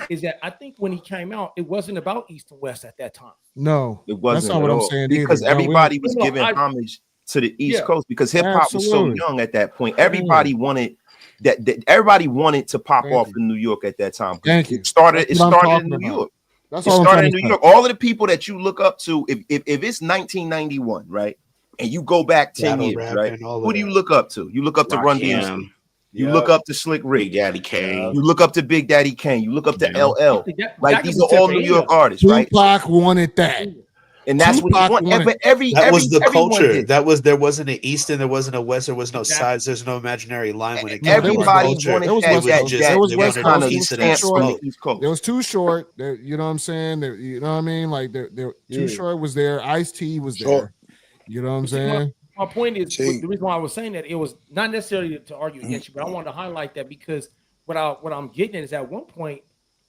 G: is that I think when he came out, it wasn't about East and West at that time.
C: No,
M: it wasn't
C: that's not
M: at
C: what I'm
M: all
C: saying
M: because
C: either.
M: everybody was giving homage to the East Coast because hip hop was so young at that point. Everybody wanted that everybody wanted to pop off in New York at that time.
C: Thank you.
M: It started in New York.
C: That's
M: it
C: all
M: started
C: I'm
M: in New York. All of the people that you look up to, if it's 1991, right, and you go back 10 years, right, who do you look up to? You look up to Run DMC. You look up to Slick Rick,
F: Big Daddy Kane.
M: You look up to Big Daddy Kane. You look up to LL. Like these are all New York artists, right?
C: Tupac wanted that,
M: and that's what he wanted.
I: That was the culture.
M: Did.
I: There wasn't an East and there wasn't a West. There was no sides. There's no imaginary line when it came
M: everybody
I: to
M: wanted
C: that
M: East Coast.
C: There was Too Short. You know what I'm saying? You know what I mean? Like Too Short was there. Ice-T was there. You know what I'm saying?
G: My point is the reason why I was saying that it was not necessarily to argue against you, but I wanted to highlight that because what I'm getting at is at one point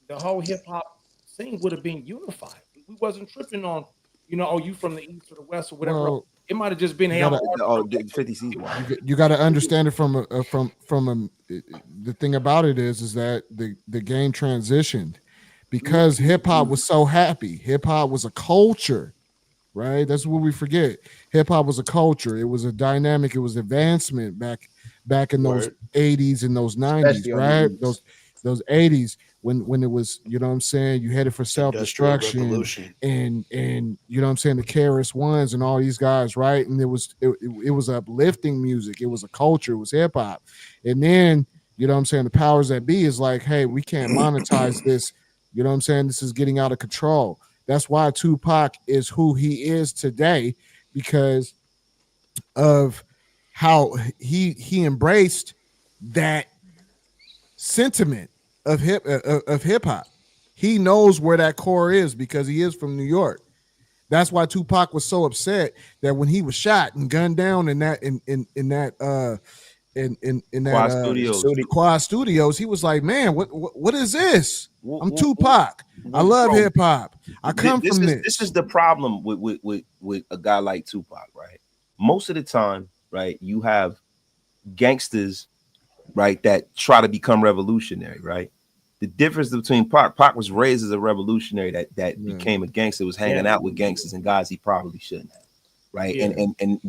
G: the whole hip hop scene would have been unified. We wasn't tripping on, you from the East or the West or whatever.
C: Well,
G: it might have just been
M: 50 C's.
C: You got to understand it from the thing about it is that the game transitioned because hip hop was so happy. Hip hop was a culture. Right, that's what we forget. Hip hop was a culture. It was a dynamic. It was advancement back in those 80s and those 90s, right? Those 80s when it was, you know what I'm saying, you headed for self-destruction and you know what I'm saying, the KRS Ones and all these guys, right? And it was uplifting music. It was a culture. It was hip hop. And then, you know what I'm saying, the powers that be is like, hey, we can't monetize this. You know what I'm saying? This is getting out of control. That's why Tupac is who he is today, because of how he embraced that sentiment of hip hop. He knows where that core is because he is from New York. That's why Tupac was so upset that when he was shot and gunned down in that Quad Studios, he was like, man, what is this? I'm Tupac. I love hip hop. I come from this.
M: This is the problem with a guy like Tupac, right? Most of the time, right, you have gangsters, right, that try to become revolutionary, right? The difference between Pac was raised as a revolutionary that became a gangster, was hanging out with gangsters and guys he probably shouldn't have, right? And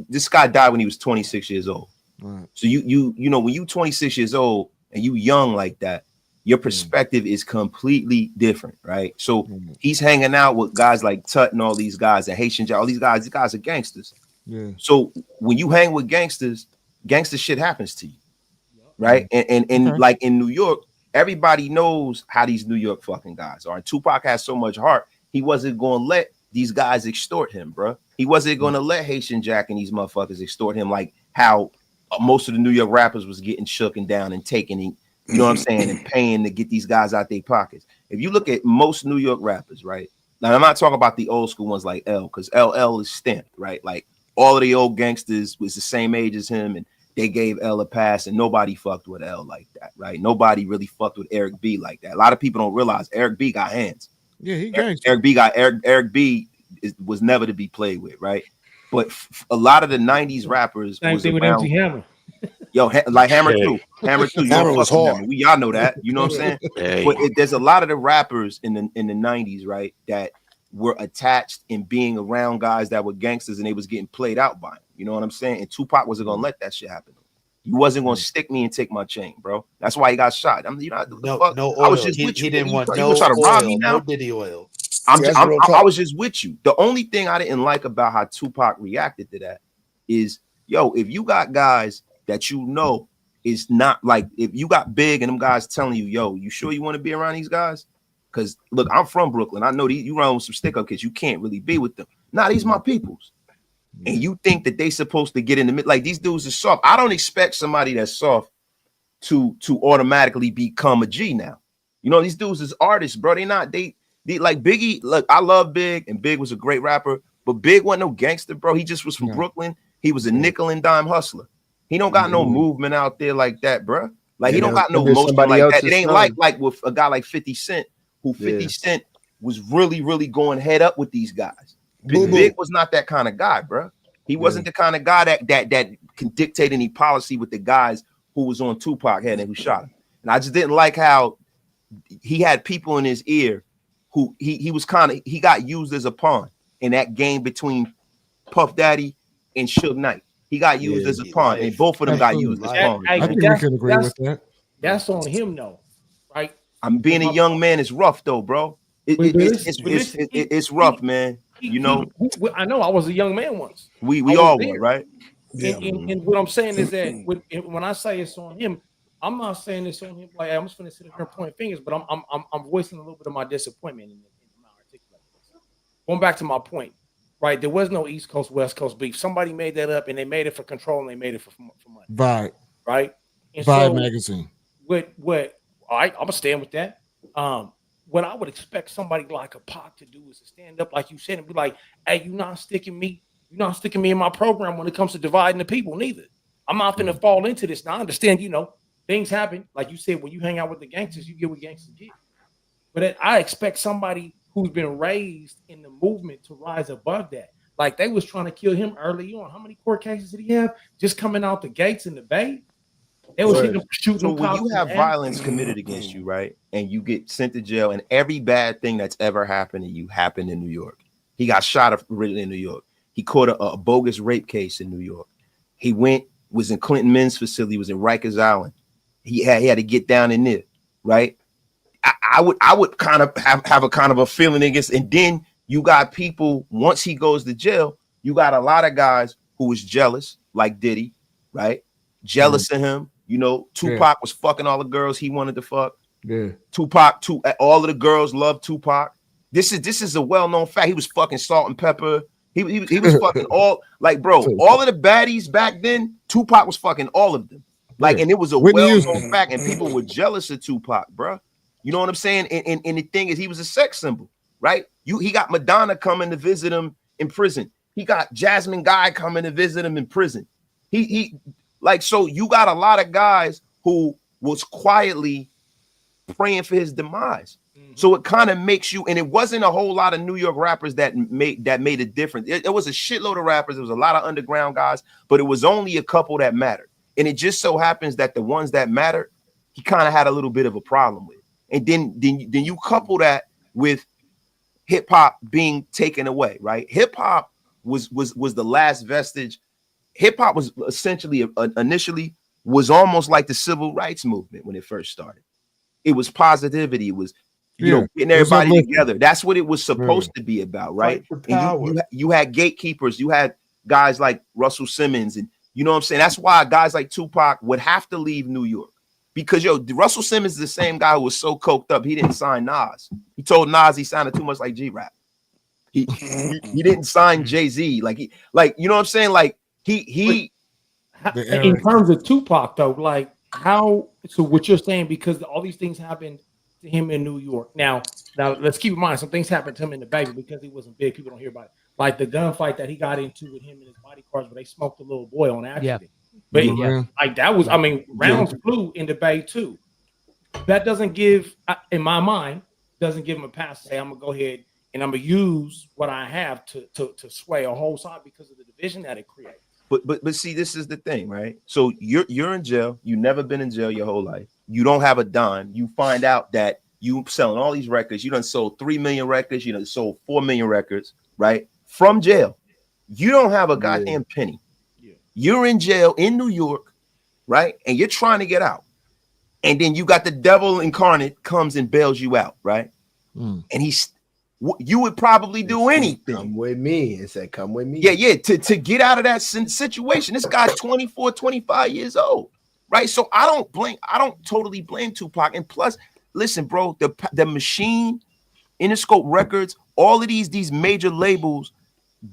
M: this guy died when he was 26 years old. Right. So you when you 26 years old and you young like that, your perspective is completely different, right? So he's hanging out with guys like Tut and all these guys, and Haitian, all these guys are gangsters. Yeah. So when you hang with gangsters, gangster shit happens to you, right? And like in New York, everybody knows how these New York fucking guys are. And Tupac has so much heart, he wasn't going to let these guys extort him, bro. He wasn't going to let Haitian Jack and these motherfuckers extort him like how most of the New York rappers was getting shook and down and taking, you know what I'm saying, and paying to get these guys out their pockets. If you look at most New York rappers, right? Now, I'm not talking about the old school ones like L, because LL is stamped, right? Like all of the old gangsters was the same age as him, and they gave L a pass, and nobody fucked with L like that, right? Nobody really fucked with Eric B like that. A lot of people don't realize Eric B got hands.
C: Yeah, he
M: Eric B was never to be played with, right? But a lot of the 90s rappers
G: same thing with MC Hammer.
M: Yo, like Hammer too. Hammer
B: was hard.
M: Y'all know that. You know what I'm saying? Hey. But there's a lot of the rappers in the 90s, right, that were attached in being around guys that were gangsters and they was getting played out by him. You know what I'm saying? And Tupac wasn't gonna let that shit happen. You wasn't gonna stick me and take my chain, bro. That's why he got shot. I mean,
I: no oil. I was just with you. He didn't want no
M: try to rob
I: oil,
M: me now?
I: no Diddy oil.
M: I was just with you. The only thing I didn't like about how Tupac reacted to that is, yo, if you got guys that you know is not like, if you got Big and them guys telling you, yo, you sure you want to be around these guys? Because look, I'm from Brooklyn. I know you run with some stick-up kids. You can't really be with them. Nah, these my peoples. And you think that they supposed to get in the mid, like these dudes are soft. I don't expect somebody that's soft to automatically become a G now. You know, these dudes is artists, bro. They like Biggie. Look, I love Big, and Big was a great rapper, but Big wasn't no gangster, bro. He just was from Brooklyn. He was a nickel and dime hustler. He don't got no movement out there like that, bro. Like he don't got no motion like that. It ain't like with a guy like 50 Cent, who 50 Cent was really, really going head up with these guys. Big was not that kind of guy, bro. He wasn't the kind of guy that can dictate any policy with the guys who was on Tupac head and who shot him. And I just didn't like how he had people in his ear who he got used as a pawn in that game between Puff Daddy and Suge Knight. He got used as a pawn, and both of them got used as pawns.
C: I think we can agree with that.
G: That's on him, though, right?
M: I'm being a young man. It's rough, though, bro. It's rough, man. You know,
G: I know. I was a young man once.
M: We all were, right?
G: And what I'm saying is that when I say it's on him, I'm not saying it's on him. Like I'm just going to sit here and point fingers, but I'm voicing a little bit of my disappointment in my articulation. Going back to my point, right? There was no East Coast West Coast beef. Somebody made that up, and they made it for control, and they made it for money.
C: Vibe,
G: right? And
C: Vibe magazine.
G: What? All right, I'm gonna stand with that. What I would expect somebody like a Pac to do is to stand up, like you said, and be like, "Hey, you're not sticking me in my program when it comes to dividing the people. Neither. I'm not gonna fall into this. Now I understand, things happen. Like you said, when you hang out with the gangsters, you get what gangsters get. But I expect somebody who's been raised in the movement to rise above that. Like they was trying to kill him early on. How many court cases did he have? Just coming out the gates in the Bay? They was shooting.
M: So when you have violence committed against you, right, and you get sent to jail, and every bad thing that's ever happened to you happened in New York. He got shot really in New York. He caught a bogus rape case in New York. He was in Clinton Men's Facility, was in Rikers Island. He had to get down in there, right? I would kind of have a kind of a feeling against, and then you got people, once he goes to jail, you got a lot of guys who was jealous, like Diddy, right? Jealous of him. Tupac was fucking all the girls he wanted to fuck.
C: Yeah.
M: Tupac, all of the girls loved Tupac. This is a well-known fact. He was fucking Salt and Pepper. He was fucking all, like, bro, all of the baddies back then, Tupac was fucking all of them. Like, and it was a well-known fact, and people were jealous of Tupac, bro. You know what I'm saying? And the thing is, he was a sex symbol, right? He got Madonna coming to visit him in prison. He got Jasmine Guy coming to visit him in prison. So you got a lot of guys who was quietly praying for his demise. So it kind of makes you, and it wasn't a whole lot of New York rappers that made a difference. It was a shitload of rappers. There was a lot of underground guys, but it was only a couple that mattered. And it just so happens that the ones that mattered, he kind of had a little bit of a problem with. And then you couple that with hip hop being taken away, right? Hip hop was the last vestige. Hip hop was essentially initially was almost like the civil rights movement when it first started. It was positivity. It was getting everybody together. That's what it was supposed to be about, right? And you had gatekeepers. You had guys like Russell Simmons, and you know what I'm saying. That's why guys like Tupac would have to leave New York, because Russell Simmons is the same guy who was so coked up he didn't sign Nas. He told Nas he sounded too much like G-Rap. He didn't sign Jay-Z. Like you know what I'm saying? Like he.
G: In terms of Tupac, though, like how? So what you're saying, because all these things happened to him in New York. Now let's keep in mind some things happened to him in the Bay because he wasn't big. People don't hear about it. Like the gunfight that he got into with him and his bodyguards, where they smoked a little boy on accident.
C: Yeah.
G: But like that was, I mean, rounds flew in the Bay too. That doesn't give, in my mind, doesn't give him a pass to say I'm gonna go ahead and I'm gonna use what I have to sway a whole side because of the division that it creates.
M: But see, this is the thing, right? So you're in jail. You've never been in jail your whole life. You don't have a dime. You find out that you selling all these records. You done sold 3 million records. You done sold 4 million records, right? From jail. You don't have a goddamn penny. Yeah. You're in jail in New York, right? And you're trying to get out. And then you got the devil incarnate comes and bails you out, right? And you would probably do anything.
E: Come with me. It said, come with me.
M: Yeah. To get out of that situation. This guy's 24, 25 years old, right? So I don't totally blame Tupac. And plus, listen, bro, the Machine, Interscope Records, all of these major labels,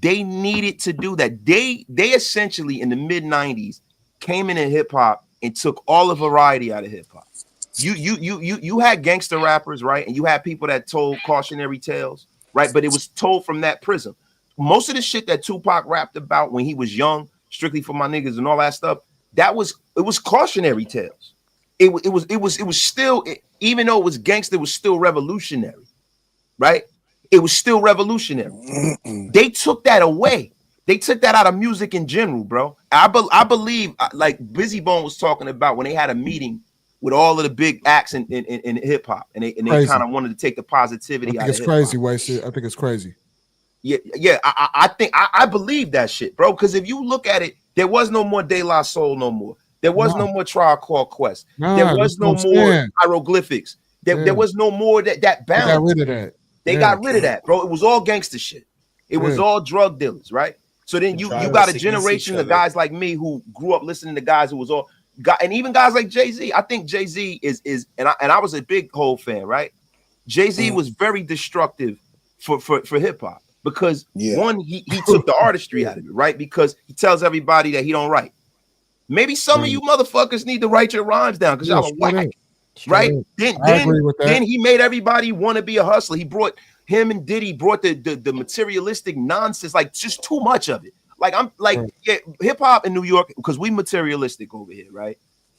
M: they needed to do that. They essentially in the mid-90s came into hip hop and took all the variety out of hip hop. You had gangster rappers, right? And you had people that told cautionary tales, right? But it was told from that prism. Most of the shit that Tupac rapped about when he was young, Strictly for My Niggas and all that stuff, it was cautionary tales. It was still, even though it was gangster, it was still revolutionary, right? It was still revolutionary. They took that away. They took that out of music in general, bro. I believe, like Busy Bone was talking about when they had a meeting with all of the big acts in hip hop, and they kind of wanted to take the positivity out of hip hop.
C: Crazy, Wasted. I think it's crazy.
M: Yeah. I think I believe that shit, bro. Because if you look at it, there was no more De La Soul no more. There was no more Trial Called Quest. There was no more hieroglyphics. There was no more that balance.
C: They got rid of that.
M: They got rid of that, bro. It was all gangster shit. It was all drug dealers, right? So then you got a generation of guys like me who grew up listening to guys who was all and even guys like Jay-Z. I think Jay-Z is and I was a big Hov fan, right? Jay-Z was very destructive for hip hop because one, he took the artistry out of it, right? Because he tells everybody that he don't write. Maybe some of you motherfuckers need to write your rhymes down because y'all are whack, right? Then he made everybody want to be a hustler. He brought him and Diddy brought the materialistic nonsense, like just too much of it. Like I'm like hip hop in New York because we materialistic over here, right?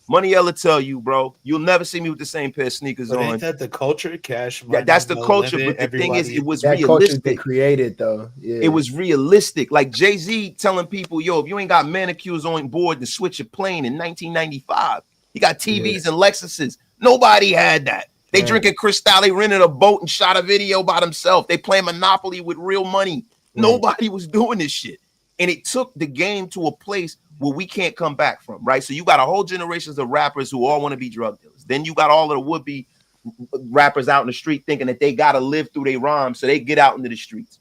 M: Money Ella tell you, bro, you'll never see me with the same pair of sneakers on.
I: Ain't that the culture? Cash money.
M: That's the culture, but the thing is, it was realistic.
E: They created though. Yeah.
M: It was realistic. Like Jay-Z telling people, yo, if you ain't got manicures on board to switch a plane in 1995, you got TVs and Lexuses. Nobody had that. They drinking Cristal. They rented a boat and shot a video by themselves. They playing Monopoly with real money. Nobody was doing this shit. And it took the game to a place where we can't come back from, right? So you got a whole generations of rappers who all want to be drug dealers. Then you got all of the would-be rappers out in the street thinking that they got to live through their rhymes, so they get out into the streets,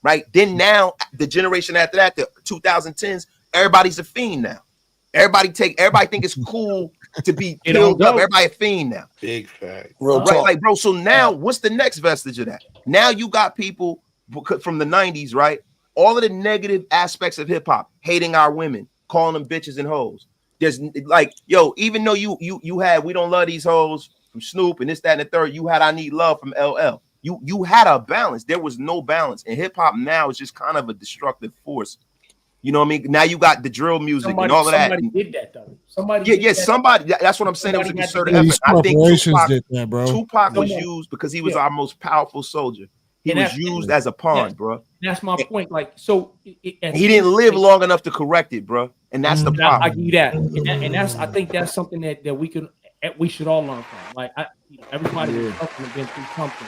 M: right? Then now, the generation after that, the 2010s, everybody's a fiend now. Everybody think it's cool to be killed up. Everybody a fiend now.
I: Big fact.
M: Right, like, bro, so now what's the next vestige of that? Now you got people from the 90s, right? All of the negative aspects of hip hop, hating our women, calling them bitches and hoes. There's like, yo, even though you had We Don't Love These Hoes from Snoop and this, that, and the third, you had I Need Love from LL. You had a balance. There was no balance. And hip hop now is just kind of a destructive force. You know what I mean? Now you got the drill music and all of that.
G: Somebody did that though. Somebody
M: That's what I'm saying. It was a concerted effort. I think Tupac was used because he was our most powerful soldier. He was used as a pawn, bro.
G: That's my point. Like, so
M: he didn't live long enough to correct it, bro. And that's the problem.
G: I give you that. And that's, I think that's something that we should all learn from. Like, everybody has been through something.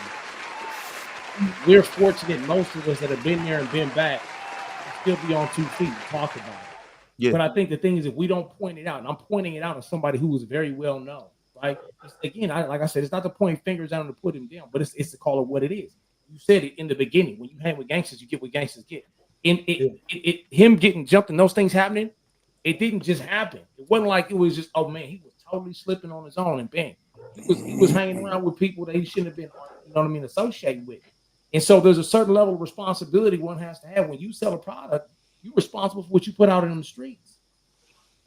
G: We're fortunate, most of us that have been there and been back, still be on 2 feet and talk about it. Yeah. But I think the thing is, if we don't point it out, and I'm pointing it out as somebody who is very well known, right? Again, like I said, it's not to point fingers out and to put him down, but it's to call it what it is. You said it in the beginning. When you hang with gangsters, you get what gangsters get. Him getting jumped and those things happening, it didn't just happen. It wasn't like it was just, oh man, he was totally slipping on his own and bang. He was hanging around with people that he shouldn't have been, you know what I mean, associated with. And so there's a certain level of responsibility one has to have. When you sell a product, you're responsible for what you put out in the streets.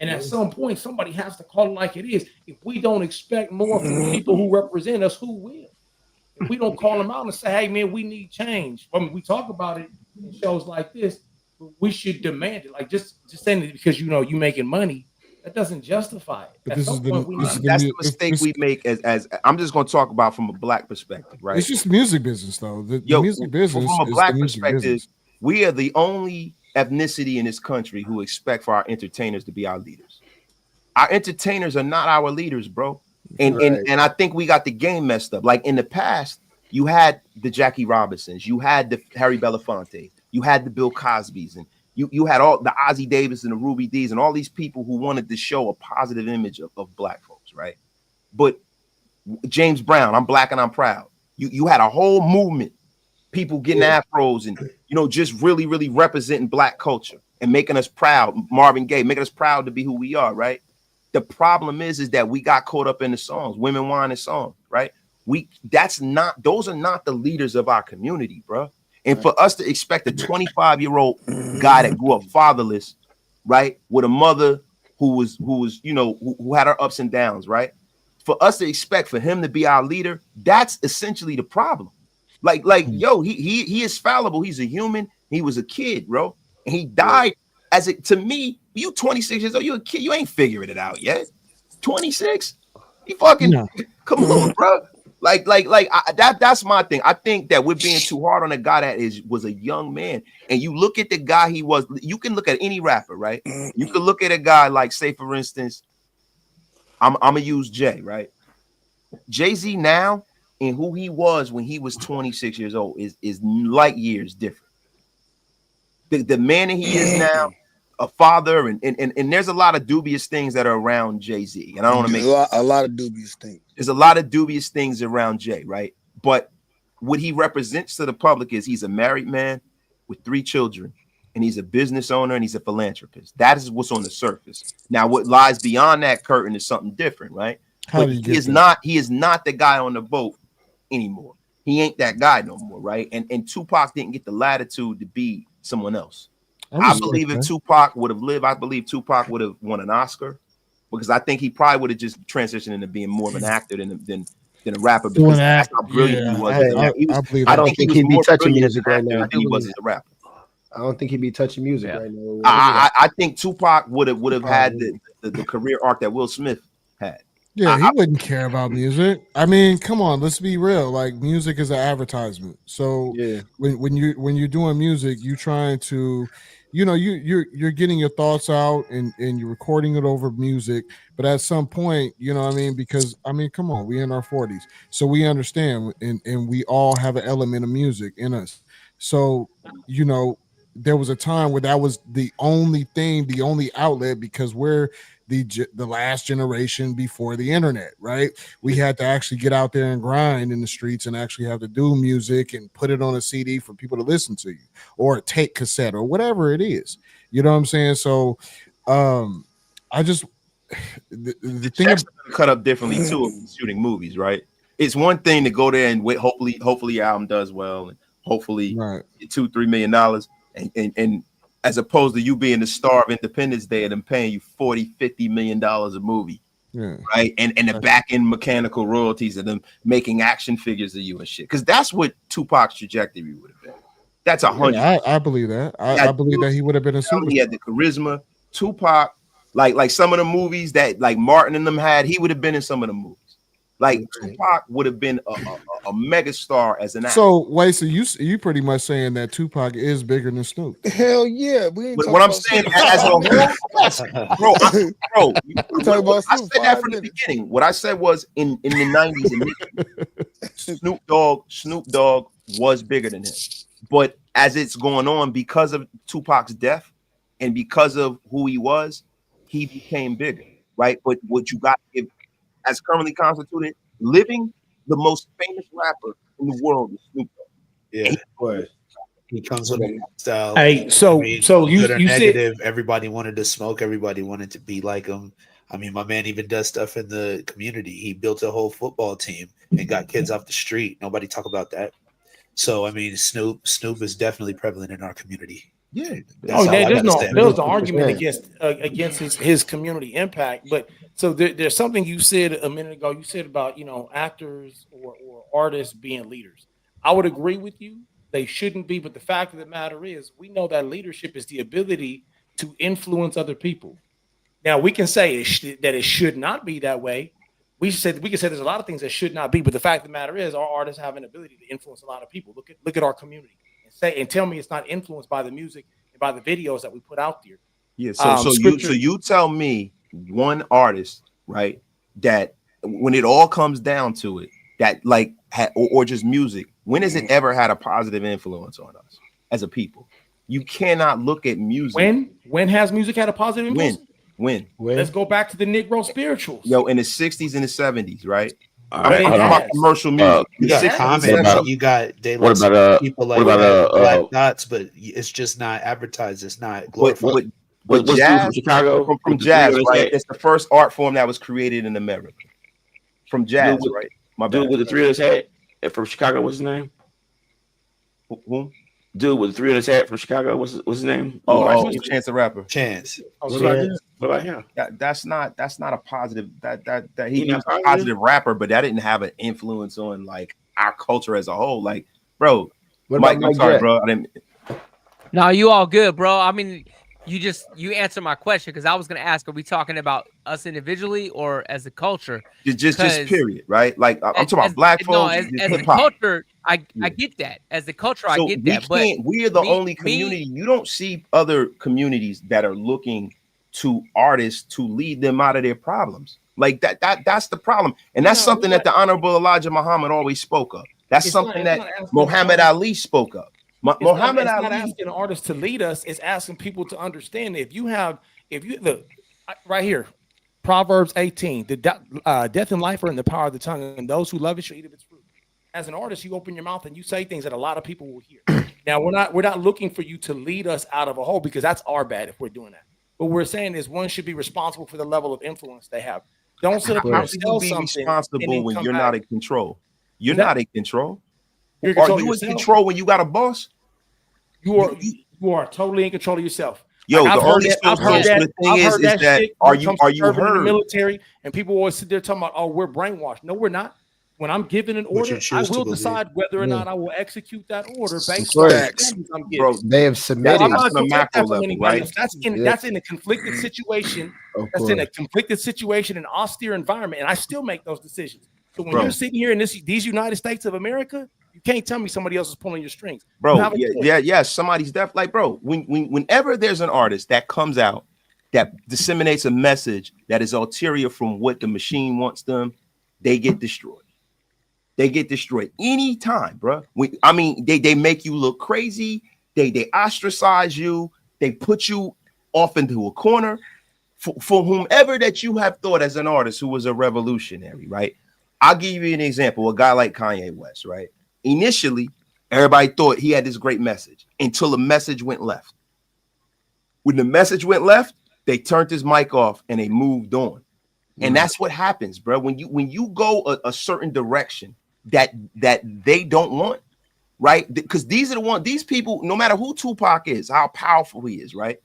G: And at some point, somebody has to call it like it is. If we don't expect more from people who represent us, who will? If we don't call them out and say, hey, man, we need change. I mean, we talk about it in shows like this, but we should demand it. Like, just saying it because, you making money, that doesn't justify it. That's
M: the mistake we make as I'm just going to talk about from a black perspective, right?
C: It's just music business, though. The music business
M: from a black perspective, we are the only ethnicity in this country who expect for our entertainers to be our leaders. Our entertainers are not our leaders, bro. And I think we got the game messed up. Like in the past, you had the Jackie Robinsons, you had the Harry Belafonte, you had the Bill Cosbys, and you had all the Ozzie Davis and the Ruby Dees and all these people who wanted to show a positive image of black folks, right? But James Brown, I'm black and I'm proud. You had a whole movement, people getting afros and just really, really representing black culture and making us proud. Marvin Gaye, making us proud to be who we are, right? The problem is that we got caught up in the songs, women whining songs, right? Those are not the leaders of our community, bro. And for us to expect a 25-year-old guy that grew up fatherless, right, with a mother who had her ups and downs, right? For us to expect for him to be our leader, that's essentially the problem. Yo, he is fallible. He's a human. He was a kid, bro, and he died. To me, you 26 years old, you a kid, you ain't figuring it out yet. 26? You fucking come on, bro. That's my thing. I think that we're being too hard on a guy that was a young man. And you look at the guy he was. You can look at any rapper, right? You can look at a guy like, say, for instance, I'm gonna use Jay, right? Jay-Z now and who he was when he was 26 years old is light years different. The man that he is now, a father, and there's a lot of dubious things that are around Jay-Z. And I don't want to make
B: a lot of dubious things.
M: There's a lot of dubious things around Jay, right? But what he represents to the public is he's a married man with 3 children, and he's a business owner, and he's a philanthropist. That is what's on the surface. Now, what lies beyond that curtain is something different, right? But he is not the guy on the boat anymore. He ain't that guy no more, right? And Tupac didn't get the latitude to be someone else. I believe if Tupac would have lived, I believe Tupac would have won an Oscar, because I think he probably would have just transitioned into being more of an actor than a rapper, because that's how brilliant he was.
E: I don't think he'd be touching music right now.
M: He was as a rapper.
E: I don't think he'd be touching music right now.
M: I think Tupac would have had the career arc that Will Smith had.
C: Yeah, he wouldn't care about music. I mean, come on, let's be real. Like, music is an advertisement. So when you're doing music, you're trying to, you're getting your thoughts out and you're recording it over music. But at some point, you know what I mean? Because come on, we in our 40s. So we understand and we all have an element of music in us. So, there was a time where that was the only thing, the only outlet, because we're the last generation before the internet, right? We had to actually get out there and grind in the streets and actually have to do music and put it on a CD for people to listen to you, or a tape cassette, or whatever it is. You know what I'm saying? So I just the thing
M: is cut up differently too of shooting movies, right? It's one thing to go there and wait, hopefully your album does well, and hopefully get $2-3 million, and as opposed to you being the star of Independence Day and them paying you $40-50 million a movie, right? And the back end mechanical royalties and them making action figures of you and shit. Because that's what Tupac's trajectory would have been. That's 100.
C: I believe that. I believe that he would have been a superstar.
M: He had the charisma. Tupac, like some of the movies that like Martin and them had, he would have been in some of the movies. Like Tupac would have been a mega star as an actor.
C: So wait, so you pretty much saying that Tupac is bigger than Snoop?
B: Hell yeah! We ain't
M: what I'm saying as a whole, bro. I said that from the beginning. What I said was in the 90s, Snoop Dogg was bigger than him. But as it's going on, because of Tupac's death and because of who he was, he became bigger, right? But what you got to give, as currently constituted, living, the most famous rapper in the world is Snoop Dogg.
I: Yeah, of course. He comes with a style.
G: Hey, so you
I: negative. Everybody wanted to smoke. Everybody wanted to be like him. I mean, my man even does stuff in the community. He built a whole football team and got kids off the street. Nobody talk about that. So I mean, Snoop is definitely prevalent in our community.
G: Yeah. There's no argument against his community impact, but so there's something you said a minute ago. You said about actors or artists being leaders. I would agree with you. They shouldn't be, but the fact of the matter is, we know that leadership is the ability to influence other people. Now we can say that it should not be that way. We can say there's a lot of things that should not be, but the fact of the matter is, our artists have an ability to influence a lot of people. Look at our community. And tell me it's not influenced by the music and by the videos that we put out there.
M: Yeah. So you tell me one artist, right, that when it all comes down to it, that or just music, when has it ever had a positive influence on us as a people? You cannot look at music.
G: When has music had a positive influence?
M: When?
G: Let's go back to the Negro spirituals.
M: Yo, in the 60s and the 70s, right?
I: Commercial music. You got comments. You got people like Black Dots, but it's just not advertised. It's not glorified.
M: But jazz, from Chicago, from jazz, right? It's the first art form that was created in America. From jazz, right?
F: My dude with the 3 on his head from Chicago. What's his name?
M: Who?
F: Dude with the 3 on his head from Chicago. What's his name?
M: Chance the Rapper.
I: Chance.
F: What about him?
M: That's not a positive. That he was a positive rapper, but that didn't have an influence on like our culture as a whole. Like, bro, Mike, I'm sorry, bro. I didn't.
H: No, you all good, bro. I mean, you answer my question because I was going to ask, are we talking about us individually or as a culture?
M: Just period, right? Like I'm talking about black folks.
H: As a culture, I get that. As a culture, I get that. But
M: we are the only community. You don't see other communities that are looking to artists to lead them out of their problems. Like that's the problem, and that's something that the Honorable Elijah Muhammad always spoke of. That's something that Muhammad Ali spoke of. Muhammad Ali.
G: It's not asking artists to lead us. It's asking people to understand. If you look right here, Proverbs 18, the death and life are in the power of the tongue, and those who love it shall eat of its fruit. As an artist, you open your mouth and you say things that a lot of people will hear. Now, we're not looking for you to lead us out of a hole because that's our bad if we're doing that. What we're saying is one should be responsible for the level of influence they have. Don't sit up here and sell something.
M: Responsible when you're not in control. You're not in control.
G: Are
M: you in control when you got a boss?
G: You are totally in control of yourself.
M: Yo, I've heard that are you heard
G: in the military? And people always sit there talking about, oh, we're brainwashed. No, we're not. When I'm given an order, I will decide whether or not I will execute that order based on the things I'm given.
E: Bro, they have submitted
G: on a macro level, right? That's in a conflicted situation. That's in a conflicted situation, an austere environment, and I still make those decisions. So when you're sitting here in these United States of America, you can't tell me somebody else is pulling your strings,
M: bro. Somebody's deaf. Like, bro, whenever there's an artist that comes out that disseminates a message that is ulterior from what the machine wants them, they get destroyed. They get destroyed anytime, bro. They make you look crazy. They ostracize you. They put you off into a corner. For whomever that you have thought as an artist who was a revolutionary, right? I'll give you an example. A guy like Kanye West, right? Initially, everybody thought he had this great message until the message went left. When the message went left, they turned his mic off and they moved on. And that's what happens, bro. When you go a certain direction that they don't want, right? Because these people, no matter who Tupac is, how powerful he is, right?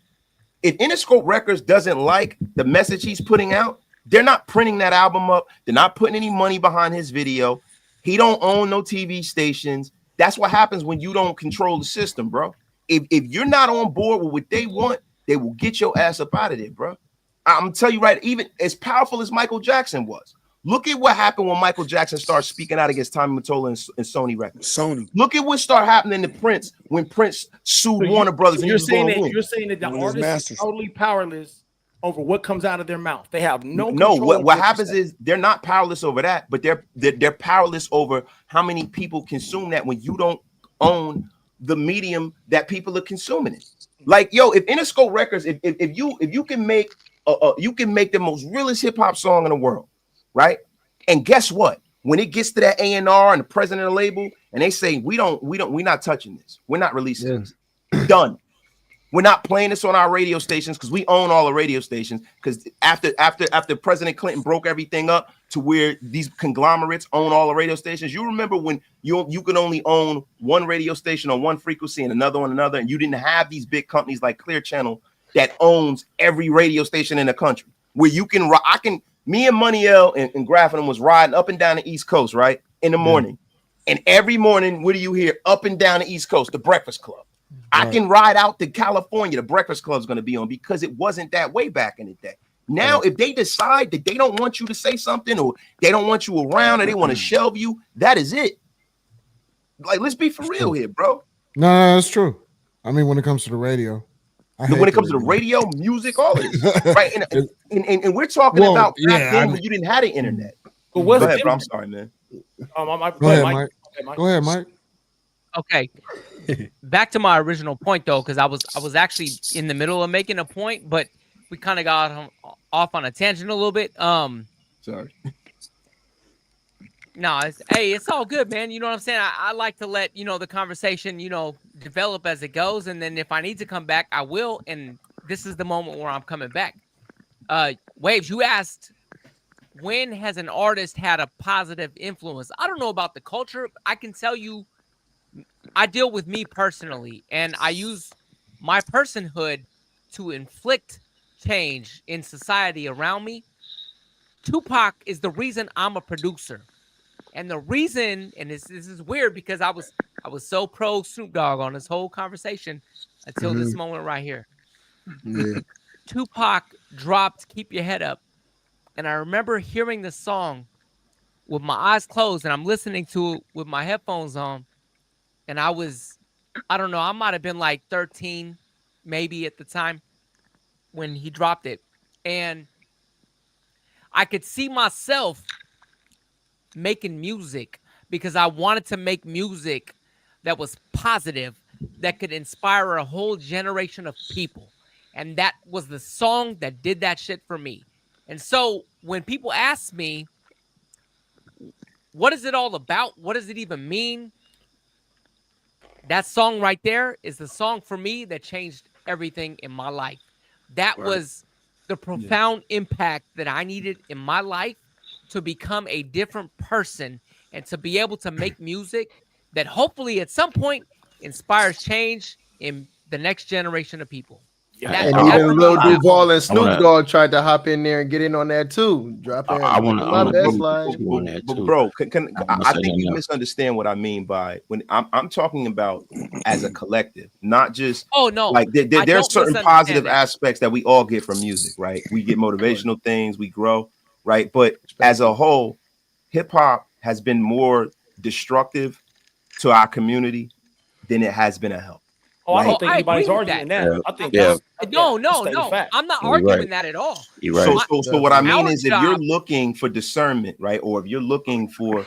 M: If Interscope Records doesn't like the message he's putting out, they're not printing that album up. They're not putting any money behind his video. He don't own no TV stations. That's what happens when you don't control the system, bro. If you're not on board with what they want, they will get your ass up out of there, bro. I'm gonna tell you right, even as powerful as Michael Jackson was, look at what happened when Michael Jackson started speaking out against Tommy Mottola and Sony Records. Look at what started happening to Prince when Prince sued Warner Brothers.
G: You're saying that the artist is totally powerless over what comes out of their mouth. They have no control.
M: What happens is they're not powerless over that, but they're powerless over how many people consume that when you don't own the medium that people are consuming it. Like, yo, if Interscope Records, if you can make the most realest hip hop song in the world, right? And guess what? When it gets to that A&R and the president of the label, and they say we're not touching this, we're not releasing this, done. We're not playing this on our radio stations because we own all the radio stations. Because after President Clinton broke everything up to where these conglomerates own all the radio stations, you remember when you could only own one radio station on one frequency and another on another, and you didn't have these big companies like Clear Channel that owns every radio station in the country. Where me and Money L and Graffinum was riding up and down the East Coast, right, in the morning, and every morning, what do you hear up and down the East Coast? The Breakfast Club. I can ride out to California. The Breakfast Club's going to be on because it wasn't that way back in the day. Now, if they decide that they don't want you to say something or they don't want you around or they want to shelve you, that is it. Like, let's be for real here, bro.
C: No, that's true. I mean, when it comes to the radio,
M: when it comes to the radio, music, all of this, right? And we're talking about back then when you didn't have the internet.
G: But what's
M: Go ahead, bro. I'm sorry, man.
C: Go ahead, Mike. Go ahead, Mike.
H: Okay. Back to my original point though, because I was actually in the middle of making a point, but we kind of got off on a tangent a little bit.
M: Sorry.
H: No, it's all good, man. You know what I'm saying? I like to let the conversation develop as it goes, and then if I need to come back, I will. And this is the moment where I'm coming back. Waves, you asked, when has an artist had a positive influence? I don't know about the culture. I can tell you, I deal with me personally, and I use my personhood to inflict change in society around me. Tupac is the reason I'm a producer. And the reason, and this is weird because I was so pro Snoop Dogg on this whole conversation until this moment right here.
B: Yeah.
H: Tupac dropped "Keep Your Head Up," and I remember hearing the song with my eyes closed, and I'm listening to it with my headphones on, and I don't know, I might have been like 13, maybe at the time when he dropped it, and I could see myself making music because I wanted to make music that was positive, that could inspire a whole generation of people. And that was the song that did that shit for me. And so when people ask me, what is it all about? What does it even mean? That song right there is the song for me that changed everything in my life. That was the profound impact that I needed in my life to become a different person and to be able to make music that hopefully at some point inspires change in the next generation of people.
E: And even Lil Duval and Snoop Dogg tried to hop in there and get in on that too. Dropping my best line.
M: But bro, I think you misunderstand what I mean by when I'm talking about as a collective, not just like there's certain positive aspects that we all get from music, right? We get motivational things, we grow, right? But as a whole, hip hop has been more destructive to our community than it has been a help.
G: Oh, I don't think anybody's arguing that. I think
H: no. I'm not arguing that at all.
M: So what I mean is, if you're looking for discernment, right, or if you're looking for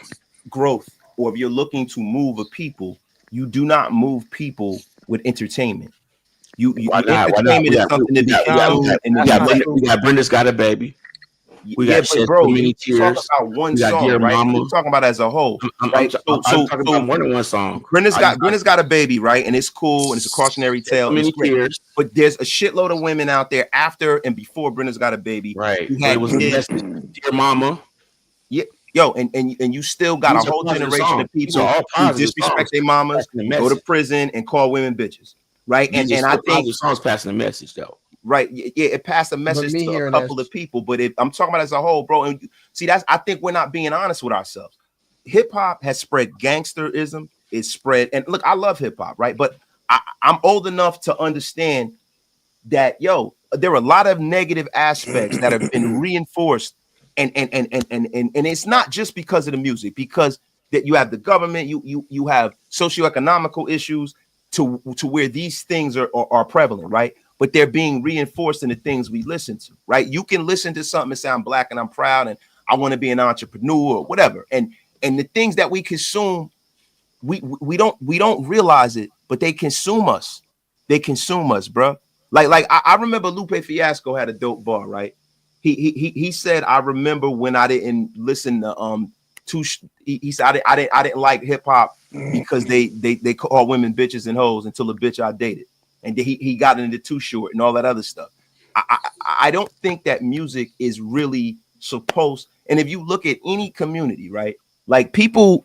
M: growth, or if you're looking to move a people, you do not move people with entertainment. Entertainment is something to be consumed.
F: We got Brenda's Got a Baby. We got
M: bro, you talk about one song, right? We're talking about as a whole, right?
F: I'm talking about more than one song.
M: Brenda's got a baby, right? And it's cool, and it's a cautionary tale. But there's a shitload of women out there after and before Brenda's Got a Baby,
F: right? It was Dear Mama.
M: Yeah, yo, and you still got a whole generation of people who disrespect their mamas, go to prison, and call women bitches, right? And I think
F: the song's passing a message though.
M: Right, yeah, it passed a message to a couple of people, but I'm talking about as a whole, bro. And see, I think we're not being honest with ourselves. Hip hop has spread gangsterism. It's spread, and look, I love hip hop, right? But I'm old enough to understand that, there are a lot of negative aspects that have been reinforced, and it's not just because of the music, because that you have the government, you have socioeconomical issues to where these things are prevalent, right? But they're being reinforced in the things we listen to, right? You can listen to something and sound black and I'm proud and I want to be an entrepreneur or whatever. And the things that we consume, we don't realize it, but they consume us. They consume us, bro. Like I remember Lupe Fiasco had a dope bar, right? He said, I remember when I didn't listen to he said I didn't like hip hop because they call women bitches and hoes until the bitch I dated. And he got into Too Short and all that other stuff. I don't think that music is really supposed. And if you look at any community, right, like people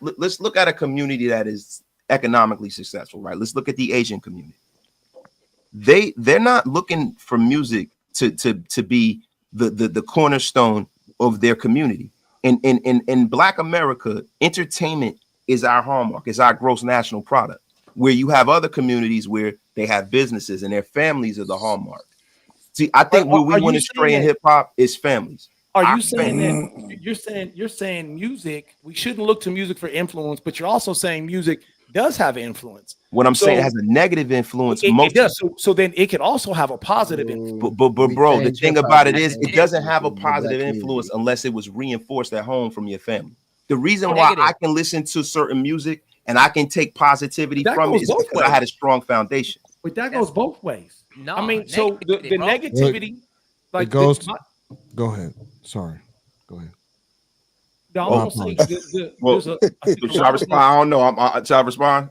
M: let's look at a community that is economically successful, right? Let's look at the Asian community. They're not looking for music to be the cornerstone of their community. In Black America, entertainment is our hallmark, is our gross national product. Where you have other communities where they have businesses and their families are the hallmark. See, I think where we want to stray in hip hop is families.
G: Are you saying that you're saying music? We shouldn't look to music for influence, but you're also saying music does have influence.
M: What I'm saying, it has a negative influence.
G: It does. So then it can also have a positive influence.
M: But bro, the thing about it is, it doesn't have a positive influence unless it was reinforced at home from your family. The reason why I can listen to certain music and I can take positivity from it is because I had a strong foundation.
G: But that goes both ways.
H: No,
G: I mean, so the negativity,
C: like, it goes. Go ahead. Sorry. Go ahead.
G: No,
M: should I respond? I don't know. Should I respond?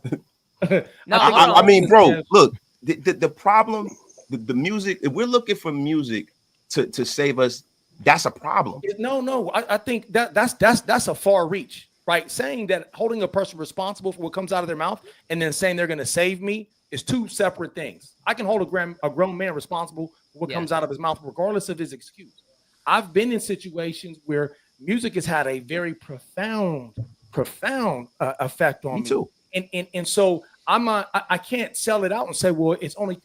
H: No,
M: I mean, bro, look, the problem, the music. If we're looking for music to save us, that's a problem.
G: No. I think that's a far reach. Right, saying that holding a person responsible for what comes out of their mouth and then saying they're going to save me is two separate things. I can hold a grown man responsible for what comes out of his mouth, regardless of his excuse. I've been in situations where music has had a very profound effect on me too. And so I can't sell it out and say, well,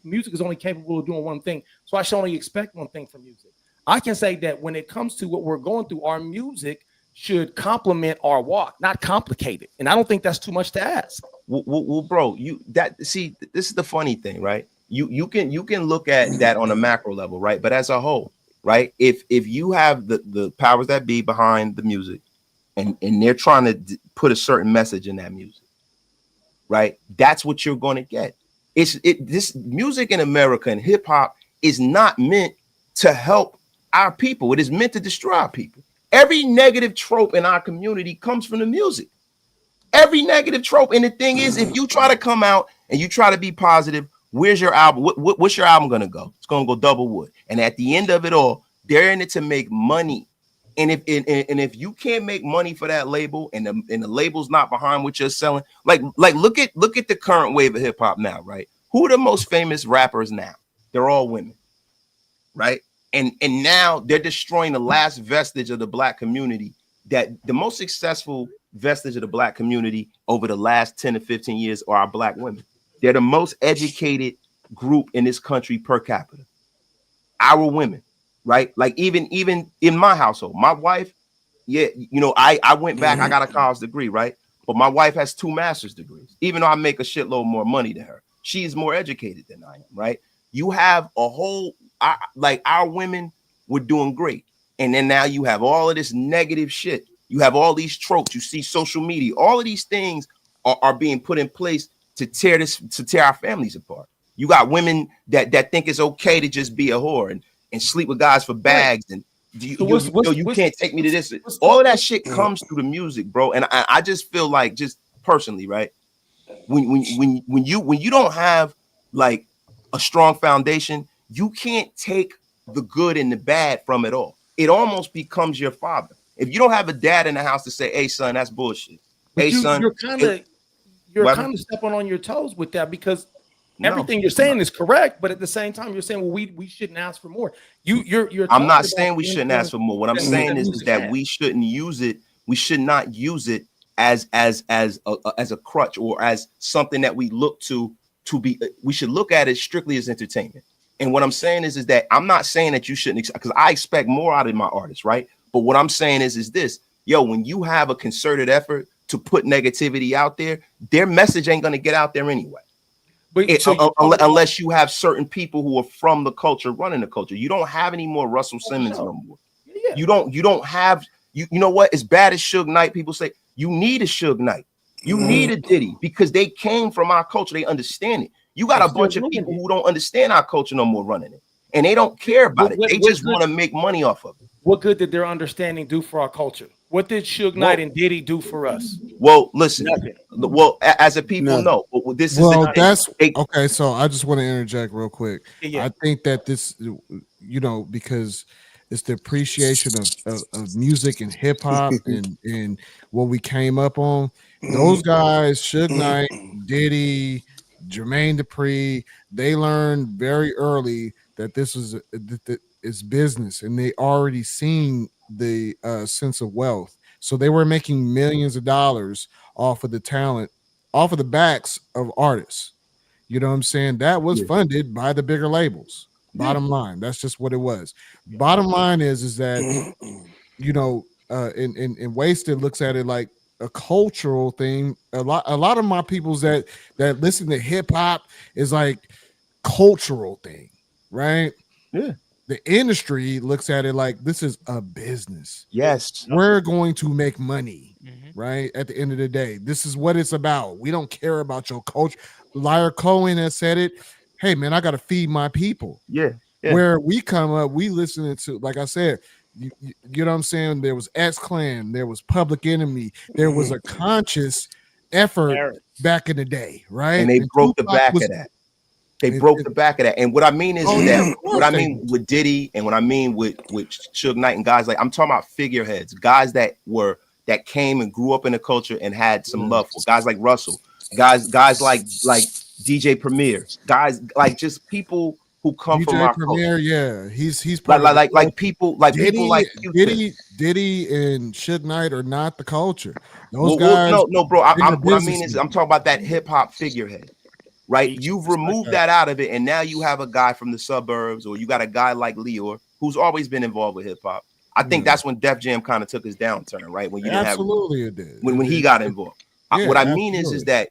G: music is only capable of doing one thing, so I should only expect one thing from music. I can say that when it comes to what we're going through, our music should complement our walk, not complicate it. And I don't think that's too much to ask.
M: Well, bro, this is the funny thing, right? You can look at that on a macro level, right? But as a whole, right? If you have the powers that be behind the music, and they're trying to put a certain message in that music, right? That's what you're going to get. This music in America and hip hop is not meant to help our people. It is meant to destroy our people. Every negative trope in our community comes from the music. Every negative trope. And the thing is, if you try to come out and you try to be positive, where's your album? What's your album going to go? It's going to go double wood. And at the end of it all, they're in it to make money. And if you can't make money for that label, and the label's not behind what you're selling, like look at the current wave of hip hop now, right? Who are the most famous rappers now? They're all women, right? And now they're destroying the last vestige of the black community. That the most successful vestige of the black community over the last 10 to 15 years are our black women. They're the most educated group in this country per capita. Our women. Right, like even in my household, my wife, I went back. I got a college degree, right? But my wife has 2 master's degrees. Even though I make a shitload more money than her, she's more educated than I am, right? You have a whole, our women were doing great, and then now you have all of this negative shit. You have all these tropes. You see social media. All of these things are being put in place to tear our families apart. You got women that think it's okay to just be a whore and sleep with guys for bags, and you can't take me to this. All of that shit comes through the music, bro. And I just feel like, just personally, right? When you don't have like a strong foundation, you can't take the good and the bad from it all. It almost becomes your father. If you don't have a dad in the house to say, "Hey, son, that's bullshit."
G: But
M: hey, son,
G: you're kind of stepping on your toes with that, because everything you're saying is correct, but at the same time, you're saying, well, we shouldn't ask for more. You're
M: I'm not saying we shouldn't ask for more. What I'm saying is that we shouldn't use it. We should not use it as a crutch or as something that we look to be. We should look at it strictly as entertainment. And what I'm saying is that I'm not saying that you shouldn't, because I expect more out of my artists, right? But what I'm saying is this, when you have a concerted effort to put negativity out there, their message ain't going to get out there anyway. But unless you have certain people who are from the culture running the culture. You don't have any more Russell Simmons no more. Yeah. You don't have, you know what? As bad as Suge Knight, people say, you need a Suge Knight. You need a Diddy, because they came from our culture. They understand it. You got a bunch of people who don't understand our culture no more running it. And they don't care about it. They just want to make money off of it.
G: What good did their understanding do for our culture? What did Suge Knight and Diddy do for us?
M: Well, listen. Nothing. Well, as a people know, this is
C: okay. So I just want to interject real quick. Yeah. I think that this, because it's the appreciation of music and hip hop and what we came up on. Those guys, Suge Knight, Diddy, Jermaine Dupri, they learned very early that this is it's business, and they already seen the sense of wealth. So they were making millions of dollars off of the talent, off of the backs of artists. You know what I'm saying? That was funded by the bigger labels. Bottom line, that's just what it was. Bottom line is that and Wasted looks at it like a cultural thing. A lot of my peoples that listen to hip hop is like cultural thing, right?
M: Yeah.
C: The industry looks at it like this is a business.
M: Yes.
C: We're going to make money, right? At the end of the day, this is what it's about. We don't care about your culture. Liar Cohen has said it. Hey, man, I got to feed my people.
M: Yeah.
C: Where we come up, we listening to, like I said, you know what I'm saying? There was X-Clan, there was Public Enemy, there was a conscious effort back in the day, right?
M: And they broke the back of that. They broke the back of that. And what I mean is that what I mean with Diddy and what I mean with Suge Knight and guys like, I'm talking about figureheads, guys that came and grew up in the culture and had some love for guys like Russell, guys like DJ Premier, guys like just people who come from
C: DJ
M: our
C: Premier,
M: culture.
C: yeah, he's part
M: like people like people like
C: Diddy and Suge Knight are not the culture. Those
M: well,
C: guys,
M: no, bro. What I mean is,
C: businessmen.
M: I'm talking about that hip hop figurehead, right? You've removed that out of it, and now you have a guy from the suburbs, or you got a guy like Leor who's always been involved with hip hop. I think that's when Def Jam kind of took his downturn, right? When you didn't
C: Absolutely it did.
M: When he got involved. What I mean is that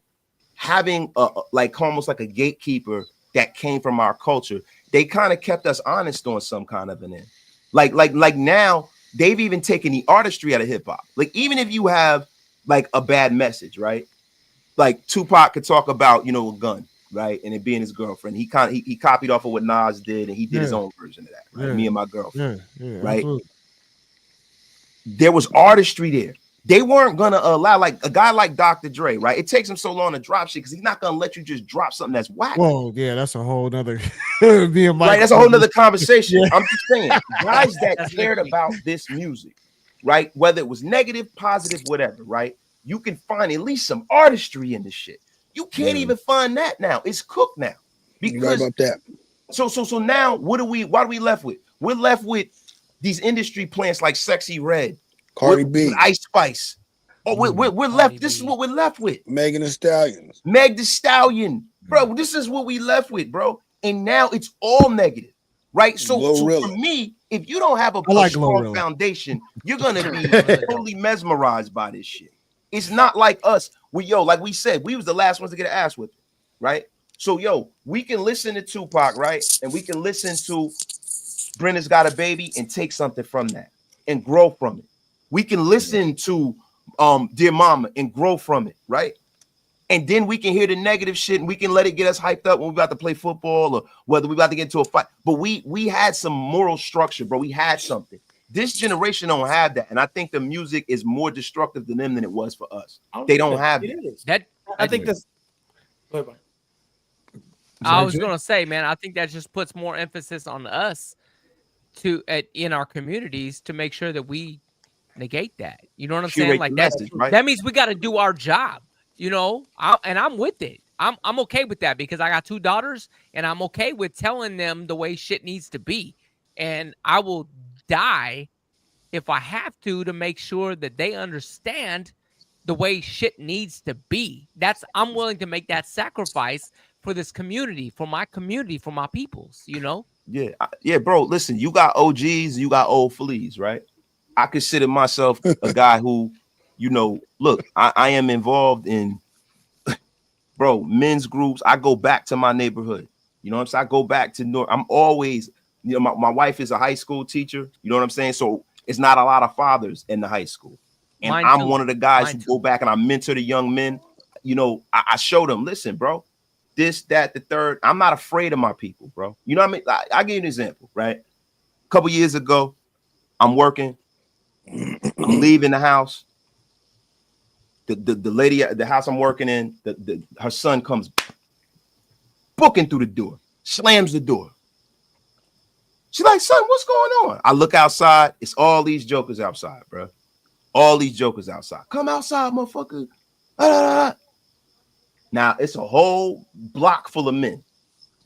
M: having like almost like a gatekeeper that came from our culture, they kind of kept us honest on some kind of an end. Like now they've even taken the artistry out of hip hop. Like even if you have like a bad message, right? Like Tupac could talk about, you know, a gun, right? And it being his girlfriend. He copied off of what Nas did, and he did his own version of that, right? Me and my girlfriend. Right.
C: Absolutely.
M: There was artistry there. They weren't gonna allow like a guy like Dr. Dre, right? It takes him so long to drop shit because he's not gonna let you just drop something that's whack.
C: Well, yeah, that's a whole nother
M: right. That's a whole nother conversation. I'm just saying, guys that cared about this music, right? Whether it was negative, positive, whatever, right? You can find at least some artistry in this shit. You can't even find that now. It's cooked now. Because
B: right about that.
M: So now what are we left with? We're left with these industry plants like Sexy Red,
B: Cardi B,
M: with Ice Spice. Oh, we're left. This is what we're left with.
B: Megan Thee Stallion.
M: Meg Thee Stallion, bro. This is what we left with, bro. And now it's all negative, right? So for me, if you don't have a strong foundation, you're gonna be totally mesmerized by this shit. It's not like us. Like we said, we was the last ones to get an ass whipped, right? So we can listen to Tupac, right? And we can listen to Brenda's Got a Baby and take something from that and grow from it. We can listen to Dear Mama and grow from it, right? And then we can hear the negative shit and we can let it get us hyped up when we're about to play football or whether we're about to get into a fight. But we had some moral structure, bro. We had something. This generation don't have that. And I think the music is more destructive to them than it was for us. They don't have that.
G: I think that's...
H: I was going to say, man, I think that just puts more emphasis on us in our communities to make sure that we negate that. You know what I'm saying? Like that means we got to do our job, you know, and I'm with it. I'm okay with that because I got 2 daughters and I'm okay with telling them the way shit needs to be. And I will die if I have to make sure that they understand the way shit needs to be. I'm willing to make that sacrifice for this community, for my peoples, you know?
M: Yeah, bro. Listen, you got OGs, you got old fleas, right? I consider myself a guy who, you know, look, I am involved in, bro, men's groups. I go back to my neighborhood. You know what I'm saying? I go back to North. I'm always, you know, my wife is a high school teacher. You know what I'm saying? So it's not a lot of fathers in the high school. And I'm one of the guys who go back and I mentor the young men. You know, I show them, listen, bro, this, that, the third. I'm not afraid of my people, bro. You know what I mean? I'll give you an example, right? A couple years ago, I'm working. I'm leaving the house. The lady at the house I'm working in, her son comes booking through the door, slams the door. She's like, son, what's going on? I look outside. It's all these jokers outside, bro. All these jokers outside. Come outside, motherfucker. Now, it's a whole block full of men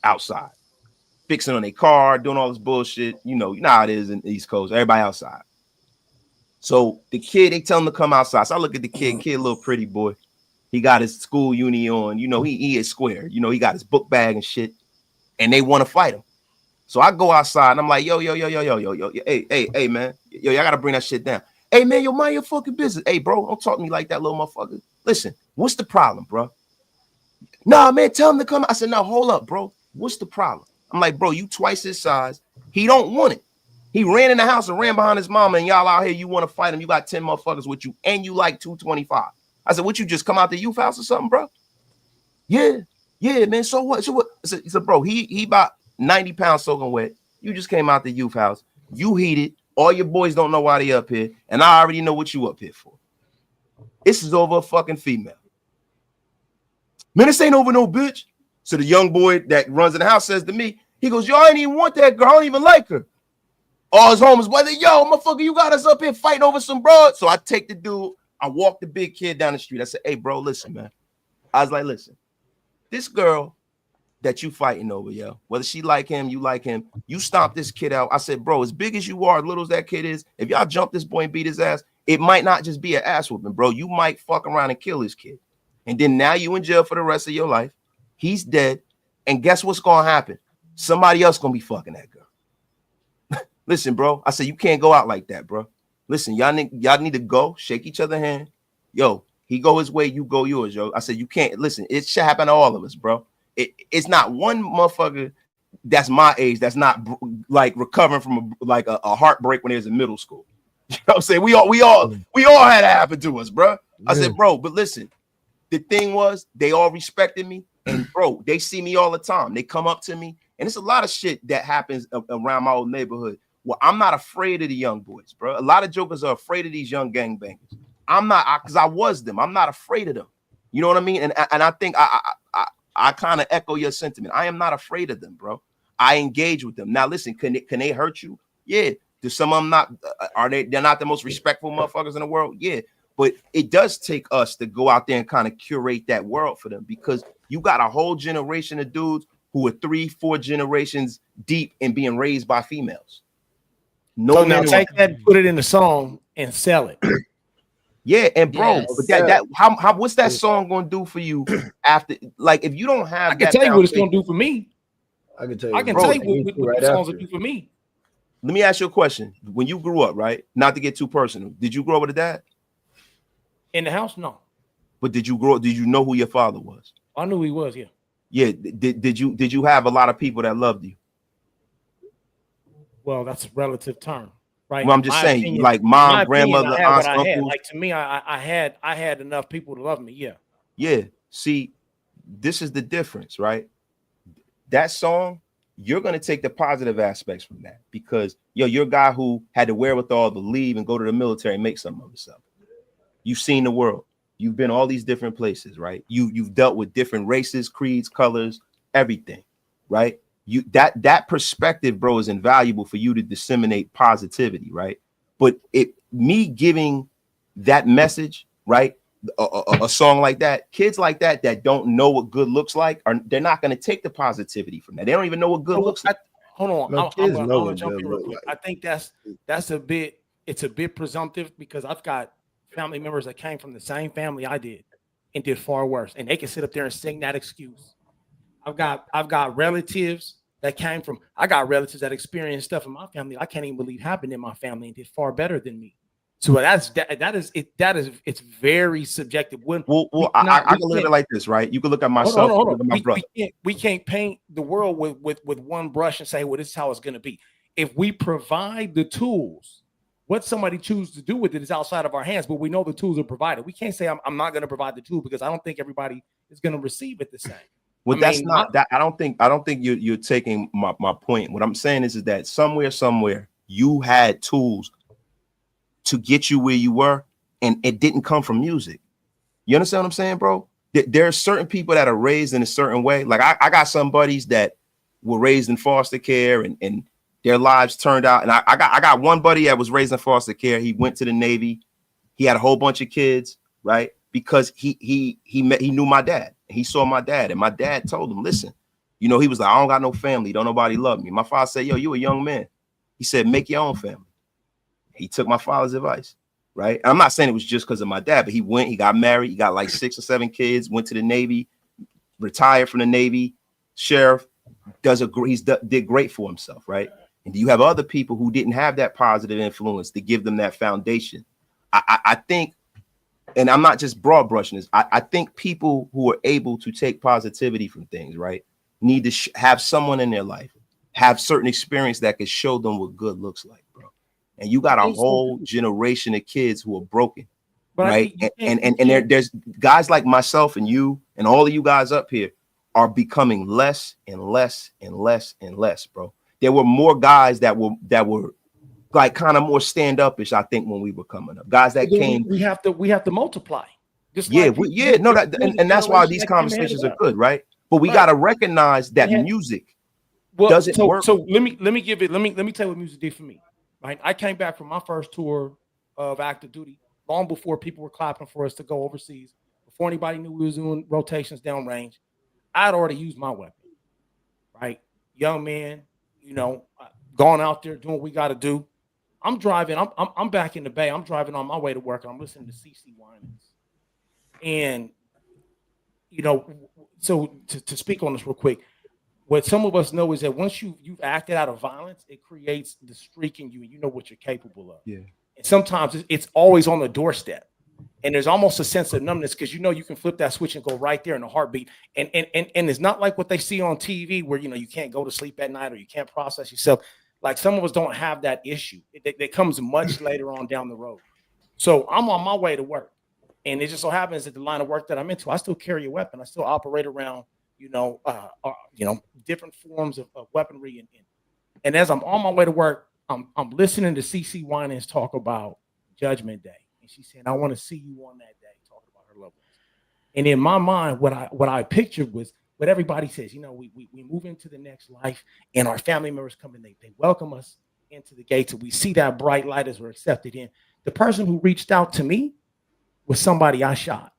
M: outside, fixing on their car, doing all this bullshit. You know how it is in the East Coast. Everybody outside. So the kid, they tell him to come outside. So I look at the kid, little pretty boy. He got his school uni on. You know, he is square. You know, he got his book bag and shit. And they want to fight him. So I go outside and I'm like, yo, hey, man. Yo, y'all got to bring that shit down. Hey, man, yo, mind your fucking business. Hey, bro, don't talk to me like that, little motherfucker. Listen, what's the problem, bro? Nah, man, tell him to come. I said, no, hold up, bro. What's the problem? I'm like, bro, you twice his size. He don't want it. He ran in the house and ran behind his mama, and y'all out here, you want to fight him. You got 10 motherfuckers with you, and you like 225. I said, what, you just come out the youth house or something, bro? Yeah, man. So what? He said, bro, he about 90 pounds soaking wet. You just came out the youth house. You heated. All your boys don't know why they up here, and I already know what you up here for. This is over a fucking female. Man, this ain't over no bitch. So the young boy that runs in the house says to me, he goes, yo, I ain't even want that girl. I don't even like her. All his homies, brother, yo, motherfucker, you got us up here fighting over some broad. So I take the dude, I walk the big kid down the street. I said, hey, bro, listen, man. I was like, listen, this girl that you fighting over, yo. Whether she like him, you like him, you stomp this kid out. I said, bro, as big as you are, as little as that kid is, if y'all jump this boy and beat his ass, it might not just be an ass whooping, bro. You might fuck around and kill this kid. And then now you in jail for the rest of your life. He's dead. And guess what's gonna happen? Somebody else gonna be fucking that girl. Listen, bro. I said, you can't go out like that, bro. Listen, y'all need to go, shake each other's hand. Yo, he go his way, you go yours, yo. I said, you can't listen. It should happen to all of us, bro. It's not one motherfucker that's my age that's not like recovering from a heartbreak when they was in middle school. You know what I'm saying? We all had it happen to us, bro. I said, bro, but listen, the thing was they all respected me, and bro, they see me all the time. They come up to me, and it's a lot of shit that happens around my old neighborhood. Well, I'm not afraid of the young boys, bro. A lot of jokers are afraid of these young gangbangers. I'm not, because I was them. I'm not afraid of them. You know what I mean? And I think I kind of echo your sentiment. I am not afraid of them, bro. I engage with them. Now, listen, can they hurt you? Yeah. Do some of them not? They're not the most respectful motherfuckers in the world? Yeah. But it does take us to go out there and kind of curate that world for them, because you got a whole generation of dudes who are 3-4 generations deep in being raised by females. No,
G: so now take that and put it in the song and sell it.
M: Yeah, and bro, but how what's that song gonna do for you after? Like, if you don't have,
G: I can tell you what it's gonna do for me.
E: I can tell you.
G: I can tell you what the songs will do for me.
M: Let me ask you a question. When you grew up, right? Not to get too personal, did you grow up with a dad?
G: In the house, no.
M: But did you grow up? Did you know who your father was?
G: I knew he was. Yeah.
M: Yeah. Did you have a lot of people that loved you?
G: Well, that's a relative term, right?
M: Well, I'm just saying, like mom, grandmother, aunts, uncles.
G: Like, to me, I had enough people to love me. Yeah.
M: Yeah. See, this is the difference, right? That song, you're gonna take the positive aspects from that, because you're a guy who had the wherewithal to leave and go to the military and make something of yourself. You've seen the world. You've been all these different places, right? You've dealt with different races, creeds, colors, everything, right? That perspective, bro, is invaluable for you to disseminate positivity, right? But me giving that message, right? A song like that, kids like that don't know what good looks like, they're not going to take the positivity from that. They don't even know what good looks like.
G: Hold on,
E: no, kids
G: I'm
E: know
G: gonna
E: what
G: jump
E: good
G: in real
E: look
G: quick.
E: like.
G: I think it's a bit presumptive, because I've got family members that came from the same family I did and did far worse, and they can sit up there and sing that excuse. I've got relatives that came from. I got relatives that experienced stuff in my family I can't even believe happened in my family and did far better than me. So it's very subjective. I
M: can look at it like this, right? You can look at myself.
G: Hold on.
M: Look at my brother.
G: We can't paint the world with one brush and say, well, this is how it's going to be. If we provide the tools, what somebody chooses to do with it is outside of our hands, but we know the tools are provided. We can't say I'm not going to provide the tool, because I don't think everybody is going to receive it the same.
M: Well, I don't think you're taking my point. What I'm saying is that somewhere you had tools to get you where you were, and it didn't come from music. You understand what I'm saying, bro? There are certain people that are raised in a certain way. Like I got some buddies that were raised in foster care, and their lives turned out. And I got one buddy that was raised in foster care. He went to the Navy. He had a whole bunch of kids, right? Because he knew my dad. He saw my dad, and my dad told him, listen, he was like, I don't got no family. Don't nobody love me. My father said, yo, you a young man. He said, make your own family. He took my father's advice, right? And I'm not saying it was just because of my dad, but he went, he got married, he got like 6 or 7 kids, went to the Navy, retired from the Navy, sheriff, did great for himself, right? And you have other people who didn't have that positive influence to give them that foundation. I think, and I'm not just broad brushing this, I think people who are able to take positivity from things, right, need to have someone in their life, have certain experience that can show them what good looks like, bro. And you got a whole generation of kids who are broken, right? And there's guys like myself and you and all of you guys up here are becoming less and less and less and less, bro. There were more guys that were like kind of more stand-up-ish, I think, when we were coming up. Guys that came.
G: We have to multiply.
M: That's why these conversations are good, right? But we got to recognize that music doesn't work.
G: So let me tell you what music did for me. Right, I came back from my first tour of active duty long before people were clapping for us to go overseas. Before anybody knew we was doing rotations downrange, I'd already used my weapon. right? Young man, going out there doing what we got to do. I'm driving. I'm back in the Bay. I'm driving on my way to work. And I'm listening to CC Winans, and so to speak on this real quick, what some of us know is that once you've acted out of violence, it creates the streak in you, and you know what you're capable of.
M: Yeah.
G: And sometimes it's always on the doorstep, and there's almost a sense of numbness because you can flip that switch and go right there in a heartbeat. And it's not like what they see on TV where you can't go to sleep at night or you can't process yourself. Like some of us don't have that issue. It comes much later on down the road. So I'm on my way to work, and it just so happens that the line of work that I'm into, I still carry a weapon. I still operate around different forms of weaponry. And as I'm on my way to work, I'm listening to CC Winans talk about Judgment Day. And she's saying, I want to see you on that day, talking about her loved ones. And in my mind, what I pictured was what everybody says, we move into the next life and our family members come in, they welcome us into the gates and we see that bright light as we're accepted in. The person who reached out to me was somebody I shot.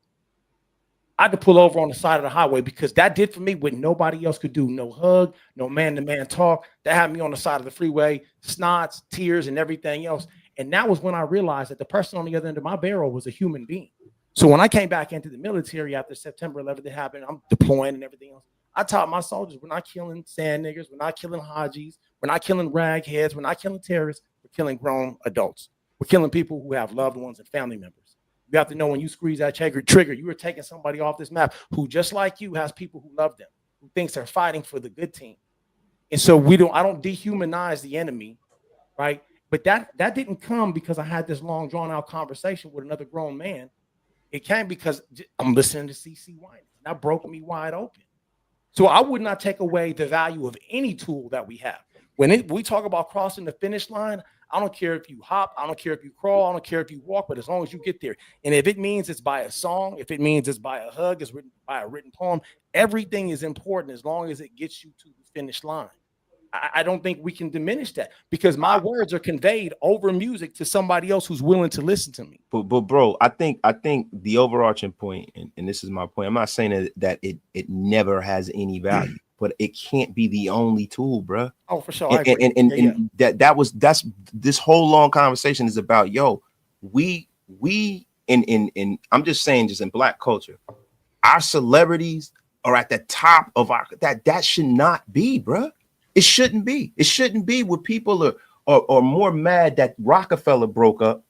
G: I had to pull over on the side of the highway because that did for me what nobody else could do. No hug, no man-to-man talk. That had me on the side of the freeway, snots, tears, and everything else. And that was when I realized that the person on the other end of my barrel was a human being. So when I came back into the military after September 11th that happened, I'm deploying and everything else. I taught my soldiers, we're not killing sand niggers, we're not killing Hajis, we're not killing ragheads, we're not killing terrorists, we're killing grown adults. We're killing people who have loved ones and family members. You have to know when you squeeze that trigger, you are taking somebody off this map who, just like you, has people who love them, who thinks they're fighting for the good team. And so I don't dehumanize the enemy, right? But that didn't come because I had this long, drawn-out conversation with another grown man. It came because I'm listening to CC Winans. That broke me wide open. So I would not take away the value of any tool that we have. When we talk about crossing the finish line, I don't care if you hop, I don't care if you crawl, I don't care if you walk, but as long as you get there. And if it means it's by a song, if it means it's by a hug, it's written by a written poem, everything is important as long as it gets you to the finish line. I don't think we can diminish that because my words are conveyed over music to somebody else who's willing to listen to me.
M: But bro, I think the overarching point, and this is my point. I'm not saying that it never has any value, but it can't be the only tool, bro.
G: Oh, for sure.
M: And that's this whole long conversation is about, we in I'm just saying, just in Black culture, our celebrities are at the top of our that should not be, bro. It shouldn't be. It shouldn't be where people are more mad that Rockefeller broke up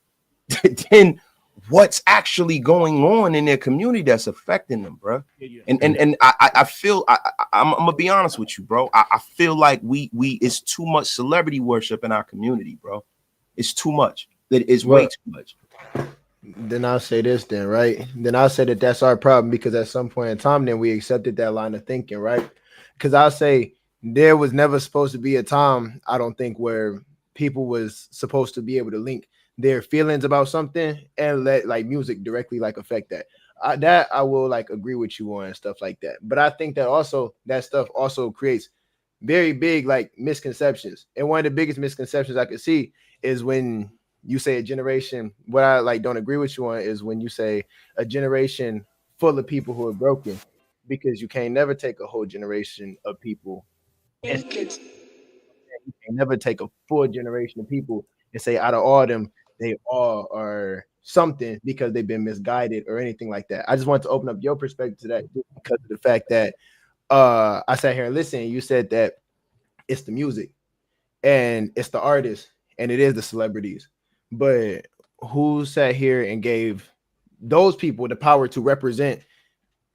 M: than what's actually going on in their community that's affecting them, bro. And I feel I'm gonna be honest with you, bro. I feel like we it's too much celebrity worship in our community, bro. It's too much. It's way too much.
E: Then I'll say this, right? Then I'll say that's our problem because at some point in time, then we accepted that line of thinking, right? Because I'll say there was never supposed to be a time, I don't think, where people was supposed to be able to link their feelings about something and let music directly affect that. That I will agree with you on and stuff like that. But I think that also that stuff also creates very big misconceptions. And one of the biggest misconceptions I could see is when you say a generation. What I don't agree with you on is when you say a generation full of people who are broken, because you can't never take a whole generation of people. You can never take a full generation of people and say out of all them, they all are something because they've been misguided or anything like that. I just want to open up your perspective to that because of the fact that I sat here and listened. You said that it's the music and it's the artists and it is the celebrities. But who sat here and gave those people the power to represent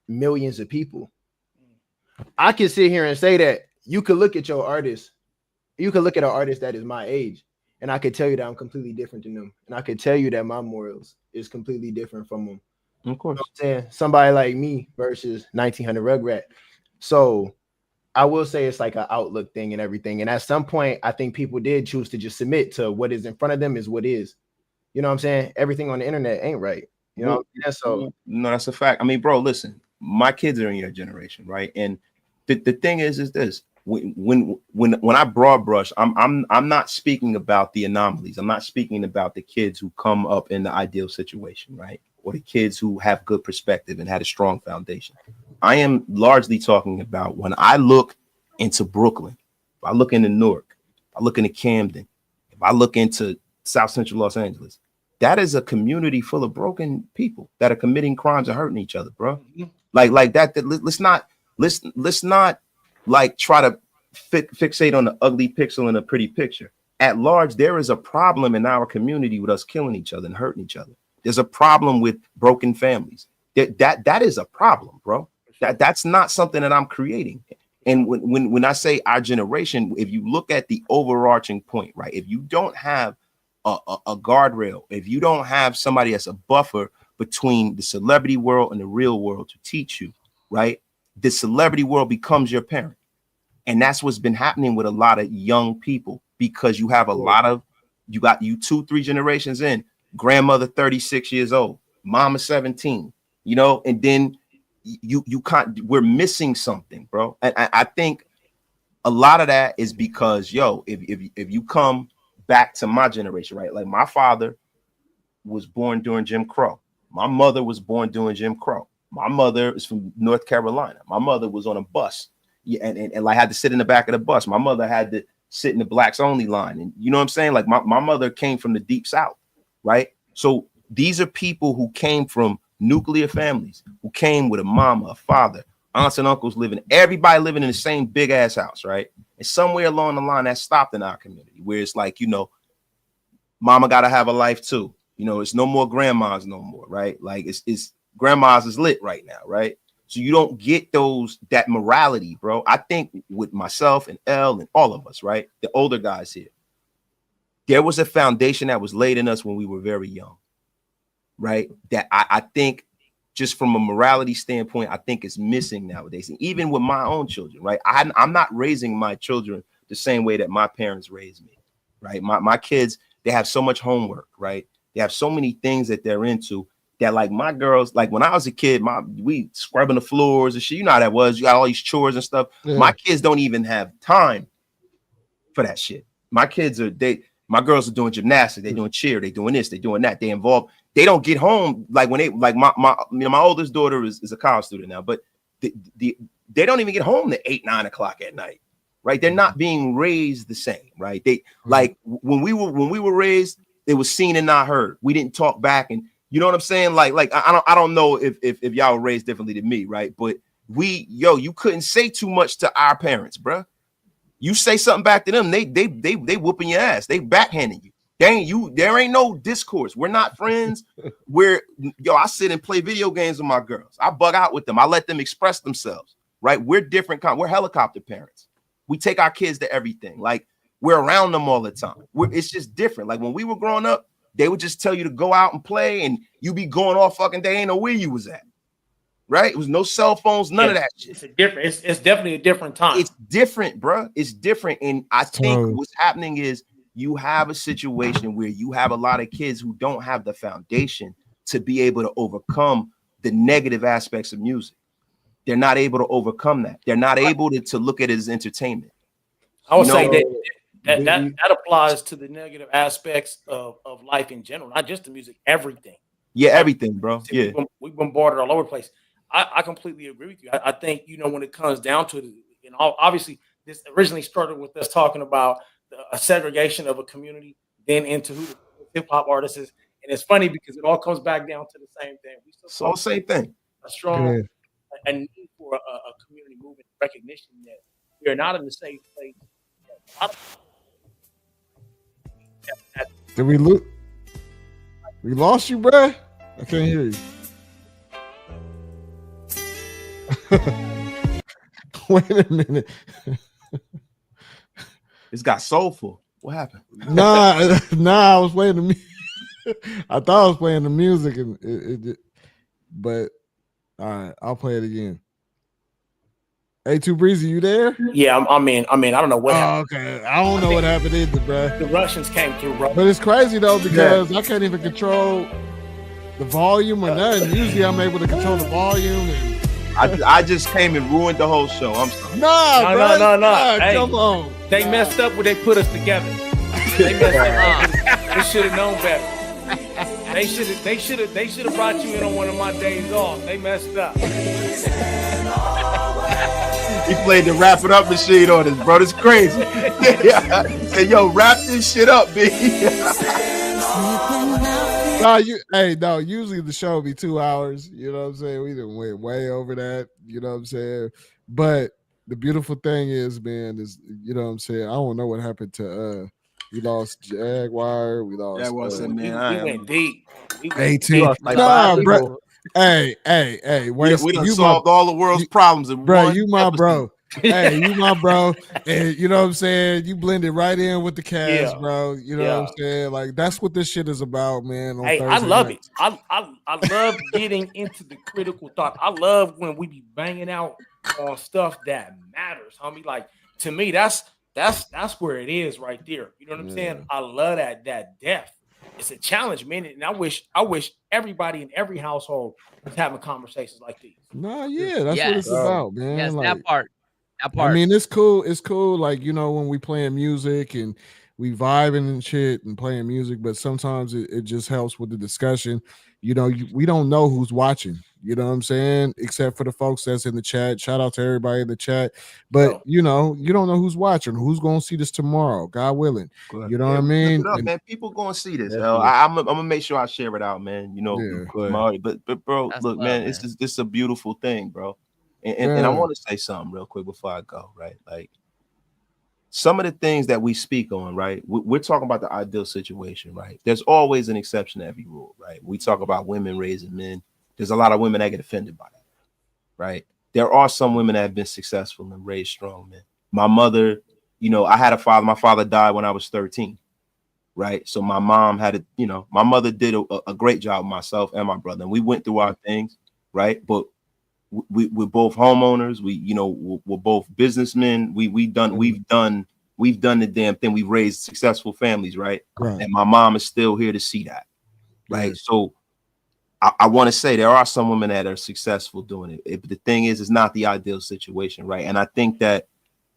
E: millions of people? I can sit here and say that you could look at your artist. You could look at an artist that is my age, and I could tell you that I'm completely different than them. And I could tell you that my morals is completely different from them.
M: Of course.
E: You know what I'm saying? Somebody like me versus 1900 Rugrat. So I will say it's an outlook thing and everything. And at some point, I think people did choose to just submit to what is in front of them is what is. You know what I'm saying? Everything on the internet ain't right. You know what I'm saying? So
M: no, that's a fact. I mean, bro, listen, my kids are in your generation, right? And the thing is this. When I broad brush, I'm not speaking about the anomalies. I'm not speaking about the kids who come up in the ideal situation, right? Or the kids who have good perspective and had a strong foundation. I am largely talking about when I look into Brooklyn, if I look into Newark, if I look into Camden, if I look into South Central Los Angeles, that is a community full of broken people that are committing crimes and hurting each other, bro. Like that. Let's not like try to fixate on the ugly pixel in a pretty picture. At large, there is a problem in our community with us killing each other and hurting each other. There's a problem with broken families. That is a problem, bro. That's not something that I'm creating. And when I say our generation, if you look at the overarching point, right? If you don't have a guardrail, if you don't have somebody that's a buffer between the celebrity world and the real world to teach you, right? The celebrity world becomes your parent. And that's what's been happening with a lot of young people, because you have a lot of, you 2-3 generations in, grandmother 36 years old, mama 17, you know, and then you can't, we're missing something, bro. And I think a lot of that is because, if you come back to my generation, right? Like my father was born during Jim Crow. My mother was born during Jim Crow. My mother is from North Carolina. My mother was on a bus. Yeah, and like had to sit in the back of the bus. My mother had to sit in the blacks only line. And you know what I'm saying? Like my mother came from the deep South, right? So these are people who came from nuclear families, who came with a mama, a father, aunts and uncles everybody living in the same big ass house, right? And somewhere along the line that stopped in our community, where it's like, mama got to have a life too. It's no more grandmas no more, right? Like it's grandmas is lit right now, right? So you don't get that morality, bro. I think with myself and L and all of us, right? The older guys here, there was a foundation that was laid in us when we were very young, right? That I think just from a morality standpoint, I think is missing nowadays. And even with my own children, right? I'm not raising my children the same way that my parents raised me, right? My kids, they have so much homework, right? They have so many things that they're into. That like my girls, like when I was a kid, we scrubbing the floors and shit. You know how that was. You got all these chores and stuff. Yeah. My kids don't even have time for that shit. My girls are doing gymnastics, they doing cheer, they doing this, they doing that. They involved. They don't get home like when my oldest daughter is a college student now, but they don't even get home to 8-9 o'clock at night, right? They're not being raised the same, right? Like when we were raised, it was seen and not heard. We didn't talk back and. You know what I'm saying? Like I don't know if y'all were raised differently than me, right? But you couldn't say too much to our parents, bro. You say something back to them, they whooping your ass. They backhanding you. There ain't no discourse. We're not friends. I sit and play video games with my girls. I bug out with them. I let them express themselves, right? We're different. We're helicopter parents. We take our kids to everything. Like we're around them all the time. It's just different. Like when we were growing up, they would just tell you to go out and play, and you be going all fucking day. Ain't know where you was at, right? It was no cell phones, none of that shit.
G: It's definitely a different time.
M: It's different, bro. It's different, and I think what's happening is you have a situation where you have a lot of kids who don't have the foundation to be able to overcome the negative aspects of music. They're not able to overcome that. They're not able to look at it as entertainment.
G: I would say that applies to the negative aspects of life in general, not just the music, everything.
M: Yeah, everything, bro. Yeah,
G: we bombarded all over the place. I completely agree with you. I think when it comes down to it, obviously this originally started with us talking about a segregation of a community, then into who the hip hop artists is, and it's funny because it all comes back down to the same thing. We still
M: all same thing.
G: A strong a need for a community movement recognition that we are not in the same place.
C: Did we lose? We lost you, bruh? I can't hear you. Wait a minute.
M: It's got soulful. What happened?
C: Nah, I was playing the music. I thought I was playing the music, and but all right, I'll play it again. Hey, Too Breezy, you there?
G: Yeah, I mean, I don't know what happened.
C: Okay, I don't know what happened either, bro.
G: The Russians came through, bro.
C: But it's crazy though because I can't even control the volume or nothing. Usually, I'm able to control the volume. And
M: I just came and ruined the whole show. I'm sorry.
C: No. Hey, come on.
G: They messed up when they put us together. They messed up. They should have known better. They should have brought you in on one of my days off. They messed up.
M: He played the wrap it up machine on us, bro. It's crazy. Yeah. Say, yo, wrap this shit up, B.
C: No, usually the show be 2 hours. You know what I'm saying? We done went way over that. You know what I'm saying? But the beautiful thing is, man, is you know what I'm saying? I don't know what happened to we lost Jaguar. We lost
M: Jaguar said, man,
G: we went deep. We went
C: 18.
E: lost like 5
C: bro.
E: people.
C: Hey, wait.
M: We done solved all the world's problems in
C: bro,
M: one
C: you my
M: episode.
C: bro. Hey, you my bro. And you know what I'm saying? You blended right in with the cast, bro. You know what I'm saying? Like that's what this shit is about, man. On
G: Hey,
C: Thursday
G: I love
C: night.
G: it. I love getting into the critical thought. I love when we be banging out on stuff that matters, homie. Like to me, that's where it is right there. You know what I'm saying? I love that depth. It's a challenge, man. And I wish everybody in every household was having conversations like these.
C: Nah, yeah, that's what it's about, man.
H: Yes,
C: like,
H: that part.
C: I mean, it's cool. It's cool, like you know, when we playing music and we vibing and shit and playing music, but sometimes it just helps with the discussion. You know, we don't know who's watching. You know what I'm saying? Except for the folks that's in the chat. Shout out to everybody in the chat. But you know, you don't know who's watching, who's gonna see this tomorrow, God willing. You know what I mean?
M: Look it up, man. People gonna see this. I'm gonna make sure I share it out, man. You know, but bro,
H: That's
M: look,
H: love,
M: man, it's just this is a beautiful thing, bro. And I want to say something real quick before I go, right? Like some of the things that we speak on, right? We're talking about the ideal situation, right? There's always an exception to every rule, right? We talk about women raising men. There's a lot of women that get offended by that, right? There are some women that have been successful and raised strong men. My mother, you know, I had a father. My father died when I was 13, right? So my mom had a, you know, my mother did a great job with myself and my brother. And we went through our things, right? But we're both homeowners. We're both businessmen. We've done the damn thing. We've raised successful families, right? And my mom is still here to see that, right? So I want to say there are some women that are successful doing it. The thing is, it's not the ideal situation, right? And I think that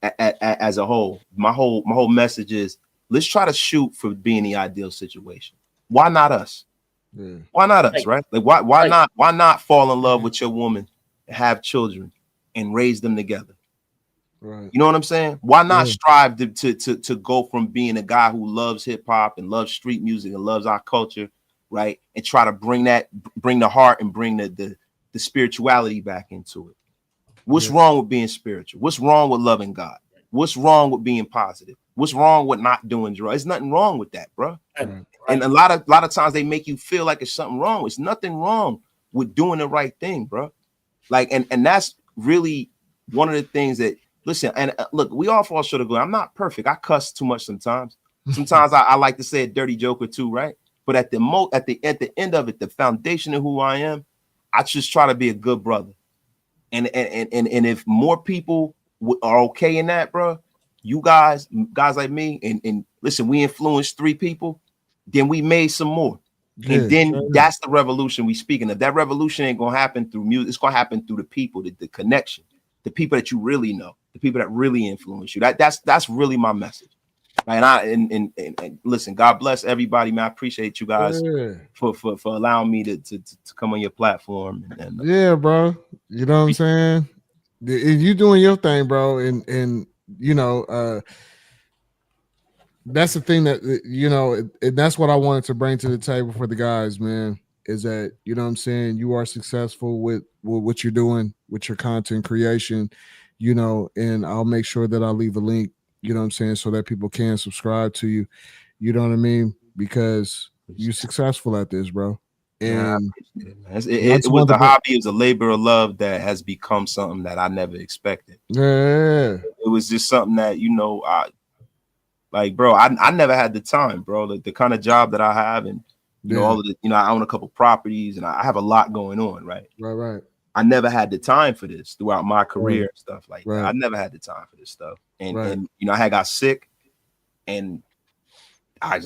M: as a whole, my whole message is let's try to shoot for being the ideal situation. Why not us? Why not us, right? Like why not fall in love with your woman, have children, and raise them together?
C: Right.
M: You know what I'm saying? Why not strive to go from being a guy who loves hip hop and loves street music and loves our culture, right? And try to bring the heart and bring the spirituality back into it. What's wrong with being spiritual? What's wrong with loving God? What's wrong with being positive? What's wrong with not doing drugs? There's nothing wrong with that, bro. Right. And a lot of times they make you feel like it's something wrong. It's nothing wrong with doing the right thing, bro. Like, and that's really one of the things that, listen, and look, we all fall short of glory. I'm not perfect. I cuss too much sometimes. Sometimes I like to say a dirty joke or two, right? But at the end of it, the foundation of who I am, I just try to be a good brother. And if more people are okay in that, bro, you guys like me, and listen, we influenced 3 people, then we made some more. And then that's the revolution we speaking of. That revolution ain't gonna happen through music. It's gonna happen through the people, the connection, the people that you really know, the people that really influence you. That's really my message. Right? And listen, God bless everybody, man. I appreciate you guys for allowing me to come on your platform. And
C: yeah, bro. You know what I'm saying? You doing your thing, bro. And you know, that's the thing that you know, and that's what I wanted to bring to the table for the guys, man. Is that you know what I'm saying? You are successful with what you're doing with your content creation, you know, and I'll make sure that I leave a link, you know what I'm saying, so that people can subscribe to you. You know what I mean? Because you're successful at this, bro. And
M: it was a hobby, it was a labor of love that has become something that I never expected.
C: Yeah.
M: It was just something that, you know, I never had the time, bro. The kind of job that I have, and you know, all of the, you know, I own a couple properties and I have a lot going on, right?
C: Right.
M: I never had the time for this throughout my career and stuff like that. I never had the time for this stuff. And you know, I had got sick and I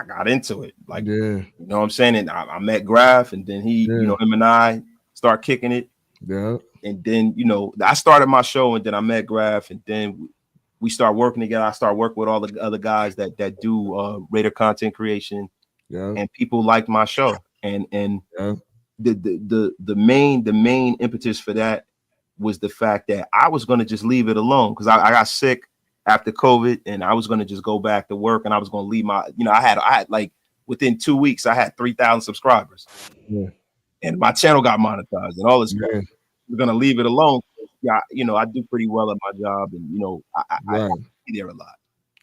M: got into it. Like, you know what I'm saying? And I met Graf, and then he, you know, him and I start kicking it.
C: Yeah.
M: And then, you know, I started my show, and then I met Graf, and then we start working together. I start working with all the other guys that do Raider content creation.
C: Yeah.
M: And people liked my show. And the main impetus for that was the fact that I was going to just leave it alone because I got sick after COVID, and I was going to just go back to work, and I was going to leave my, I had like within 2 weeks, I had 3,000 subscribers, and my channel got monetized and all this stuff. We're going to leave it alone. Yeah, I do pretty well at my job, and I be there a lot.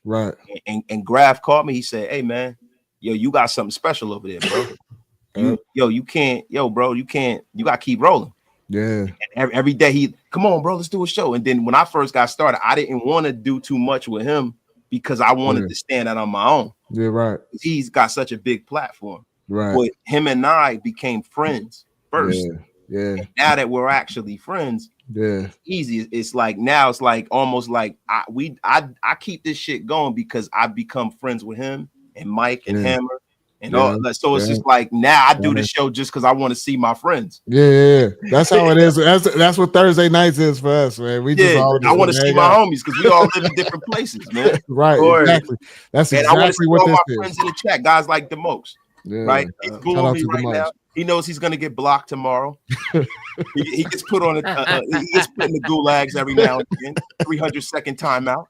C: Right.
M: And Graf called me. He said, "Hey man, you got something special over there, bro. You can't, bro, you got to keep rolling."
C: Yeah.
M: And every day come on, bro, let's do a show. And then when I first got started, I didn't want to do too much with him because I wanted to stand out on my own.
C: Yeah, right.
M: He's got such a big platform.
C: Right.
M: But him and I became friends first.
C: Yeah.
M: And now that we're actually friends, it's easy. It's like now it's like almost like I keep this shit going because I've become friends with him and Mike and Hammer. And all, so it's just like now I do the show just because I want to see my friends.
C: Yeah. That's how it is. That's what Thursday nights is for us, man. We just
M: I want to see my homies because we all live in different places, man.
C: Right, exactly. That's
M: and
C: exactly
M: I want to see
C: what
M: all
C: this
M: my
C: is.
M: friends in the chat, guys like the most. Right? He's booing me right now. He knows he's gonna get blocked tomorrow. he gets put on he gets put in the gulags every now and again. 300-second timeout.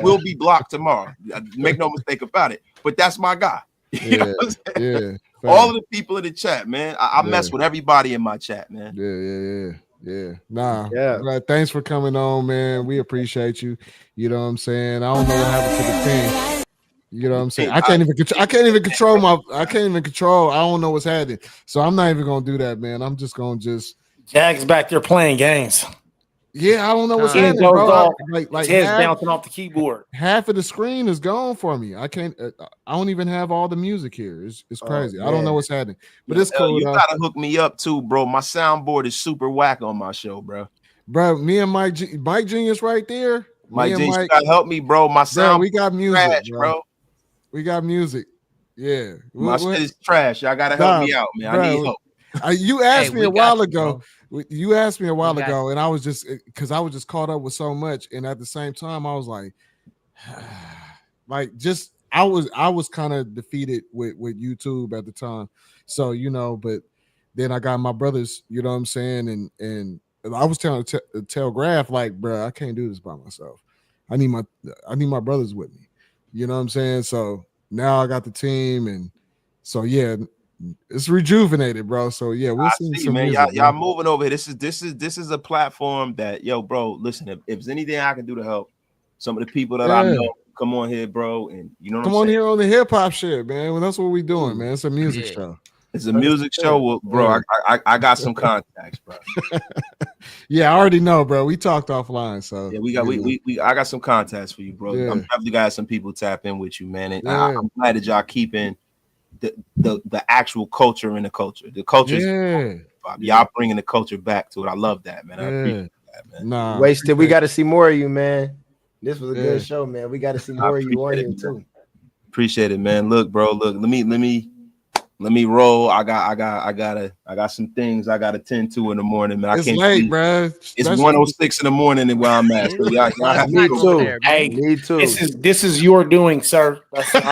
M: We'll be blocked tomorrow. Make no mistake about it. But that's my guy. You know what I'm saying? All of the people in the chat, man. I mess with everybody in my chat, man.
C: Yeah. Right. Thanks for coming on, man. We appreciate you. You know what I'm saying? I don't know what happened to the team. You know what I'm saying? I can't even control. I don't know what's happening. So I'm not even gonna do that, man. I'm just gonna
G: Jag's back there playing games.
C: Yeah, I don't know what's happening, bro. Like
G: his head's bouncing off the keyboard.
C: Half of the screen is gone for me. I can't. I don't even have all the music here. It's crazy. I don't know what's happening, but it's cool.
M: You gotta hook me up too, bro. My soundboard is super whack on my show, bro.
C: Bro, me and Mike Genius right there.
M: Mike Genius, you gotta help me, bro. My sound,
C: we got music,
M: trash, bro.
C: We got music. Yeah,
M: my shit is trash. Y'all gotta help me out, man. I need help.
C: You asked me a while ago. You asked me a while ago, and I was just because I was just caught up with so much, and at the same time, I was like, I was kind of defeated with YouTube at the time. So but then I got my brothers. You know what I'm saying, and I was tell Graf like, bro, I can't do this by myself. I need my brothers with me. You know what I'm saying? So now I got the team, and so it's rejuvenated, bro. So we'll see some
M: man.
C: music,
M: Y'all moving over here. This is a platform that bro. Listen, if there's anything I can do to help some of the people that I know, come on here, bro. And you know,
C: come on here on the hip hop shit, man. Well, that's what we doing, man. It's a music show.
M: It's a music show, well, bro. I got some contacts, bro.
C: I already know, bro. We talked offline, so
M: I got some contacts for you, bro. I'm definitely got some people tap in with you, man. And I'm glad that y'all keeping the actual culture in the culture. The culture, y'all bringing the culture back to it. I love that, man. I appreciate that, man.
E: Wasted. We got to see more of you, man. This was a good show, man. We got to see more of you on here too.
M: Appreciate it, man. Look, bro. Look, let me roll. I got some things I gotta tend to in the morning, man.
C: It's late, bro.
M: It's 1:06 in the morning and where I'm at. So y'all have
E: me too.
G: Hey,
E: me too.
G: This is your doing, sir.
M: Look, man,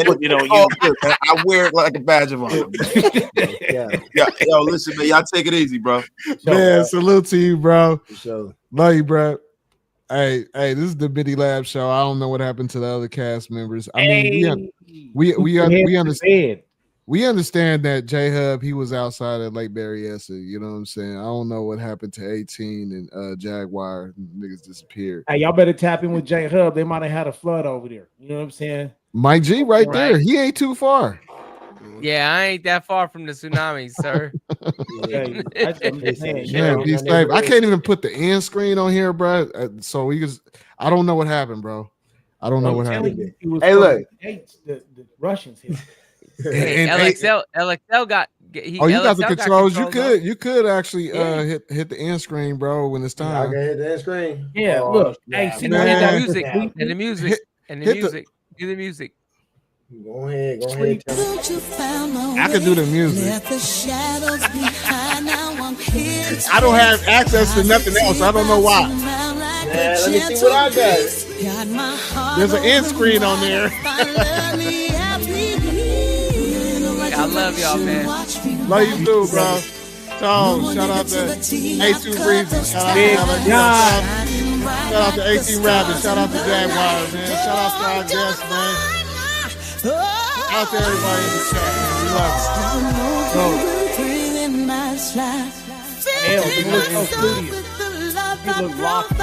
M: I wear it like a badge of honor. Yo, listen, man. Y'all take it easy, bro.
C: Man, salute to you, bro.
E: Sure.
C: Love you, bro. Hey, this is the Midilab show. I don't know what happened to the other cast members. I mean, we understand. We understand that J-Hub, he was outside of Lake Berryessa. You know what I'm saying? I don't know what happened to 18 and Jaguar. Niggas disappeared.
G: Hey, y'all better tap in with J-Hub. They might have had a flood over there. You know what I'm saying?
C: Mike G right there. He ain't too far.
H: Yeah, I ain't that far from the tsunami, sir.
C: Man, I can't even put the end screen on here, bro. So I don't know what happened, bro. I don't know what happened.
E: Hey, look,
G: the Russians hit.
H: And LXL got.
C: You got the controls. You could actually hit the end screen, bro, when it's time.
E: I can hit the end screen.
G: Yeah, look. Hey, see
H: the music and the music and the music. Do the music.
E: Go ahead.
C: I can do the music. I don't have access to nothing else. I don't know why.
E: Yeah, let me see what I got.
C: There's an end screen on there.
H: I love y'all, man.
C: Love you too, bro. So, shout out to A2 Breezy. Shout out to Alex. Shout out to 18 Rabbit. Shout out to Jaguar, man. Shout out to our guests, man. Shout out to everybody in the chat, man. We love you.
G: Hell, he look so studious. He look locked in.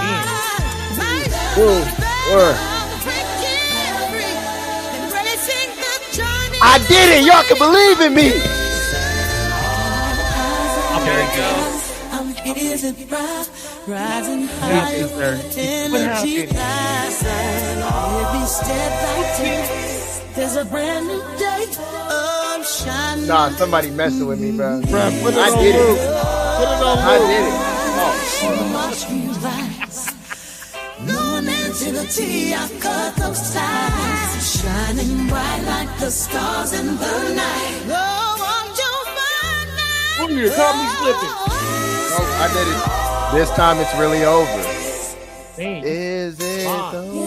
E: I did it. Y'all can believe in me.
G: There you go.
R: Rising
G: higher, every step I take, there's a brand new day of shining.
E: Nah, somebody messing with me, bro.
C: Put it
E: I
C: on
E: did
C: loop.
E: it.
C: Put it on
E: I
R: did it. Going into the tea, I cut those ties, shining bright like the stars in the night. Oh, won't you find me?
G: You caught me slipping.
E: Oh, I did it. This time it's really over.
G: Dang.
E: Is it though?